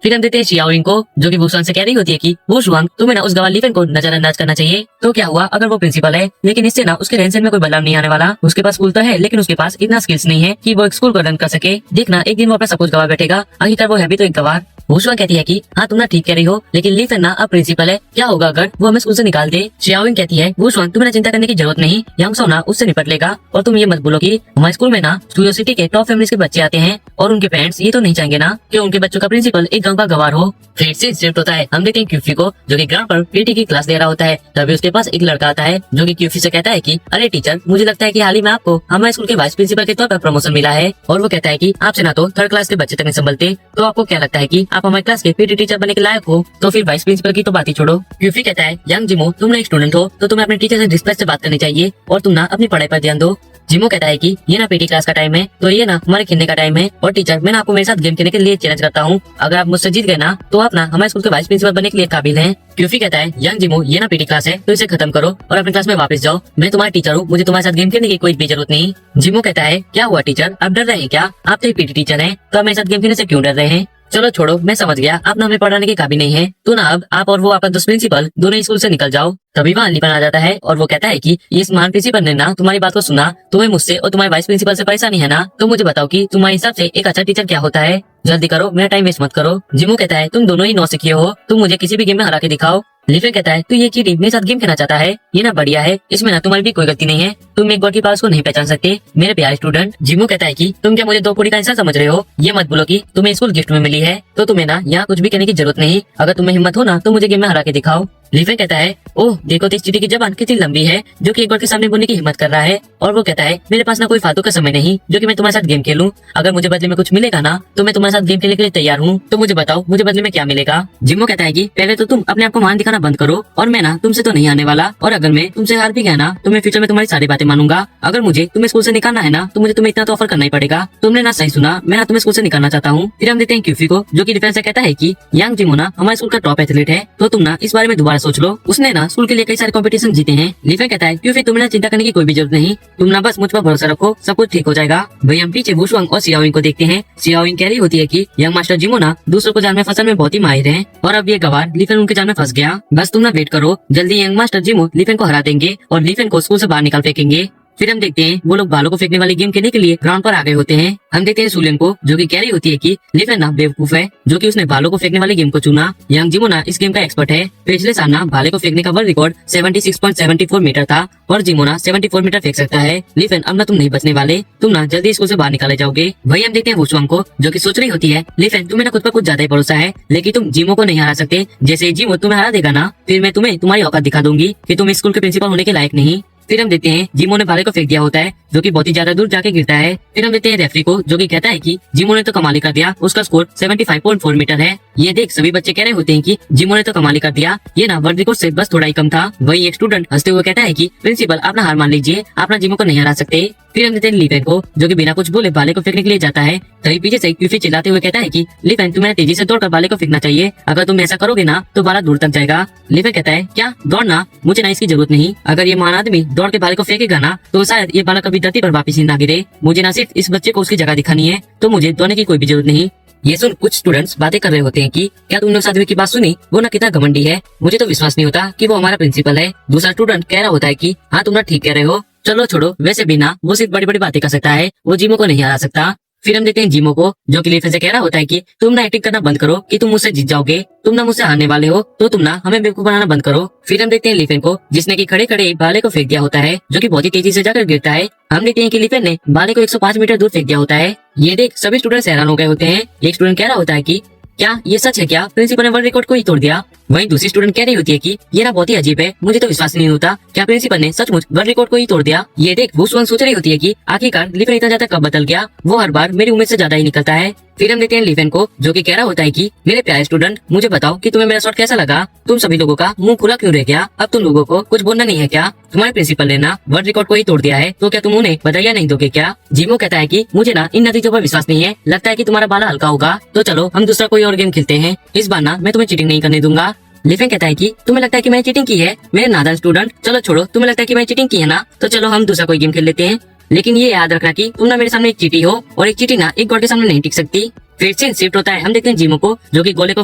Speaker 1: फिर हम देते हैं शियाओइंग को, जो कि भूसवांग से कह रही होती है कि भूसवांग तुम्हें ना उस गवार लीफेन को नजरअंदाज करना चाहिए। तो क्या हुआ अगर वो प्रिंसिपल है, लेकिन इससे ना उसके रहन सहन में कोई बदलाव नहीं आने वाला। उसके पास स्कूल तो है लेकिन उसके पास इतना स्किल्स नहीं है कि वो एक स्कूल को रन कर सके। देखना एक दिन वो अपना सब कुछ गवा बैठेगा, आखिरकार वो है भी तो एक गवार। भूसवांग कहती है कि हाँ तुम ना ठीक कह रही हो, लेकिन लीफेन ना अब प्रिंसिपल है, क्या होगा अगर वो हमें स्कूल से निकाल दे। शियाओइंग कहती है भूसवांग तुम्हें चिंता करने की जरूरत नहीं, यांगसो ना उससे निपट लेगा। और तुम ये मत बोलो कि हमारे स्कूल में ना स्टूडियो सिटी के टॉप फैमिलीज के बच्चे आते हैं और उनके पेरेंट्स ये तो नहीं चाहेंगे ना कि उनके बच्चों का प्रिंसिपल एक गांव का गवार हो। फिर से शिफ्ट होता है, हम देखते हैं क्यूफी को, जो कि ग्राउंड पर पीटी की क्लास दे रहा होता है। तभी उसके पास एक लड़का आता है जो कि क्यूफी से कहता है कि अरे टीचर, मुझे लगता है कि हाल ही में आपको हमारे स्कूल के वाइस प्रिंसिपल के तौर पर प्रमोशन मिला है। और वो कहता है कि आपसे ना तो थर्ड क्लास के बच्चे तक नहीं संभलते, तो आपको क्या लगता है कि आप हमारे क्लास के पीटी टीचर बनने के लायक हो? तो फिर वाइस प्रिंसिपल की तो बात ही छोड़ो। क्यूफी कहता है यंग जिमो, तुम एक स्टूडेंट हो तो तुम्हें अपने टीचर से रिस्पेक्ट से बात करनी चाहिए और तुम ना अपनी पढ़ाई पर ध्यान दो। जिमो कहता है कि ये ना पीटी क्लास का टाइम है तो ये ना हमारे खेलने का टाइम है, और टीचर मैं ना आपको मेरे साथ गेम खेलने के लिए चैलेंज करता हूँ, अगर आप मुझसे जीत गए ना तो आप ना हमारे स्कूल के वाइस प्रिंसिपल बनने के लिए काबिल हैं। क्यूफी कहता है यंग जिमो, ये ना पीटी क्लास है तो इसे खत्म करो और अपनी क्लास में वापस जाओ, मैं तुम्हारा टीचर हूँ, मुझे तुम्हारे साथ गेम खेलने की कोई भी जरूरत नहीं। जिमो कहता है क्या हुआ टीचर, आप डर रहे हैं क्या? आप तो एक पीटी टीचर हैं, तो आप मेरे साथ गेम खेलने से क्यों डर रहे हैं? चलो छोड़ो, मैं समझ गया, आप ना हमें पढ़ाने के काबिल नहीं है, तो ना अब आप और वो आपका दोस्त प्रिंसिपल दोनों स्कूल से निकल जाओ। तभी वहाँ लीफेन आ जाता है और वो कहता है कि इस महान प्रिंसिपल ने ना तुम्हारी बात को सुना, तुम्हें मुझसे और तुम्हारे वाइस प्रिंसिपल से परेशानी है ना, तो मुझे बताओ कि तुम्हारे हिसाब से एक अच्छा टीचर क्या होता है? जल्दी करो, मेरा टाइम वेस्ट मत करो। जिमो कहता है तुम दोनों ही नौसिखिए हो, तुम मुझे किसी भी गेम में हरा के दिखाओ। लीफेन कहता है तू ये चीटी मेरे साथ गेम खेलना चाहता है, ये ना बढ़िया है, इसमें ना तुम्हारी भी कोई गलती नहीं है, तुम एक गॉड की पास को नहीं पहचान सकते मेरे प्यारे स्टूडेंट। जिमो कहता है कि तुम क्या मुझे दो पूरी का इंसान समझ रहे हो? ये मत बोलो कि तुम्हें स्कूल गिफ्ट में मिली है, तो तुम्हें ना यहाँ कुछ भी कहने की जरूरत नहीं, अगर तुम्हें हिम्मत हो ना तो मुझे गेम में हरा के दिखाओ। लीफेन कहता है ओह देखो तो इस चीटी की जबान कितनी लंबी है, जो कि एक बार के सामने बोलने की हिम्मत कर रहा है। और वो कहता है मेरे पास ना कोई फालतू का समय नहीं जो कि मैं तुम्हारे साथ गेम खेलूं, अगर मुझे बदले में कुछ मिलेगा ना तो मैं तुम्हारे साथ गेम खेलने के लिए तैयार हूँ, तो मुझे बताओ मुझे बदले में क्या मिलेगा। जिमो कहता है कि पहले तो तुम अपने आप को महान दिखाना बंद करो, और मैं ना तुमसे तो नहीं आने वाला, और अगर मैं तुमसे हार भी गया ना तो मैं फ्यूचर में तुम्हारी सारी बातें मानूंगा। अगर मुझे तुम्हें स्कूल से निकालना है ना तो मुझे तुम्हें इतना तो ऑफर करना ही पड़ेगा। तुमने ना सही सुना, मैं ना तुम्हें स्कूल से निकालना चाहता हूँ। फिर हम देखते हैं क्यूफी को, जो कि डिफेंस से कहता है कि यांग जिमो ना हमारे स्कूल का टॉप एथलीट है, तो तुम ना इस बारे में दोबारा सोच लो, उसने ना स्कूल के लिए कई सारे कंपटीशन जीते हैं। लीफेन कहता है क्यूफी तुम्हें ना चिंता करने की कोई भी जरूरत नहीं, तुम ना बस मुझ पर भरोसा रखो, सब कुछ ठीक हो जाएगा। भाई हम पीछे भूसवांग और शियाओइंग को देखते हैं। शियाओइंग कह रही होती है कि यंग मास्टर जिमो ना दूसरों को जाल में फंसाने में बहुत ही माहिर हैं, और अब ये गवार लीफेन उनके जाल में फंस गया। बस तुम ना वेट करो, जल्दी यंग मास्टर जिमो लीफेन को हरा देंगे और लीफेन को स्कूल से बाहर निकाल फेंकेंगे। फिर हम देखते हैं वो लोग बालों को फेंकने वाली गेम खेलने के लिए ग्राउंड पर आ गए होते हैं। हम देखते हैं सुलेन को, जो कि कह रही होती है कि लीफेन ना बेवकूफ है, जो कि उसने बालों को फेंकने वाली गेम को चुना। यांग जिमो ना इस गेम का एक्सपर्ट है, पिछले साल ना भाले को फेंकने का वर्ल्ड रिकॉर्ड 76.74 मीटर था और जिमो ना 74 मीटर फेंक सकता है। लीफेन अब ना तुम नहीं बचने वाले, तुम ना जल्दी स्कूल से बाहर निकाले जाओगे। वही हम देखते हैं भूसवांग को, जो कि सोच रही होती है लीफेन तुम्हें ना खुद पर कुछ ज्यादा ही भरोसा है, लेकिन तुम जिमो को नहीं हरा सकते, जैसे जिमो तुम्हें हरा देगा ना फिर मैं तुम्हें तुम्हारी औकात दिखा दूंगी कि तुम स्कूल के प्रिंसिपल होने के लायक नहीं। फिर हम देखते हैं जिमो ने भाले को फेंक दिया होता है, जो कि बहुत ही ज्यादा दूर जाके गिरता है। फिर हम देखते हैं रेफरी को, जो कि कहता है कि जिमो ने तो कमाल कर दिया, उसका स्कोर 75.4 मीटर है। ये देख सभी बच्चे कह रहे होते हैं कि जिमो ने तो कमाल कर दिया, ये ना वर्ल्ड रिकॉर्ड से बस थोड़ा ही कम था। वही एक स्टूडेंट हंसते हुए कहता है कि प्रिंसिपल अपना हार मान लीजिए, अपना जिमो को नहीं हरा सकते। फिर हम देखते हैं लीफेन को, जो कि बिना कुछ बोले भाले को फेंकने के लिए जाता है। तभी पीछे से क्यूफी चिल्लाते हुए कहता है कि लीफेन तुम्हें तेजी से दौड़कर भाले को फेंकना चाहिए, अगर तुम ऐसा करोगे ना तो भाला दूर तक जाएगा। लीफेन कहता है क्या दौड़ना, मुझे ना इसकी जरूरत नहीं, अगर ये महान आदमी दौड़ के भाले को फेंकेगा ना तो शायद ये भाला कभी धरती पर वापिस ही ना गिरे। मुझे ना सिर्फ इस बच्चे को उसकी जगह दिखानी है, तो मुझे दौड़ने की कोई भी जरूरत नहीं। ये सुन कुछ स्टूडेंट्स बातें कर रहे होते हैं कि क्या तुमने उस आदमी की बात सुनी, वो ना कितना घमंडी है, मुझे तो विश्वास नहीं होता कि वो हमारा प्रिंसिपल है। दूसरा स्टूडेंट कह रहा होता है कि हाँ तुम ना ठीक कह रहे हो, चलो छोड़ो, वैसे भी ना वो सिर्फ बड़ी बड़ी बातें कर सकता है, वो जिमो को नहीं हरा सकता। फिर हम देखते हैं जीमो को, जो कि लीफेन से कह रहा होता है कि तुम ना एक्टिंग करना बंद करो कि तुम मुझसे जीत जाओगे, तुम ना मुझसे हारने वाले हो, तो तुम ना हमें बेवकूफ बनाना बंद करो। फिर हम देखते हैं लीफेन को, जिसने की खड़े खड़े भाले को फेंक दिया होता है, जो कि बहुत ही तेजी से जाकर गिरता है। हम देखते हैं कि लीफेन ने भाले को 105 मीटर दूर फेंक दिया होता है। ये देख सभी स्टूडेंट्स हैरान हो गए होते हैं। एक स्टूडेंट कह रहा होता है कि क्या ये सच है, क्या प्रिंसिपल ने वर्ल्ड रिकॉर्ड को ही तोड़ दिया। वहीं दूसरी स्टूडेंट कह रही होती है कि ये ना बहुत ही अजीब है, मुझे तो विश्वास नहीं होता, क्या प्रिंसिपल ने सचमुच वर्ल्ड रिकॉर्ड को ही तोड़ दिया। ये देख वो सोच रही होती है कि आखिरकार लीफेन इतना ज्यादा कब बदल गया, वो हर बार मेरी उम्मीद से ज्यादा ही निकलता है। फिर हम देखते हैं लीफेन को, जो कि कह रहा होता है कि मेरे प्यारे स्टूडेंट, मुझे बताओ कि तुम्हें मेरा शॉट कैसा लगा। तुम सभी लोगों का मुंह खुला क्यों रह गया, अब तुम लोगों को कुछ बोलना नहीं है क्या। तुम्हारे प्रिंसिपल ने ना वर्ल्ड रिकॉर्ड को ही तोड़ दिया है, तो क्या तुम उन्हें बधाइयां नहीं दोगे क्या। जीमो कहता है कि मुझे ना इन नतीजों पर विश्वास नहीं है, लगता है कि तुम्हारा बाला हल्का होगा, तो चलो हम दूसरा कोई और गेम खेलते हैं, इस बार ना मैं तुम्हें चीटिंग नहीं करने दूंगा। लीफेन कहता है कि तुम्हें लगता है कि मैंने चीटिंग की है, मेरे नादान स्टूडेंट, चलो छोड़ो, तुम्हें लगता है कि मैंने चीटिंग की है ना, तो चलो हम दूसरा कोई गेम खेल लेते हैं, लेकिन ये याद रखना कि तुम ना मेरे सामने एक चीटी हो, और एक चीटी ना एक गॉड के सामने नहीं टिक सकती। फिर से शिफ्ट होता है, हम देखते हैं जीमो को, जो कि गोले को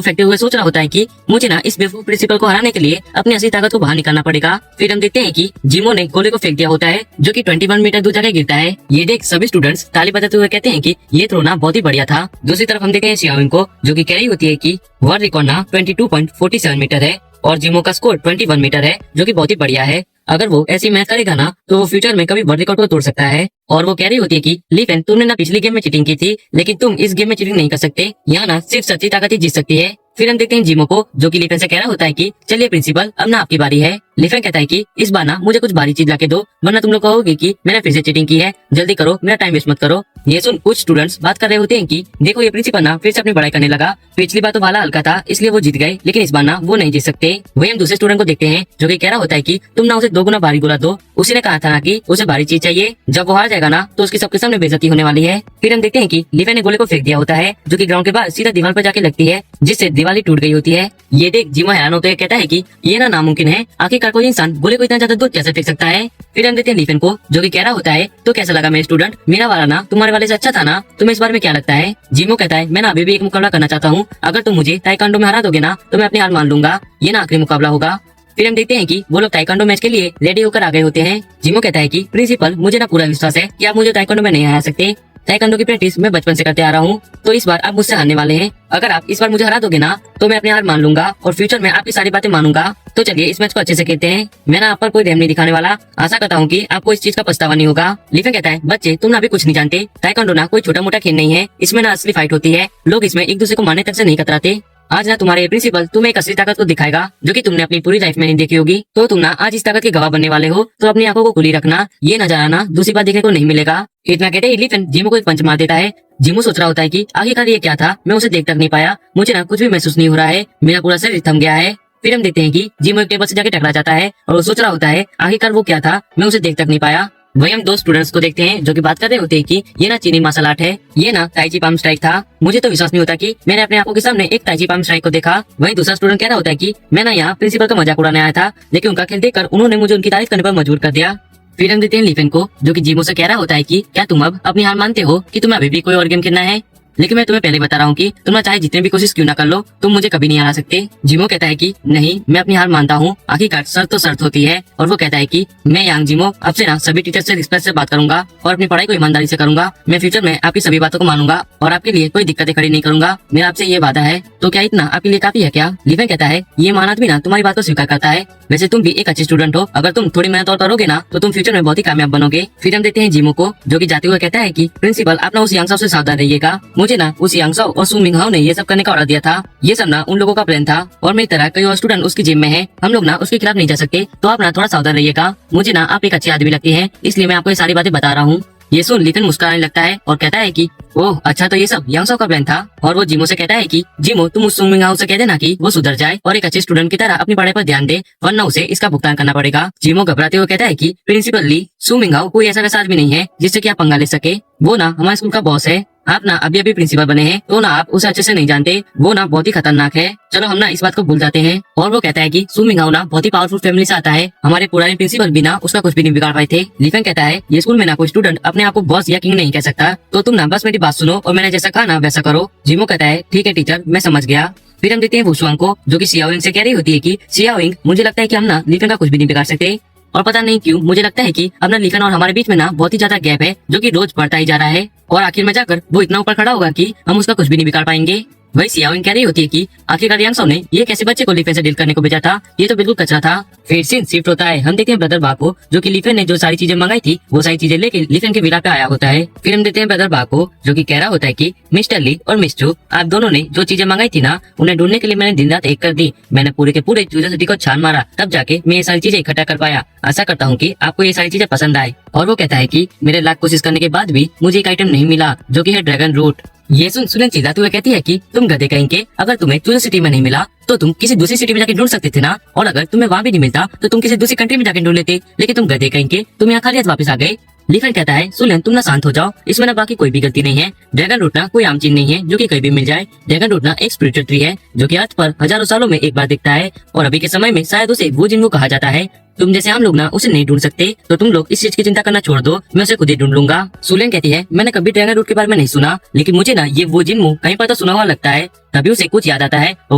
Speaker 1: फेंकते हुए सोच रहा होता है कि मुझे ना इस बेवकूफ प्रिंसिपल को हराने के लिए अपनी असली ताकत को बाहर निकालना पड़ेगा। फिर हम देखते हैं कि जीमो ने गोले को फेंक दिया होता है, जो कि 21 मीटर दूर जाकर गिरता है। ये देख सभी स्टूडेंट्स ताली बजाते हुए कहते हैं कि ये थ्रो ना बहुत ही बढ़िया था। दूसरी तरफ हम देखते हैं शियाविंग को, जो कि कह रही होती है कि वर्ल्ड रिकॉर्ड ना 22.47 मीटर है और जीमो का स्कोर 21 मीटर है, जो कि बहुत ही बढ़िया है। अगर वो ऐसी मैच करेगा ना, तो वो फ्यूचर में कभी वर्ल्ड रिकॉर्ड को तोड़ सकता है। और वो कह रही होती है कि लीफेन, तुमने ना पिछली गेम में चीटिंग की थी, लेकिन तुम इस गेम में चीटिंग नहीं कर सकते, यहाँ ना सिर्फ सच्ची ताकत ही जीत सकती है। फिर हम देखते हैं जीमो को, जो कि लीफेन से कह रहा होता है कि चलिए प्रिंसिपल, अब ना आपकी बारी है। लीफेन कहता है कि इस बार ना मुझे कुछ भारी चीज लाके दो, वरना तुम लोग कहोगे कि मैंने फिर से चीटिंग की है, जल्दी करो, मेरा टाइम वेस्ट मत करो। ये सुन कुछ स्टूडेंट्स बात कर रहे होते हैं कि देखो ये प्रिंसिपल ना फिर से अपनी पढ़ाई करने लगा, पिछली बार तो भाला हल्का था इसलिए वो जीत गए, लेकिन इस बार ना वो नहीं जीत सकते। वही हम दूसरे स्टूडेंट को देखते हैं, जो कि कह रहा होता है कि तुम ना उसे 2 गुना भारी गोला दो, उसी ने कहा था ना कि उसे भारी चीज चाहिए, जब वो हार जाएगा ना तो उसके सबके सामने बेइज्जती होने वाली है। फिर हम देखते हैं कि लीफेन ने गोले को फेंक दिया होता है, जो कि ग्राउंड के बाहर सीधा दीवार पर जाके लगती है, जिससे दीवार टूट गई होती है। ये देख जीमो हैरान होते कहता है कि ये ना नामुमकिन है, आखिरकार कोई इंसान गोले को इतना ज्यादा दूर कैसे फेंक सकता है। फिर हम देखते हैं लीफेन को, जो कि कह रहा होता है तो कैसा लगा मेरे स्टूडेंट, मेरा वाला ना तुम्हारे वाले से अच्छा था ना, तुम्हें इस बारे में क्या लगता है। जीमो कहता है मैं ना अभी भी एक मुकाबला करना चाहता हूँ, अगर तुम मुझे ताइक्वांडो में हरा दोगे ना तो मैं अपनी हार मान लूंगा, ये ना आखिरी मुकाबला होगा। फिर हम देखते हैं कि वो लोग ताइक्वांडो मैच के लिए रेडी होकर आ गए होते हैं। जीमो कहता है कि प्रिंसिपल, मुझे ना पूरा विश्वास है कि आप मुझे ताइक्वांडो में नहीं हरा सकते, ताइक्वांडो की प्रैक्टिस मैं बचपन से करते आ रहा हूँ, तो इस बार आप मुझसे हारने वाले हैं। अगर आप इस बार मुझे हरा दोगे ना तो मैं अपनी हार मान लूंगा और फ्यूचर में आपकी सारी बातें मानूंगा। तो चलिए इस मैच को अच्छे से खेलते हैं, मैं ना आप पर कोई रहम नहीं दिखाने वाला, आशा करता हूँ कि आपको इस चीज का पछतावा नहीं होगा। लीफेन कहता है बच्चे तुम ना अभी कुछ नहीं जानते, ताइक्वांडो ना कोई छोटा मोटा खेल नहीं है, इसमें ना असली फाइट होती है, लोग इसमें एक दूसरे को मारने तक से नहीं कतराते। आज ना तुम्हारे प्रिंसिपल तुम्हें एक असली ताकत को दिखाएगा, जो कि तुमने अपनी पूरी लाइफ में नहीं देखी होगी, तो तुम ना आज इस ताकत के गवाह बनने वाले हो, तो अपनी आंखों को खुली रखना, ये नजारा ना दूसरी बार देखने को नहीं मिलेगा। इतना कहते ही लीफेन जीमो को एक पंच मार देता है। जीमो सोच रहा होता है कि आखिरकार ये क्या था, मैं उसे देख तक नहीं पाया, मुझे ना कुछ भी महसूस नहीं हो रहा है, मेरा पूरा शरीर थम गया है। फिर हम देखते हैं कि जीमो एक टेबल से जाके टकरा जाता है और वो सोच रहा होता है आखिरकार वो क्या था, मैं उसे देख तक नहीं पाया। वही हम 2 स्टूडेंट्स को देखते हैं, जो कि बात कर रहे होते हैं कि ये ना चीनी मार्शल आर्ट है, ये ना ताइची पाम स्ट्राइक था, मुझे तो विश्वास नहीं होता कि मैंने अपने आंखों के सामने एक ताइची पाम स्ट्राइक को देखा। वही दूसरा स्टूडेंट कह रहा होता है कि मैं ना यहाँ प्रिंसिपल का मजाक उड़ाने आया था, लेकिन उनका खेल देखकर उन्होंने मुझे उनकी तारीफ करने पर मजबूर कर दिया। फिर हम देखते हैं लीफेन को, जो कि जीमो से कह रहा होता है कि क्या तुम अब अपनी हार मानते हो कि तुम्हें अभी भी कोई और गेम खेलना है, लेकिन मैं तुम्हें पहले बता रहा हूँ कि तुम ना चाहे जितनी भी कोशिश क्यों ना कर लो, तुम मुझे कभी नहीं हरा सकते। जीमो कहता है कि नहीं, मैं अपनी हार मानता हूँ, आखिरकार शर्त तो शर्त होती है। और वो कहता है कि मैं यांग जीमो अब से ना सभी टीचर से रिस्पेक्ट से बात करूंगा और अपनी पढ़ाई को ईमानदारी से करूंगा, मैं फ्यूचर में आपकी सभी बातों को मानूंगा और आपके लिए कोई दिक्कतें खड़ी नहीं करूंगा, मेरा आपसे ये वादा है। तो क्या इतना आपके लिए काफी है क्या। लीफेन कहता है ये महान आदमी ना तुम्हारी बात को स्वीकार करता है, वैसे तुम भी एक अच्छे स्टूडेंट हो, अगर तुम थोड़ी मेहनत और करोगे ना तो तुम फ्यूचर में बहुत ही कामयाब बनोगे। फिर हम देखते हैं जीमो को, जो कि जाते हुए कहता है कि प्रिंसिपल आप ना उस यांग साओ से सावधान रहिएगा, मुझे ना उस यांग साओ और सू मिंगहाओ ने ये सब करने का ऑर्डर दिया था, ये सब ना उन लोगों का प्लान था और मेरी तरह कई और स्टूडेंट उसकी जिम में है, हम लोग ना उसके खिलाफ नहीं जा सकते, तो आप ना थोड़ा सावधान रहिएगा, मुझे ना आप एक अच्छी आदमी लगती है, इसलिए मैं आपको ये सारी बातें बता रहा हूँ। ये सुन लीफेन मुस्कुराने लगता है और कहता है कि ओह अच्छा, तो ये सब यांग साओ का प्लान था। और वो जीमो से कहता है कि जीमो तुम उस सू मिंगहाओ से कह देना कि वो सुधर जाए और एक अच्छे स्टूडेंट की तरह अपनी पढ़ाई पर ध्यान दे, वरना उसे इसका भुगतान करना पड़ेगा। जीमो घबराते हुए कहता है कि प्रिंसिपल ली, सू मिंगहाओ कोई ऐसा वैसा आदमी नहीं है जिससे कि आप पंगा ले सके, वो ना हमारे स्कूल का बॉस है, आप ना अभी अभी प्रिंसिपल बने हैं, तो ना आप उसे अच्छे से नहीं जानते, वो ना बहुत ही खतरनाक है, चलो हम ना इस बात को भूल जाते हैं। और वो कहता है कि सू मिंगहाओ ना बहुत ही पावरफुल फैमिली से आता है, हमारे पुराने प्रिंसिपल भी ना उसका कुछ भी नहीं बिगाड़ पाए थे। लीफेन कहता है ये स्कूल में ना कोई स्टूडेंट अपने आप को बॉस या किंग नहीं कह सकता, तो तुम ना बस मेरी बात सुनो और मैंने जैसा कहा ना वैसा करो। जीमो कहता है ठीक है टीचर, मैं समझ गया। फिर हम देखते हैं वुशुआंग को, जो कि शियाओइंग से कह रही होती है कि शियाओइंग मुझे लगता है कि हम ना लीफेन का कुछ भी नहीं बिगाड़ सकते, और पता नहीं क्यों मुझे लगता है कि अपना लिखन और हमारे बीच में ना बहुत ही ज्यादा गैप है, जो कि रोज बढ़ता ही जा रहा है और आखिर में जाकर वो इतना ऊपर खड़ा होगा कि हम उसका कुछ भी नहीं बिगाड़ पाएंगे। वही सियाओइंग कह रही होती है कि आखिरकार यांग सो ने ये कैसे बच्चे को लिफेन से डील करने को भेजा था, ये तो बिल्कुल कचरा था। फिर सीन शिफ्ट होता है, हम देखते हैं ब्रदर बा को, जो कि लिफेन ने जो सारी चीजें मंगाई थी वो सारी चीजें लेके लिफेन के विला पे आया होता है। फिर हम देखते हैं ब्रदर बा को, जो कि कह रहा होता है कि मिस्टर ली और मिस चू, आप दोनों ने जो चीजें मंगाई थी ना, उन्हें ढूंढने के लिए मैंने दिन रात एक कर दी। मैंने पूरे के पूरे चूजा सिटी को छान मारा, तब जाके मैं ये सारी चीजें इकट्ठा कर पाया। आशा करता हूँ कि आपको ये सारी चीजें पसंद आए। और वो कहता है कि मेरे लाख कोशिश करने के बाद भी मुझे एक आइटम नहीं मिला, जो कि है ड्रैगन रूट। ये सुन सुलन चिल्लाते हुए कहती है कि तुम गधे कहेंगे, अगर तुम्हें चूजा सिटी में नहीं मिला तो तुम किसी दूसरी सिटी में जाके ढूंढ सकते थे ना, और अगर तुम्हें वहाँ भी नहीं मिलता तो तुम किसी दूसरी कंट्री में जाके ढूंढ लेते, लेकिन तुम गधे कहेंगे, तुम यहाँ खाली हाथ वापस आ गए। लिफेन कहता है सुलन तुम ना शांत हो जाओ, इसमें ना बाकी कोई भी गलती नहीं है। ड्रैगन रूट ना कोई आम चीज नहीं है जो कि कहीं भी मिल जाए। ड्रैगन रूट ना एक स्पिरिचुअल ट्री है जो कि अर्थ पर हजारों सालों में एक बार दिखता है, और अभी के समय में शायद उसे वो जिनको कहा जाता है। तुम जैसे हम लोग ना उसे नहीं ढूंढ सकते, तो तुम लोग इस चीज की चिंता करना छोड़ दो, मैं उसे खुद ही ढूंढ लूंगा। सुलेन कहती है मैंने कभी ड्रैगन रूट के बारे में नहीं सुना, लेकिन मुझे ना ये वो जिन्मू कहीं पर तो सुना हुआ लगता है। तभी उसे कुछ याद आता है और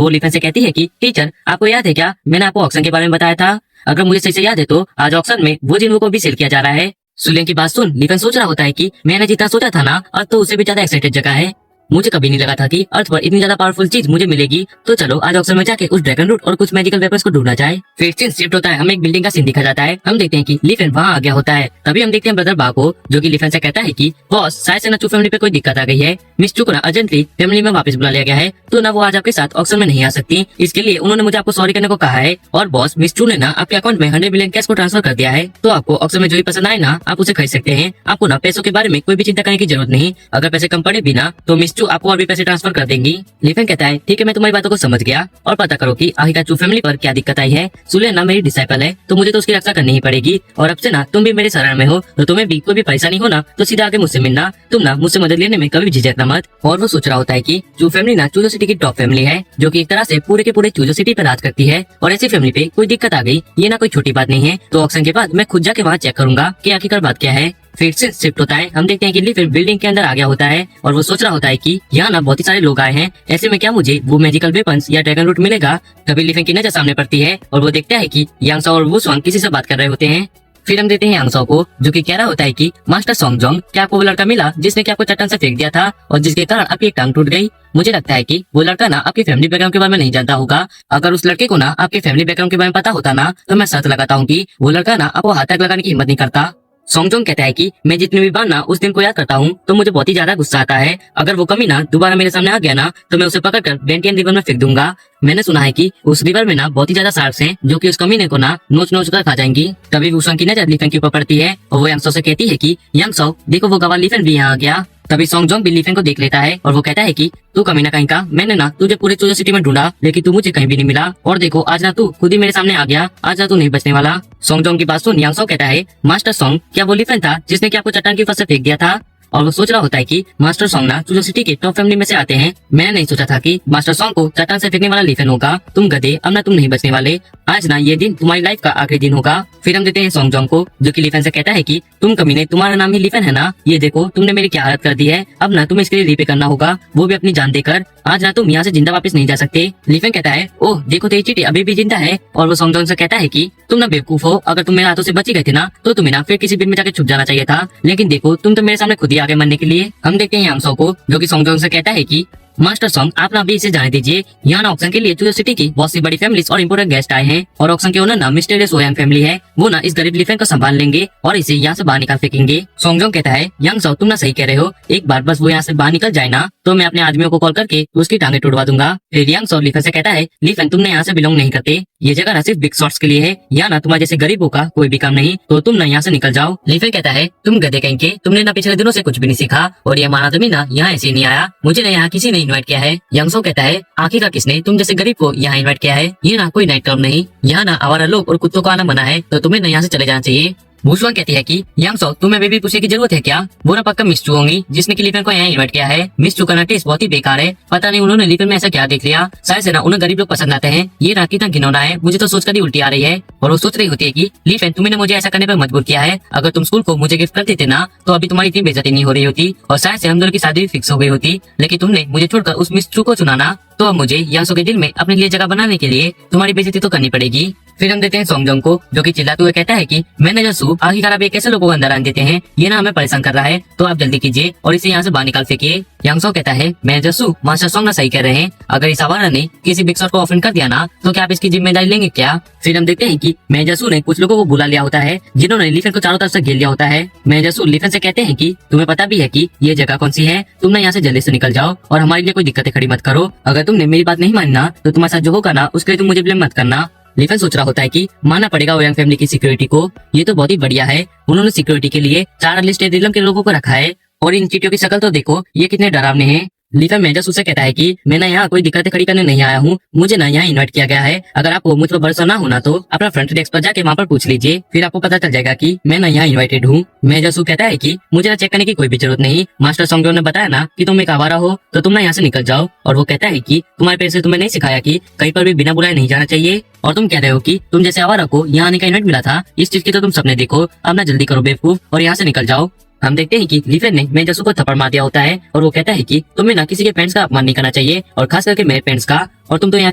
Speaker 1: वो लिफेन से कहती है कि टीचर आपको याद है क्या, मैंने आपको ऑक्शन के बारे में बताया था। अगर मुझे सही से याद है तो आज ऑक्शन में वो जिन्मू को भी सेल किया जा रहा है। सुलेन की बात सुन लिफेन सोच रहा होता है कि मैंने जितना सोचा था ना, अब तो उससे भी ज्यादा एक्साइटेड जगह है। मुझे कभी नहीं लगा था कि अर्थ पर इतनी ज्यादा पावरफुल चीज मुझे मिलेगी, तो चलो आज ऑक्शन में जाके उस ड्रैगन रूट और कुछ मैजिकल वेपन्स को ढूंढा जाए। फिर सीन शिफ्ट होता है, हमें एक बिल्डिंग का सीन दिखा जाता है। हम देखते हैं कि लिफेन वहाँ आ गया होता है। तभी हम देखते हैं ब्रदर बा को, जो कि लिफेन से कहता है कि बॉस शायद से ना चू फैमिली पे कोई दिक्कत आ गई है, मिस चू को ना अर्जेंटली फैमिली में वापस बुला लिया गया है, तो ना वो आज आपके साथ ऑक्शन में नहीं आ सकती। इसके लिए उन्होंने मुझे आपको सॉरी करने को कहा है। और बॉस मिस चू ने ना आपके अकाउंट में 100 मिलियन कैश को ट्रांसफर कर दिया है, तो आपको ऑक्शन में जो भी पसंद आए ना आप उसे खरीद सकते हैं। आपको ना पैसों के बारे में कोई भी चिंता करने की जरूरत नहीं। अगर पैसे कम पड़े भी ना तो मिस चू आपको और भी पैसे ट्रांसफर कर देंगी। लिफेन कहता है ठीक है मैं तुम्हारी बातों को समझ गया, और पता करो कि आखिरकार चू फैमिली पर क्या दिक्कत आई है। सुलेन ना मेरी डिसाइपल है, तो मुझे तो उसकी रक्षा करनी ही पड़ेगी, और अब से ना तुम भी मेरे शरण में हो, तो तुम्हें भी कोई भी परेशानी हो ना तो सीधा आके मुझसे मिलना, तुम ना मुझसे मदद लेने में कभी भी झिझकना मत। और वो सोच रहा होता है कि चू फैमिली ना चूजो सिटी की टॉप फैमिली है, जो कि एक तरह से पूरे के पूरे चूजो सिटी पर राज करती है, और ऐसी फैमिली पे कोई दिक्कत आ गई ये ना कोई छोटी बात नहीं है। तो ऑक्शन के बाद मैं खुद जाके वहाँ चेक करूंगा कि आखिरकार बात क्या है। फिर से शिफ्ट होता है, हम देखते हैं कि लिफेन बिल्डिंग के अंदर आ गया होता है, और वो सोच रहा होता है कि यहाँ ना बहुत ही सारे लोग आए हैं, ऐसे में क्या मुझे वो मैजिकल वेपन्स या ड्रैगन रूट मिलेगा। तभी लिफेन की नजर सामने पड़ती है और वो देखता है कि यांग सो और वो स्वांग किसी से बात कर रहे होते हैं। फिर हम देते हैं यांग सो को, जो कि कह रहा होता है कि मास्टर सोंगजोंग क्या आपको वो लड़का मिला जिसने क्या आपको चट्टान से फेंक दिया था और जिसके कारण आपकी एक टांग टूट गई। मुझे लगता है कि वो लड़का ना आपकी फैमिली बैकग्राउंड के बारे में नहीं जानता होगा। अगर उस लड़के को ना आपके फैमिली बैकग्राउंड के बारे में पता होता ना, तो मैं शर्त लगाता हूँ कि वो लड़का ना आपको हाथ तक लगाने की हिम्मत नहीं करता। सोंगजोंग कहता है कि मैं जितनी भी बार ना उस दिन को याद करता हूँ तो मुझे बहुत ही ज्यादा गुस्सा आता है। अगर वो कमी ना दोबारा मेरे सामने आ गया ना तो मैं उसे पकड़कर बेंटियन रिवर में फेंक दूंगा। मैंने सुना है कि उस रिवर में ना बहुत ही ज्यादा शार्क्स हैं, जो कि उस कमीने को ना नोच नोच कर खा जाएंगी। तभी वुसुआंग की नजर लिफेन के ऊपर पड़ती है और वो यांग सो से कहती है कि यांग सो देखो वो गवाह लिफेन भी यहाँ आ गया। तभी सोंगजोंग भी लिफेन को देख लेता है और वो कहता है कि तू कमीना कहीं का, मैंने ना तुझे पूरे चूजो सिटी में ढूंढा लेकिन तू मुझे कहीं भी नहीं मिला, और देखो आज ना तू खुद ही मेरे सामने आ गया, आज ना तू नहीं बचने वाला। सोंगजोंग की बात सुन यांग सो कहता है मास्टर सोंग क्या वो लिफेन था जिसने क्या आपको चट्टान की ऊपर से फेंक दिया था। और वो सोच रहा होता है कि मास्टर सोंग ना चूजो सिटी के टॉप फैमिली में से आते हैं। मैंने नहीं सोचा था कि मास्टर सोंग को चट्टान से फेंकने वाला लिफेन होगा। तुम गधे, अब ना तुम नहीं बचने वाले, आज ना ये दिन तुम्हारी लाइफ का आखिरी दिन होगा। फिर हम देते हैं सोंगजोंग को, जो कि लिफेन से कहता है कि तुम कमीने, तुम्हारा नाम ही लिफेन है ना, ये देखो तुमने मेरी क्या हालत कर दी है, अब ना तुम्हें इसके लिए रीपे करना होगा, वो भी अपनी जान देकर। आज ना तुम यहाँ से जिंदा वापस नहीं जा सकते। लिफेन कहता है ओह देखो तेरी चीटी अभी भी जिंदा है। और वो सोंगजोंग से कहता है कि तुम ना बेवकूफ हो, अगर तुम मेरे हाथों से बची गए थे ना तो तुम्हें ना फिर किसी बिल में जाके छुप जाना चाहिए था, लेकिन देखो तुम तो मेरे सामने खुद ही आ गए मरने के लिए। हम देखते हैं यांग सो को, जो कि सोंगजोंग से कहता है कि मास्टर सोंग आप ना अभी इसे जाने दीजिए, यहाँ ना ऑक्शन के लिए चूजो सिटी की बहुत सी बड़ी फैमिलीज और इम्पोर्टेंट गेस्ट आए हैं, और ऑक्शन के ओनर ना मिस्टीरियस ओयांग फैमिली है, वो ना इस गरीब लिफेन को संभाल लेंगे और इसे यहाँ से बाहर निकाल फेंकेंगे। सोंगजोंग कहता है यांग सो तुम ना सही कह रहे हो, एक बार बस वो यहाँ से बाहर निकल जाए ना तो मैं अपने आदमियों को कॉल करके उसकी टांगे टुटवा दूंगा। फिर यांग सो लिफेन से कहता है लिफेन तुमने यहाँ से बिलोंग नहीं करते, ये जगह ना सिर्फ बिग शॉट्स के लिए है, यहाँ ना तुम्हारे जैसे गरीबों का कोई भी काम नहीं, तो तुम ना यहाँ से निकल जाओ। लिफेन कहता है तुम गधे कहेंगे, तुमने ना पिछले दिनों से कुछ भी नहीं सीखा, और ये हमारा आदमी ना यहाँ ऐसे नहीं आया, मुझे ना यहाँ किसी ने इन्वाइट किया है। यांग सो कहता है आखिरकार किसने तुम जैसे गरीब को यहाँ इन्वाइट किया है, ये ना कोई नाइट क्लब नहीं, यहाँ ना आवारा लोग और कुत्तों का आना मना है, तो तुम्हें ना यहाँ से चले जाना चाहिए। वुसुआंग कहती है कि यांग सो तुम्हें बेबी पूछने की जरूरत है क्या, वो ना पक्का मिस चू होंगी जिसने कि लिफेन को यहाँ इन्वाइट किया है। मिस चू का ना टेस्ट बहुत ही बेकार है, पता नहीं उन्होंने लिफेन में ऐसा क्या देख लिया, शायद से ना उन्हें गरीब लोग पसंद आते हैं, ये ना कितना घिनौना है, मुझे तो सोचकर ही उल्टी आ रही है। और वो सोच रही होती है कि लिफेन तुमने मुझे ऐसा करने पर मजबूर किया है, अगर तुम स्कूल को मुझे गिफ्ट कर देते ना तो अभी तुम्हारी इतनी बेइज्जती नहीं हो रही होती, और शायद से हम दोनों की शादी भी फिक्स हो गई होती, लेकिन तुमने मुझे छोड़कर उस मिस चू को चुनाना, तो अब मुझे यांग सो के दिल में अपने लिए जगह बनाने के लिए तुम्हारी बेइज्जती तो करनी पड़ेगी। फिर हम देखते हैं सोंगजोंग को, जो कि चिल्लाते हुए कहता है कि मैनेजर सू, आखिरकार आप ये कैसे लोगों को अंदर आने देते हैं, ये ना हमें परेशान कर रहा है, तो आप जल्दी कीजिए और इसे यहाँ से बाहर निकाल फेंकिए। यांगसो कहता है मैनेजर सू, मास्टर सोंग ना सही कह रहे हैं, अगर इस आवारा ने किसी बिग शॉट को ऑफेंड कर दिया ना, तो क्या आप इसकी जिम्मेदारी लेंगे क्या? फिर हम देखते हैं कि मैनेजर सू ने कुछ लोगों को बुला लिया होता है जिन्होंने लिफेन को चारों तरफ से घेर लिया होता है। मैनेजर सू लिफेन से कहते हैं कि तुम्हें पता भी है कि ये जगह कौन सी है, तुम ना यहाँ से जल्दी से निकल जाओ और हमारे लिए कोई दिक्कतें खड़ी मत करो। अगर तुमने मेरी बात नहीं मानी ना, तो तुम्हारे साथ जो होगा ना उसके लिए तुम मुझे ब्लेम मत करना। लिफेन सोच रहा होता है कि मानना पड़ेगा ओयांग फैमिली की सिक्योरिटी को, ये तो बहुत ही बढ़िया है। उन्होंने सिक्योरिटी के लिए 4 अनलिस्टेड रिलम के लोगों को रखा है और इन चीटियों की शक्ल तो देखो, ये कितने डरावने हैं। लिफेन मैनेजर उससे कहता है कि मैं ना यहाँ कोई दिक्कतें खड़ी करने नहीं आया हूँ, मुझे ना यहाँ इन्वाइट किया गया है। अगर आपको मुझ पर भरोसा ना होना तो अपना फ्रंट डेस्क पर जाके वहाँ पर पूछ लीजिए, फिर आपको पता चल जाएगा कि मैं ना यहाँ इन्वाइटेड हूँ। मैनेजर कहता है कि मुझे ना चेक करने की कोई भी जरूरत नहीं, मास्टर सोंगजोंग ने बताया ना कि तुम एक आवारा हो, तो तुम ना यहाँ से निकल जाओ। और वो कहता है कि तुम्हारे पेरेंट्स ने तुम्हें नहीं सिखाया कि कहीं पर भी बिना बुलाए नहीं जाना चाहिए, और तुम कह रहे हो कि तुम जैसे आवारा को यहाँ आने का इन्वाइट मिला था, इस चीज की तो तुम सबने देखो। अब ना जल्दी करो बेवकूफ और यहाँ से निकल जाओ। हम देखते हैं कि लिफेन ने मैनेजर को थप्पड़ मार दिया होता है और वो कहता है कि तुम्हें ना किसी के पेरेंट्स का अपमान नहीं करना चाहिए, और खास करके मेरे पेरेंट्स का, और तुम तो यहाँ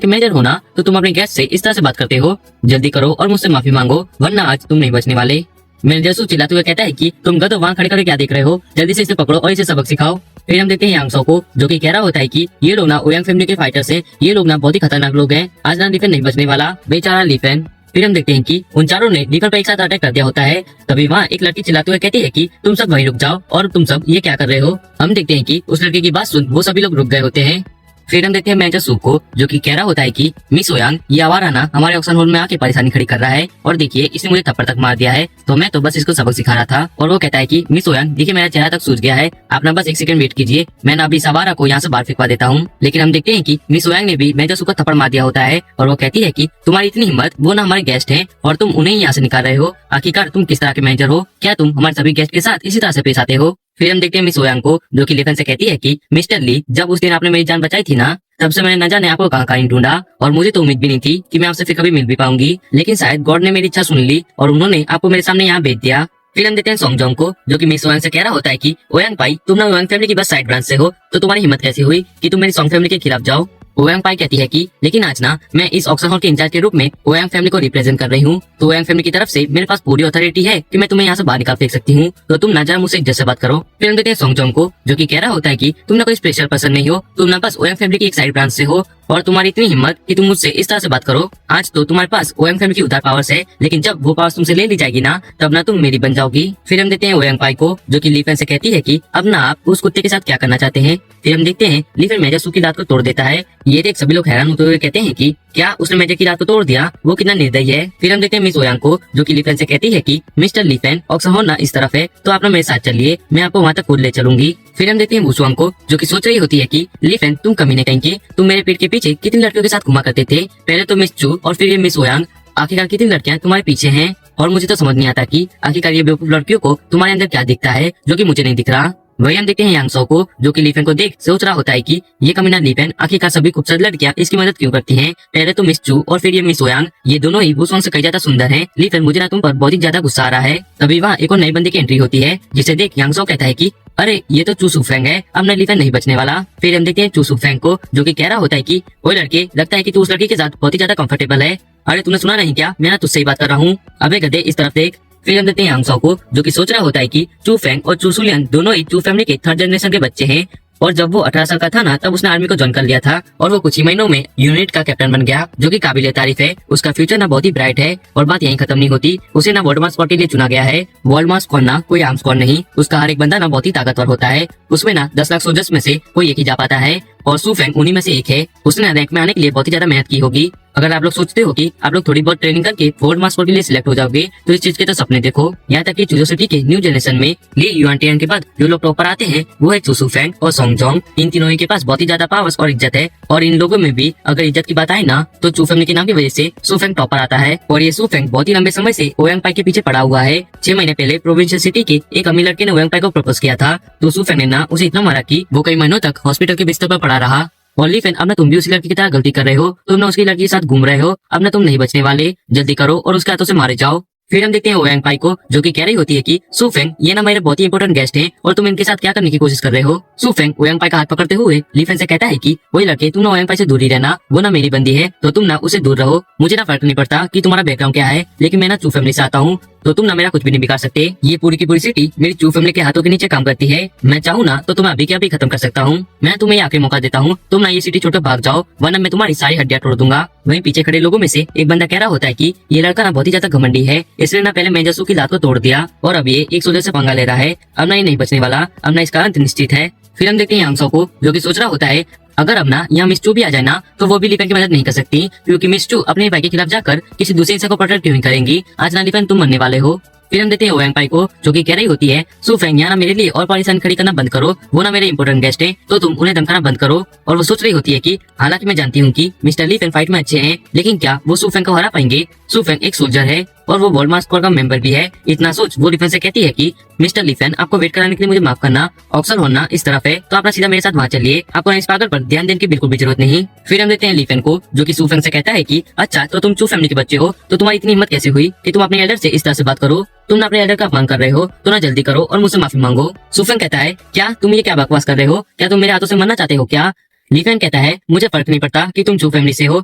Speaker 1: के मैनेजर हो ना, तो तुम अपने गेस्ट से इस तरह से बात करते हो। जल्दी करो और मुझसे माफी मांगो, वरना आज तुम नहीं बचने वाले। मैनेजर चिल्लाते हुए कहता है कि तुम गधो वहाँ खड़े खड़े क्या देख रहे हो, जल्दी से इसे पकड़ो और इसे सबक सिखाओ। फिर हम देखते हैं यांगसो को, जो कि कह रहा होता है कि ये लोग ना ओयांग फैमिली के फाइटर्स हैं, ये लोग ना बहुत ही खतरनाक लोग हैं, आज ना लिफेन नहीं बचने वाला, बेचारा लिफेन। फिर हम देखते हैं कि उन चारों ने लिफेन पर एक साथ अटैक कर दिया होता है। तभी वहाँ एक लड़की चिल्लाते हुए कहती है कि तुम सब वहीं रुक जाओ, और तुम सब ये क्या कर रहे हो। हम देखते हैं कि उस लड़की की बात सुन वो सभी लोग रुक गए होते हैं। फिर हम देखते हैं मैनेजर सू को, जो कि कह रहा होता है कि मिस ओयांग, ये आवारा ना हमारे ऑक्शन हॉल में आके परेशानी खड़ी कर रहा है, और देखिए इसने मुझे थप्पड़ तक मार दिया है, तो मैं तो बस इसको सबक सिखा रहा था। और वो कहता है कि मिस ओयांग, देखिए मेरा चेहरा तक सूज गया है, आप ना बस 1 सेकंड वेट कीजिए, मैं ना अभी इस आवारा को यहाँ से बाहर फेंकवा देता हूँ। लेकिन हम देखते हैं कि मिस ओयांग ने भी मैनेजर सू को थप्पड़ मार दिया होता है, और वो कहती है कि तुम्हारी इतनी हिम्मत, वो ना हमारे गेस्ट हैं और तुम उन्हें ही यहाँ से निकाल रहे हो। आखिरकार तुम किस तरह के मैनेजर हो, क्या तुम हमारे सभी गेस्ट के साथ इसी तरह से पेश आते हो? फिर हम देखते हैं मिस ओयांग को, जो कि लिफेन से कहती है कि मिस्टर ली, जब उस दिन आपने मेरी जान बचाई थी ना, तब से मैंने न जाने आपको कहाँ कहीं ढूंढा, और मुझे तो उम्मीद भी नहीं थी कि मैं आपसे फिर कभी मिल भी पाऊंगी, लेकिन शायद गॉड ने मेरी इच्छा सुन ली और उन्होंने आपको मेरे सामने यहाँ भेज दिया। फिर हम देखते हैं सोंगजोंग को, जो कि मिस ओयांग से कह रहा होता है कि ओयांग पाई, तुम ना ओयांग फैमिली की बस साइड ब्रांच से हो, तो तुम्हारी हिम्मत कैसी हुई कि तुम मेरी सोंग फैमिली के खिलाफ जाओ। ओयांग पाई कहती है कि लेकिन आज ना मैं इस ऑक्शन हॉल के इंचार्ज के रूप में ओयांग फैमिली को रिप्रेजेंट कर रही हूँ, तो ओयांग फैमिली की तरफ से मेरे पास पूरी अथॉरिटी है कि मैं तुम्हें यहाँ से बाहर निकाल फेंक सकती हूँ, तो तुम ना जरा मुझसे इज्जत से बात करो। फिर हम देखते हैं सोंगजोंग को, जो कि कह रहा होता है कि तुम ना कोई स्पेशल पर्सन नहीं हो, तुम ना बस ओयांग फैमिली की एक साइड ब्रांच से हो, और तुम्हारी इतनी हिम्मत कि तुम मुझसे इस तरह से बात करो। आज तो तुम्हारे पास ओयांग फैमिली की उधार पावर्स है, लेकिन जब वो पावर्स तुमसे ले ली जाएगी ना, तब ना तुम मेरी बन जाओगी। फिर हम देखते हैं ओयांग पाई को, जो कि लिफेन से कहती है कि अब ना आप उस कुत्ते के साथ क्या करना चाहते हैं। फिर हम देखते हैं लिफेन मैनेजर सू की दांत को तोड़ देता है। ये देख सभी लोग हैरान होते हुए कहते हैं कि क्या उसने मैनेजर की दांत को तोड़ दिया, वो कितना निर्दयी है। फिर हम देखते हैं मिस ओयांग को, जो कि लिफेन से कहती है कि मिस्टर लिफेन, ऑक्शन हॉल ना इस तरफ है, तो आप ना मेरे साथ चलिए, मैं आपको वहाँ तक खुद ले चलूंगी। फिर हम देखते हैं वुसुआंग को, जो कि सोच रही होती है कि लिफेन, तुम कमीने कहीं के, तुम मेरे पेट के पीछे कितनी लड़कियों के साथ घुमा करते थे, पहले तो मिस चू और फिर ये मिस ओयांग, आखिरकार कितनी लड़कियां तुम्हारे पीछे हैं, और मुझे तो समझ नहीं आता कि आखिरकार ये बेवकूफ लड़कियों को तुम्हारे अंदर क्या दिखता है जो कि मुझे नहीं दिख रहा। वही हम देखते हैं यांगसो को, जो कि लिफेन को देख सोच रहा होता है कि ये कमीना लिफेन, आखिरकार सभी खूबसूरत लड़कियां इसकी मदद क्यों करती हैं, पहले तो मिस चू और फिर ये मिस ओयांग, ये दोनों ही वुसुआंग से कई ज्यादा सुंदर हैं। लिफेन, मुझे ना तुम पर बहुत ही ज्यादा गुस्सा आ रहा है। तभी वहाँ एक और नई बंदी की एंट्री होती है, जिसे देख यांगसो कहता है कि अरे ये तो चू सुफेंग है, अब ना लिफेन नहीं बचने वाला। फिर हम देखते हैं चू सुफेंग को, जो कि कह रहा होता है कि ओए लड़के, लगता है कि तू उस लड़की के साथ बहुत ही ज्यादा कंफर्टेबल है। अरे तूने सुना नहीं क्या, मैं ना तुझसे ही बात कर रहा हूँ, अबे गधे इस तरफ देख। फिर हम देखते हैं यांगसो को, जो कि सोच रहा होता है कि चू फेंग और चू सुलियन दोनों ही चू फैमिली के 3rd जनरेशन के बच्चे हैं, और जब वो 18 साल का था ना, तब उसने आर्मी को ज्वाइन कर लिया था, और वो कुछ ही महीनों में यूनिट का कैप्टन बन गया, जो कि काबिले तारीफ है। उसका फ्यूचर ना बहुत ही ब्राइट है, और बात यहीं खत्म नहीं होती, उसे ना वर्ल्ड मास स्क्वाड के लिए चुना गया है। वर्ल्ड मास स्क्वाड ना कोई आर्म स्क्वाड नहीं, उसका हर एक बंदा ना बहुत ही ताकतवर होता है, उसमें ना 10 लाख सोल्जर्स में से कोई एक ही जा पाता है, और सू फेंग उन्हीं में से एक है। उसने रैंक में आने के लिए बहुत ही ज्यादा मेहनत की होगी। अगर आप लोग सोचते हो कि आप लोग थोड़ी बहुत ट्रेनिंग करके वर्ल्ड मास स्क्वाड के लिए सिलेक्ट हो जाओगे, तो इस चीज के तो सपने देखो। यहाँ तक कि चूजो सिटी के न्यू जनरेशन में ली युआनटियन के बाद जो लोग टॉपर आते हैं, वो है चू सुफेंग और सोंगजोंग। इन तीनों के पास बहुत ही ज्यादा पावर्स और इज्जत है, और इन लोगों में भी अगर इज्जत की बात आए ना, तो चू फैमिली के नाम की वजह से सुफेंग टॉपर आता है। और ये सुफेंग बहुत ही लंबे समय से ओयांग पाई के पीछे पड़ा हुआ है। 6 महीने पहले प्रोविंशियल सिटी के एक अमीर लड़के ने ओयांग पाई को प्रपोज किया था, तो सुफेंग ने ना उसे इतना मारा कि वो कई महीनों तक हॉस्पिटल के बिस्तर पर पड़ा रहा। और लिफेन, अब ना तुम भी उसी लड़की की तरह गलती कर रहे हो, तुम ना उसकी लड़की के साथ घूम रहे हो, अब ना तुम नहीं बचने वाले, जल्दी करो और उसके हाथों से मारे जाओ। फिर हम देखते हैं ओयांग पाई को, जो कि कह रही होती है कि सुफेंग, ये ना मेरे बहुत ही इंपॉर्टेंट गेस्ट हैं और तुम इनके साथ क्या करने की कोशिश कर रहे हो। सुफेंग ओयांग पाई का हाथ पकड़ते हुए लीफेन से कहता है कि वही लड़के, तुम ना ओयांग पाई से दूर ही रहना, वो ना मेरी बंदी है, तो तुम ना उसे दूर रहो। मुझे ना फर्क नहीं पड़ता कि तुम्हारा बैकग्राउंड क्या है, लेकिन मैं ना चू फैमिली से आता हूँ, तो तुम ना मेरा कुछ भी नहीं बिगाड़ सकते। ये पूरी की पूरी सिटी मेरी चू फैमिली के हाथों के नीचे काम करती है। मैं चाहूँ ना तो तुम्हें अभी के अभी खत्म कर सकता हूँ। मैं तुम्हें आखिरी मौका देता हूँ, तुम ना ये सिटी छोड़कर भाग जाओ, वरना मैं तुम्हारी सारी हड्डियां तोड़ दूंगा। वहीं पीछे खड़े लोगों में से एक बंदा कह रहा होता है कि ये लड़का ना बहुत ही ज्यादा घमंडी है, इसने ना पहले मेजसू की लात को तोड़ दिया और अब ये एक सोल्जर से पंगा ले रहा है। अब ना ये नहीं बचने वाला, अब ना इसका अंत निश्चित है। फिर हम देखते हैं यांगसो को, जो कि सोच रहा होता है अगर अब ना यहाँ मिस चू भी आ जाए ना, तो वो भी लिफेन की मदद नहीं कर सकती, क्योंकि मिस चू अपने भाई के खिलाफ जाकर किसी दूसरे इंसान को प्रोटेक्ट क्यों नहीं करेंगी। आज ना लिफेन तुम मरने वाले हो। फिर हम देते हैं ओयांग पाई को, जो कि कह रही होती है सुफेंग, यहाँ ना मेरे लिए और परेशान खड़ी करना बंद करो, वो ना मेरे इंपॉर्टेंट गेस्ट है, तो तुम उन्हें धमकाना बंद करो। और वो सोच रही होती है कि हालांकि मैं जानती हूँ कि मिस्टर लीफेन फाइट में अच्छे हैं, लेकिन क्या वो सुफेंग को हरा पाएंगे। सुफेंग एक सोल्जर है और वो वॉलमार्ट स्क्वाड का मेंबर भी है। इतना सोच वो लिफेन से कहती है कि मिस्टर लिफेन, आपको वेट कराने के लिए मुझे माफ करना, ऑक्सर होना इस तरफ है, तो आप सीधा मेरे साथ वहाँ चलिए, आपको इस पागल पर ध्यान देने की बिल्कुल भी जरूरत नहीं। फिर हम देते हैं लिफेन को, जो कि सुफेंग से कहता है कि अच्छा, तो तुम चू फैमिली के बच्चे हो, तो तुम्हारी इतनी हिम्मत कैसे हुई कि तुम अपने एल्डर से इस तरह से बात करो। तुम ना अपने एल्डर का अपमान कर रहे हो, तो ना जल्दी करो और मुझसे माफी मांगो। सुफेंग कहता है क्या तुम ये क्या बकवास कर रहे हो, क्या तुम मेरे हाथों से मरना चाहते हो क्या। लिफेन कहता है मुझे फर्क नहीं पड़ता कि तुम चू फैमिली से हो,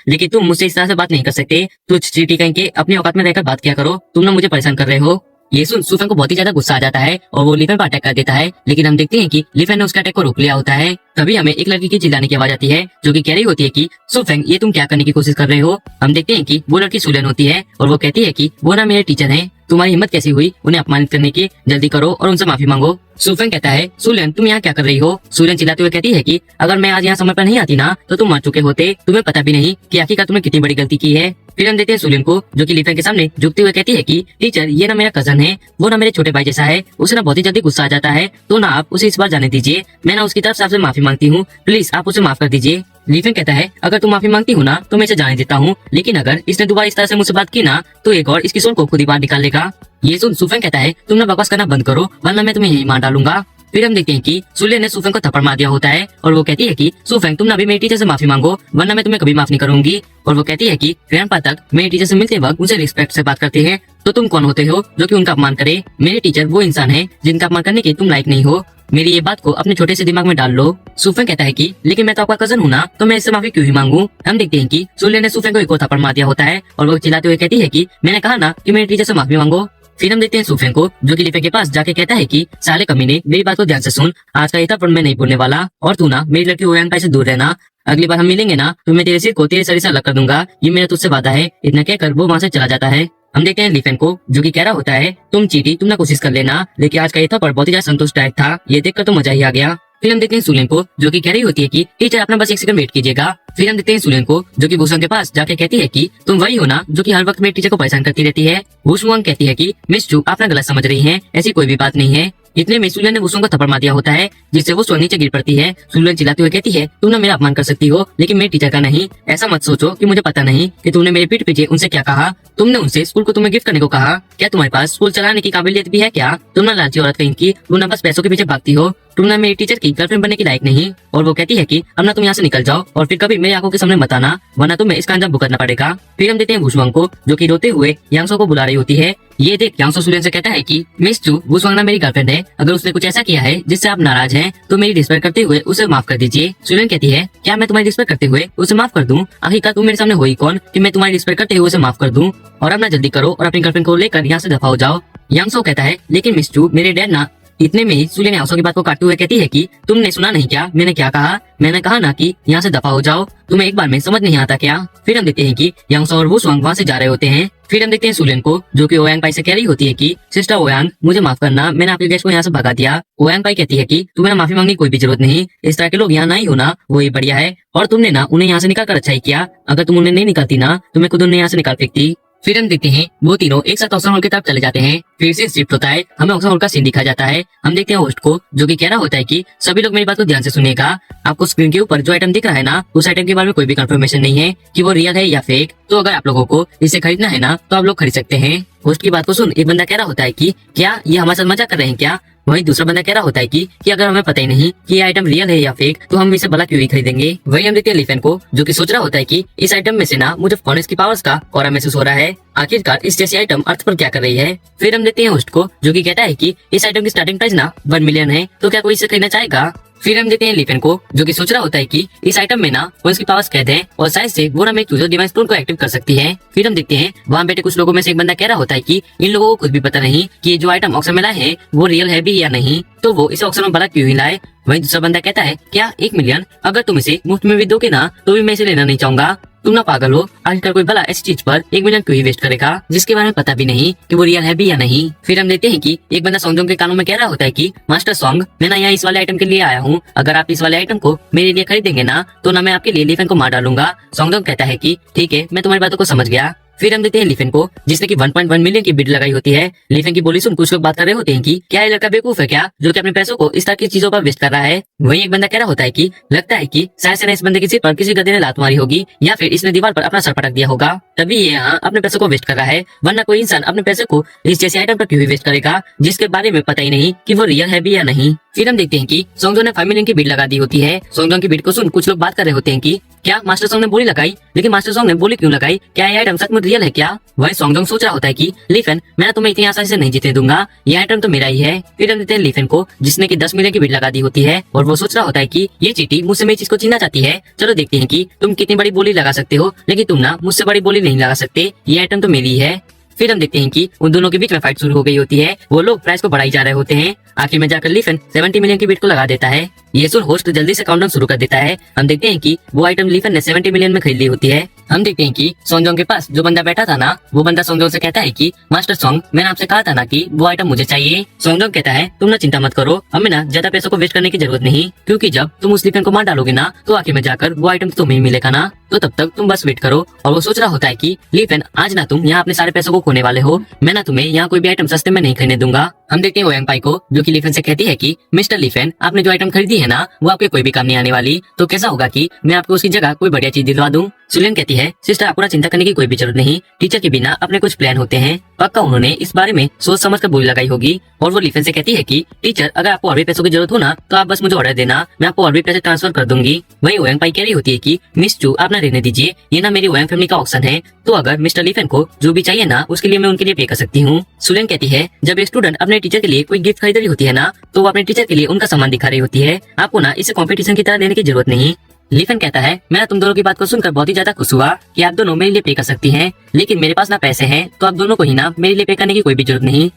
Speaker 1: लेकिन तुम मुझसे इस तरह से बात नहीं कर सकते। तुझ चीटी कहीं के अपनी औकात में रहकर बात किया करो, तुम ना मुझे परेशान कर रहे हो। ये सुन सुफेंग को बहुत ही ज्यादा गुस्सा आ जाता है और वो लिफेन पर अटैक कर देता है, लेकिन हम देखते हैं कि लिफेन ने उसके अटैक को रोक लिया होता है। तभी हमें एक लड़की की चिल्लाने की आवाज आती है, जो कि कह रही होती है कि सुफेंग, ये तुम क्या करने की कोशिश कर रहे हो। हम देखते हैं कि वो लड़की सुलेन होती है और वो कहती है कि वो ना मेरे टीचर हैं, तुम्हारी हिम्मत कैसी हुई उन्हें अपमानित करने की, जल्दी करो और उनसे माफी मांगो। सुफेंग कहता है सुलेन, तुम यहाँ क्या कर रही हो। सुलेन चिल्लाते हुए कहती है कि अगर मैं आज यहाँ समय पर नहीं आती ना, तो तुम मर चुके होते, तुम्हें पता भी नहीं कि आखिरकार तुमने कितनी बड़ी गलती की है। फिर हम देते हैं सुलेन को, जो कि लिफेन के सामने झुकते हुए कहती है कि टीचर, ये ना मेरा कजन है, वो ना मेरे छोटे भाई जैसा है, उसे ना बहुत ही जल्दी गुस्सा आ जाता है, तो ना आप उसे इस बार जाने दीजिए, मैं ना उसकी तरफ से आपसे माफी मांगती हूँ, प्लीज आप उसे माफ कर दीजिए। लिफेन कहता है अगर तुम माफी मांगती हो ना, तो मैं इसे जाने देता हूँ, लेकिन अगर इसने दोबारा इस तरह से मुझसे बात की ना, तो एक और इसकी सोल को खुद ही बाहर निकाल लेगा। ये सुन सुफेंग कहता है तुम ना बकवास करना बंद करो, वरना मैं तुम्हें यही मार डालूंगा। फिर हम देखते हैं कि सुलेन ने सुफेंग को थप्पड़ मार दिया होता है और वो कहती है कि सुफेंग, तुम ना अभी मेरी टीचर से माफी मांगो, वरना मैं तुम्हें कभी माफ नहीं करूंगी। और वो कहती है कि ग्रैंडपा तक मेरे टीचर से मिलते वक्त उनसे रिस्पेक्ट से बात करते हैं, तो तुम कौन होते हो जो कि उनका अपमान करे। मेरे टीचर वो इंसान है जिनका अपमान करने के तुम लायक नहीं हो। मेरी ये बात को अपने छोटे से दिमाग में डाल लो। सुफेंग कहता है कि लेकिन मैं तो आपका कजन हूँ ना, तो मैं इससे माफी क्यों ही मांगू। हम देखते हैं कि सुलेन ने सुफेंग को एक और थप्पड़ मार दिया होता है और वो चिल्लाते हुए कहती है कि मैंने कहा ना कि मेरे टीचर से माफी मांगो। फिर हम देखते हैं सुफेंग को, जो कि लिफेन के पास जाके कहता है कि साले कमीने, मेरी बात को ध्यान से सुन, आज का ये थप्पड़ मैं नहीं बोलने वाला, और तू ना मेरी लड़की ओयांग पाई से दूर रहना। अगली बार हम मिलेंगे ना, तो मैं तेरे सिर को तेरे शरीर से अलग कर दूंगा, ये मेरा तुझसे वादा है। इतना कहकर वो वहाँ से चला जाता है। हम देखते हैं लिफेन को, जो कि कह रहा होता है तुम चीटी, तुम ना कोशिश कर लेना, लेकिन आज का ये थप्पड़ बहुत ही ज्यादा संतुष्टदायक था, ये देखकर तो मजा ही आ गया। फिर हम देखते हैं सुलेन को, जो कि कह रही होती है कि टीचर अपना बस एक सेकंड वेट कीजिएगा। फिर हम देखते हैं सुलेन को, जो कि वुशुआंग के पास जाके कहती है कि तुम वही हो ना जो कि हर वक्त मेरे टीचर को परेशान करती रहती है। वुशुआंग कहती है कि मिस चू, आप ना गलत समझ रही हैं, ऐसी कोई भी बात नहीं है। इतने में सुलेन ने वुशुआंग को थप्पड़ मार दिया होता है, जिससे वो नीचे गिर पड़ती है। सुलेन चिल्लाते हुए कहती है तुम ना मेरा अपमान कर सकती हो, लेकिन मेरे टीचर का नहीं। ऐसा मत सोचो कि मुझे पता नहीं कि तुमने मेरे पीठ पीछे उनसे क्या कहा। तुमने उनसे स्कूल को तुम्हें गिफ्ट करने को कहा। क्या तुम्हारे पास स्कूल चलाने की काबिलियत भी है क्या। तुम ना लालची औरत कहीं की, तुम ना बस पैसों के पीछे भागती हो, तुम ना मेरी टीचर की गर्लफ्रेंड बनने की लायक नहीं। और वो कहती है कि अब ना तुम यहाँ से निकल जाओ और फिर कभी मेरी आंखों के सामने मत आना, वरना तुम्हें इसका अंजाम भुगतना पड़ेगा। फिर हम देते हैं वुशुआंग को, जो कि रोते हुए यांगसो को बुला रही होती है। ये देख यांगसो सुलेन से कहता है कि मिस चू, वुशुआंग ना मेरी गर्लफ्रेंड है, अगर उसने कुछ ऐसा किया है जिससे आप नाराज हैं, तो मेरी रिस्पेक्ट करते हुए उसे माफ कर दीजिए। सुलेन कहती है क्या मैं तुम्हारी रिस्पेक्ट करते हुए उसे माफ कर दूं। आखिरकार तुम मेरे सामने हुई कौन कि मैं तुम्हारी रिस्पेक्ट करते हुए उसे माफ कर दूं। और अब ना जल्दी करो और अपनी गर्लफ्रेंड को लेकर यहाँ से दफा हो जाओ। यांगसो कहता है लेकिन मिस चू, मेरे डैड ना। इतने में ही सुलेन यांगसो की बात को काटते हुए कहती है कि तुमने सुना नहीं क्या, मैंने क्या कहा। मैंने कहा ना कि यहाँ से दफा हो जाओ, तुम्हें एक बार में समझ नहीं आता क्या। फिर हम देखते हैं कि यांगसो और वुशुआंग वहाँ से जा रहे होते हैं। फिर हम देखते हैं सुलेन को, जो कि ओयांग पाई से कह रही होती है कि सिस्टर ओयांग, मुझे माफ करना, मैंने आपके गेस्ट को यहाँ से भगा दिया। ओयांग पाई कहती है कि तुम्हें माफी मांगने की कोई भी जरूरत नहीं, इस तरह के लोग यहाँ ना ही होना वही बढ़िया है, और तुमने ना उन्हें यहाँ से निकाल कर अच्छा ही किया। अगर तुम उन्हें नहीं निकालती ना, तो मैं खुद उन्हें यहाँ से निकाल फेंकती। फिर हम देखते हैं वो तीनों एक साथ ऑक्सन हॉल की तरफ चले जाते हैं। फिर से शिफ्ट होता है, हमें ऑक्सन हॉल का सीन दिखाया जाता है। हम देखते हैं होस्ट को, जो कि कह रहा होता है कि सभी लोग मेरी बात को ध्यान से सुनिएगा। आपको स्क्रीन के ऊपर जो आइटम दिख रहा है ना, उस आइटम के बारे में कोई भी कंफर्मेशन नहीं है कि वो रियल है या फेक। तो अगर आप लोगों को इसे खरीदना है ना, तो आप लोग खरीद सकते हैं। होस्ट की बात को सुन एक बंदा कह रहा होता है कि क्या ये हमारे साथ मजाक कर रहे हैं क्या। वहीं दूसरा बंदा कह रहा होता है कि अगर हमें पता ही नहीं कि ये आइटम रियल है या फेक तो हम इसे भला क्यों ही खरीदेंगे। वहीं हम देखते हैं लिफेन को, जो कि सोच रहा होता है कि इस आइटम में से ना मुझे फोनेस की पावर्स का ऑरा महसूस हो रहा है। आखिरकार इस जैसी आइटम अर्थ पर क्या कर रही है। फिर हम देखते हैं होस्ट को, जो कि कहता है कि इस आइटम की स्टार्टिंग प्राइस ना 1 मिलियन है, तो क्या कोई इसे खरीदना चाहेगा। फिर हम देखते हैं लिफेन को, जो कि सोच रहा होता है कि इस आइटम में ना फोनेस की पावर्स कैद है और शायद से वो हमें चूजो डिवाइन स्टोन को एक्टिव कर सकती है। फिर हम देखते हैं वहाँ बैठे कुछ लोगों में से एक बंदा कह रहा होता है कि इन लोगों को खुद भी पता नहीं कि ये जो आइटम ऑक्शन में लाए हैं वो रियल है भी या नहीं, तो वो इस ऑक्शन में भला क्यों ही लाए। वहीं दूसरा बंदा कहता है, क्या 1 मिलियन अगर तुम इसे मुफ्त में भी दोगे ना तो भी मैं इसे लेना नहीं चाहूंगा। तुम ना पागल हो, आजकल कोई भला ऐसी चीज पर 1 मिलियन क्यों ही वेस्ट करेगा जिसके बारे में पता भी नहीं कि वो रियल है भी या नहीं। फिर हम देखते हैं कि एक बंदा सॉन्गजोंग के कानों में कह रहा होता है कि मास्टर सॉन्ग, मैं ना यहाँ इस वाले आइटम के लिए आया हूँ, अगर आप इस वाले आइटम को मेरे लिए खरीदेंगे ना तो ना मैं आपके लिए लिफेन को मार डालूंगा। सॉन्गजोंग कहता है कि ठीक है, मैं तुम्हारी बातों को समझ गया। फिर हम देखते हैं लिफेन को, जिसने की 1.1 मिलियन की बिड लगाई होती है। लिफेन की बोली सुन कुछ लोग बात कर रहे होते हैं कि क्या ये लड़का बेवकूफ है क्या, जो कि अपने पैसों को इस तरह की चीजों पर वेस्ट कर रहा है। वहीं एक बंदा कह रहा होता है कि लगता है कि शायद से इस बंदे के सिर पर किसी गधे ने लात मारी होगी या फिर इसने दीवार पर अपना सर पटक दिया होगा, तभी ये यहाँ अपने पैसों को वेस्ट कर रहा है। वरना कोई इंसान अपने पैसे को इस जैसे आइटम पर क्यों ही वेस्ट करेगा जिसके बारे में पता ही नहीं कि वो रियल है भी या नहीं। फिर हम देखते हैं कि सॉन्गजोंग ने 5 मिलियन की बिड लगा दी होती है। सॉन्गजोंग की बिड को सुन कुछ लोग बात कर रहे होते हैं कि क्या मास्टर सॉन्ग ने बोली लगाई, लेकिन मास्टर सॉन्ग ने बोली क्यों लगाई, क्या ये आइटम सचमुच रियल है क्या। वही सॉन्गजोंग सोच रहा होता है कि लिफेन, मैं तुम्हें इतनी आसानी से नहीं जीतने दूंगा, ये आइटम तो मेरा ही है। फिर हम देखते हैं लिफेन को, जिसने की 10 मिलियन की बिड लगा दी होती है और वो सोच रहा होता है कि ये चीटी मुझसे मेरी चीज को छीनना चाहती है। चलो देखते हैं कि तुम कितनी बड़ी बोली लगा सकते हो, लेकिन तुम ना मुझसे बड़ी बोली नहीं लगा सकते, ये आइटम तो मेरी है। फिर हम देखते हैं कि उन दोनों के बीच में फाइट शुरू हो गई होती है। वो लोग प्राइस को बढ़ाई जा रहे होते हैं। आखिर में जाकर लिफेन 70 मिलियन की बिड को लगा देता है। ये सुन होस्ट जल्दी से काउंटडाउन शुरू कर देता है। हम देखते हैं कि वो आइटम लिफेन ने 70 मिलियन में खरीद ली होती है। हम देखते हैं कि सॉन्गजोंग के पास जो बंदा बैठा था ना, वो बंदा सॉन्गजोंग से कहता है कि मास्टर सॉन्ग, मैंने आपसे कहा था ना कि वो आइटम मुझे चाहिए। सॉन्गजोंग कहता है, तुम ना चिंता मत करो, हमें ना ज्यादा पैसों को वेस्ट करने की जरूरत नहीं, क्योंकि जब तुम उस लिफेन को मार डालोगे ना तो आखिर में जाकर वो आइटम तुम्हें ही मिलेगा ना, तो तब तक तुम बस वेट करो। और वो सोच रहा होता है कि लिफेन, आज ना तुम यहाँ अपने सारे पैसों को खोने वाले हो, मैं ना तुम्हें यहाँ कोई भी आइटम सस्ते में नहीं खरीदने दूंगा। हम देखते हैं ओयांग पाई को, जो कि लिफेन से कहती है कि मिस्टर लिफेन, आपने जो आइटम खरीदी है ना वो आपके कोई भी काम नहीं आने वाली, तो कैसा होगा कि मैं आपको उसकी जगह कोई बढ़िया चीज दिलवा दूं। सुलेन कहती है, सिस्टर आपको ना चिंता करने की कोई भी जरूरत नहीं, टीचर के बिना अपने कुछ प्लान होते हैं, पक्का उन्होंने इस बारे में सोच समझ कर बोली लगाई होगी। और वो लिफेन से कहती है कि टीचर, अगर आपको और भी पैसों की जरूरत हो ना तो आप बस मुझे ऑर्डर देना, मैं आपको और भी पैसे ट्रांसफर कर दूंगी। वही ओयांग पाई कह रही होती है कि मिस चू, आप ना रहने दीजिए, ये ना मेरी ओयांग फैमिली का ऑप्शन है, तो अगर मिस्टर लिफेन को जो भी चाहिए ना उसके लिए मैं उनके लिए पे कर सकती हूँ। सुलेन कहती है, जब एक स्टूडेंट अपने टीचर के लिए कोई गिफ्ट खरीद रही होती है ना तो वो अपने टीचर के लिए उनका सामान दिखा रही होती है, आपको ना इसे कॉम्पिटिशन की तरह लेने की जरूरत नहीं। लिफेन कहता है, मैं तुम दोनों की बात को सुनकर बहुत ही ज्यादा खुश हुआ कि आप दोनों मेरे लिए पे कर सकती हैं, लेकिन मेरे पास ना पैसे हैं, तो आप दोनों को ही ना मेरे लिए पे करने की कोई भी जरूरत नहीं।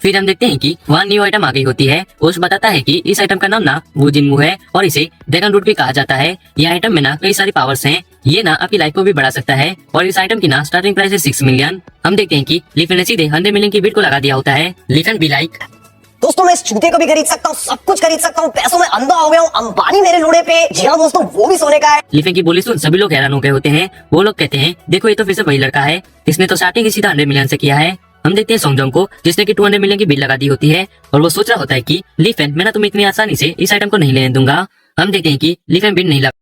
Speaker 1: फिर हम देखते हैं कि वहाँ न्यू आइटम आ गई होती है। होस्ट बताता है कि इस आइटम का नाम ना वो जिनमू है और इसे ड्रैगन रूट भी कहा जाता है। ये आइटम में ना कई सारी पावर्स हैं, ये ना आपकी लाइफ को भी बढ़ा सकता है और इस आइटम की ना स्टार्टिंग प्राइस है 6 मिलियन। हम देखते हैं कि लिफेन ने सीधे 100 मिलियन की बिड को लगा दिया होता है। लिफेन भी लाइक,
Speaker 3: दोस्तों मैं इस जूते को भी खरीद सकता हूँ, सब कुछ खरीद सकता हूँ, पैसों में अंधा हो गया हूँ, अंबानी मेरे लूड़े पे। जी हाँ दोस्तों, वो भी सोने का है।
Speaker 1: लिफेन की बोली सुन सभी लोग हैरान हो गए होते हैं। वो लोग कहते हैं, देखो ये तो फिर से वही लड़का है, इसने तो स्टार्टिंग ही सीधा 100 मिलियन से किया है। हम देखते हैं सॉन्गजोंग को, जिसने की 200 मिलियन की बिल लगा दी होती है और वो सोच रहा होता है कि लिफेन, मैं ना तुम्हें इतनी आसानी से इस आइटम को नहीं लेने दूंगा। हम देखते हैं कि लिफेन बिल नहीं लगा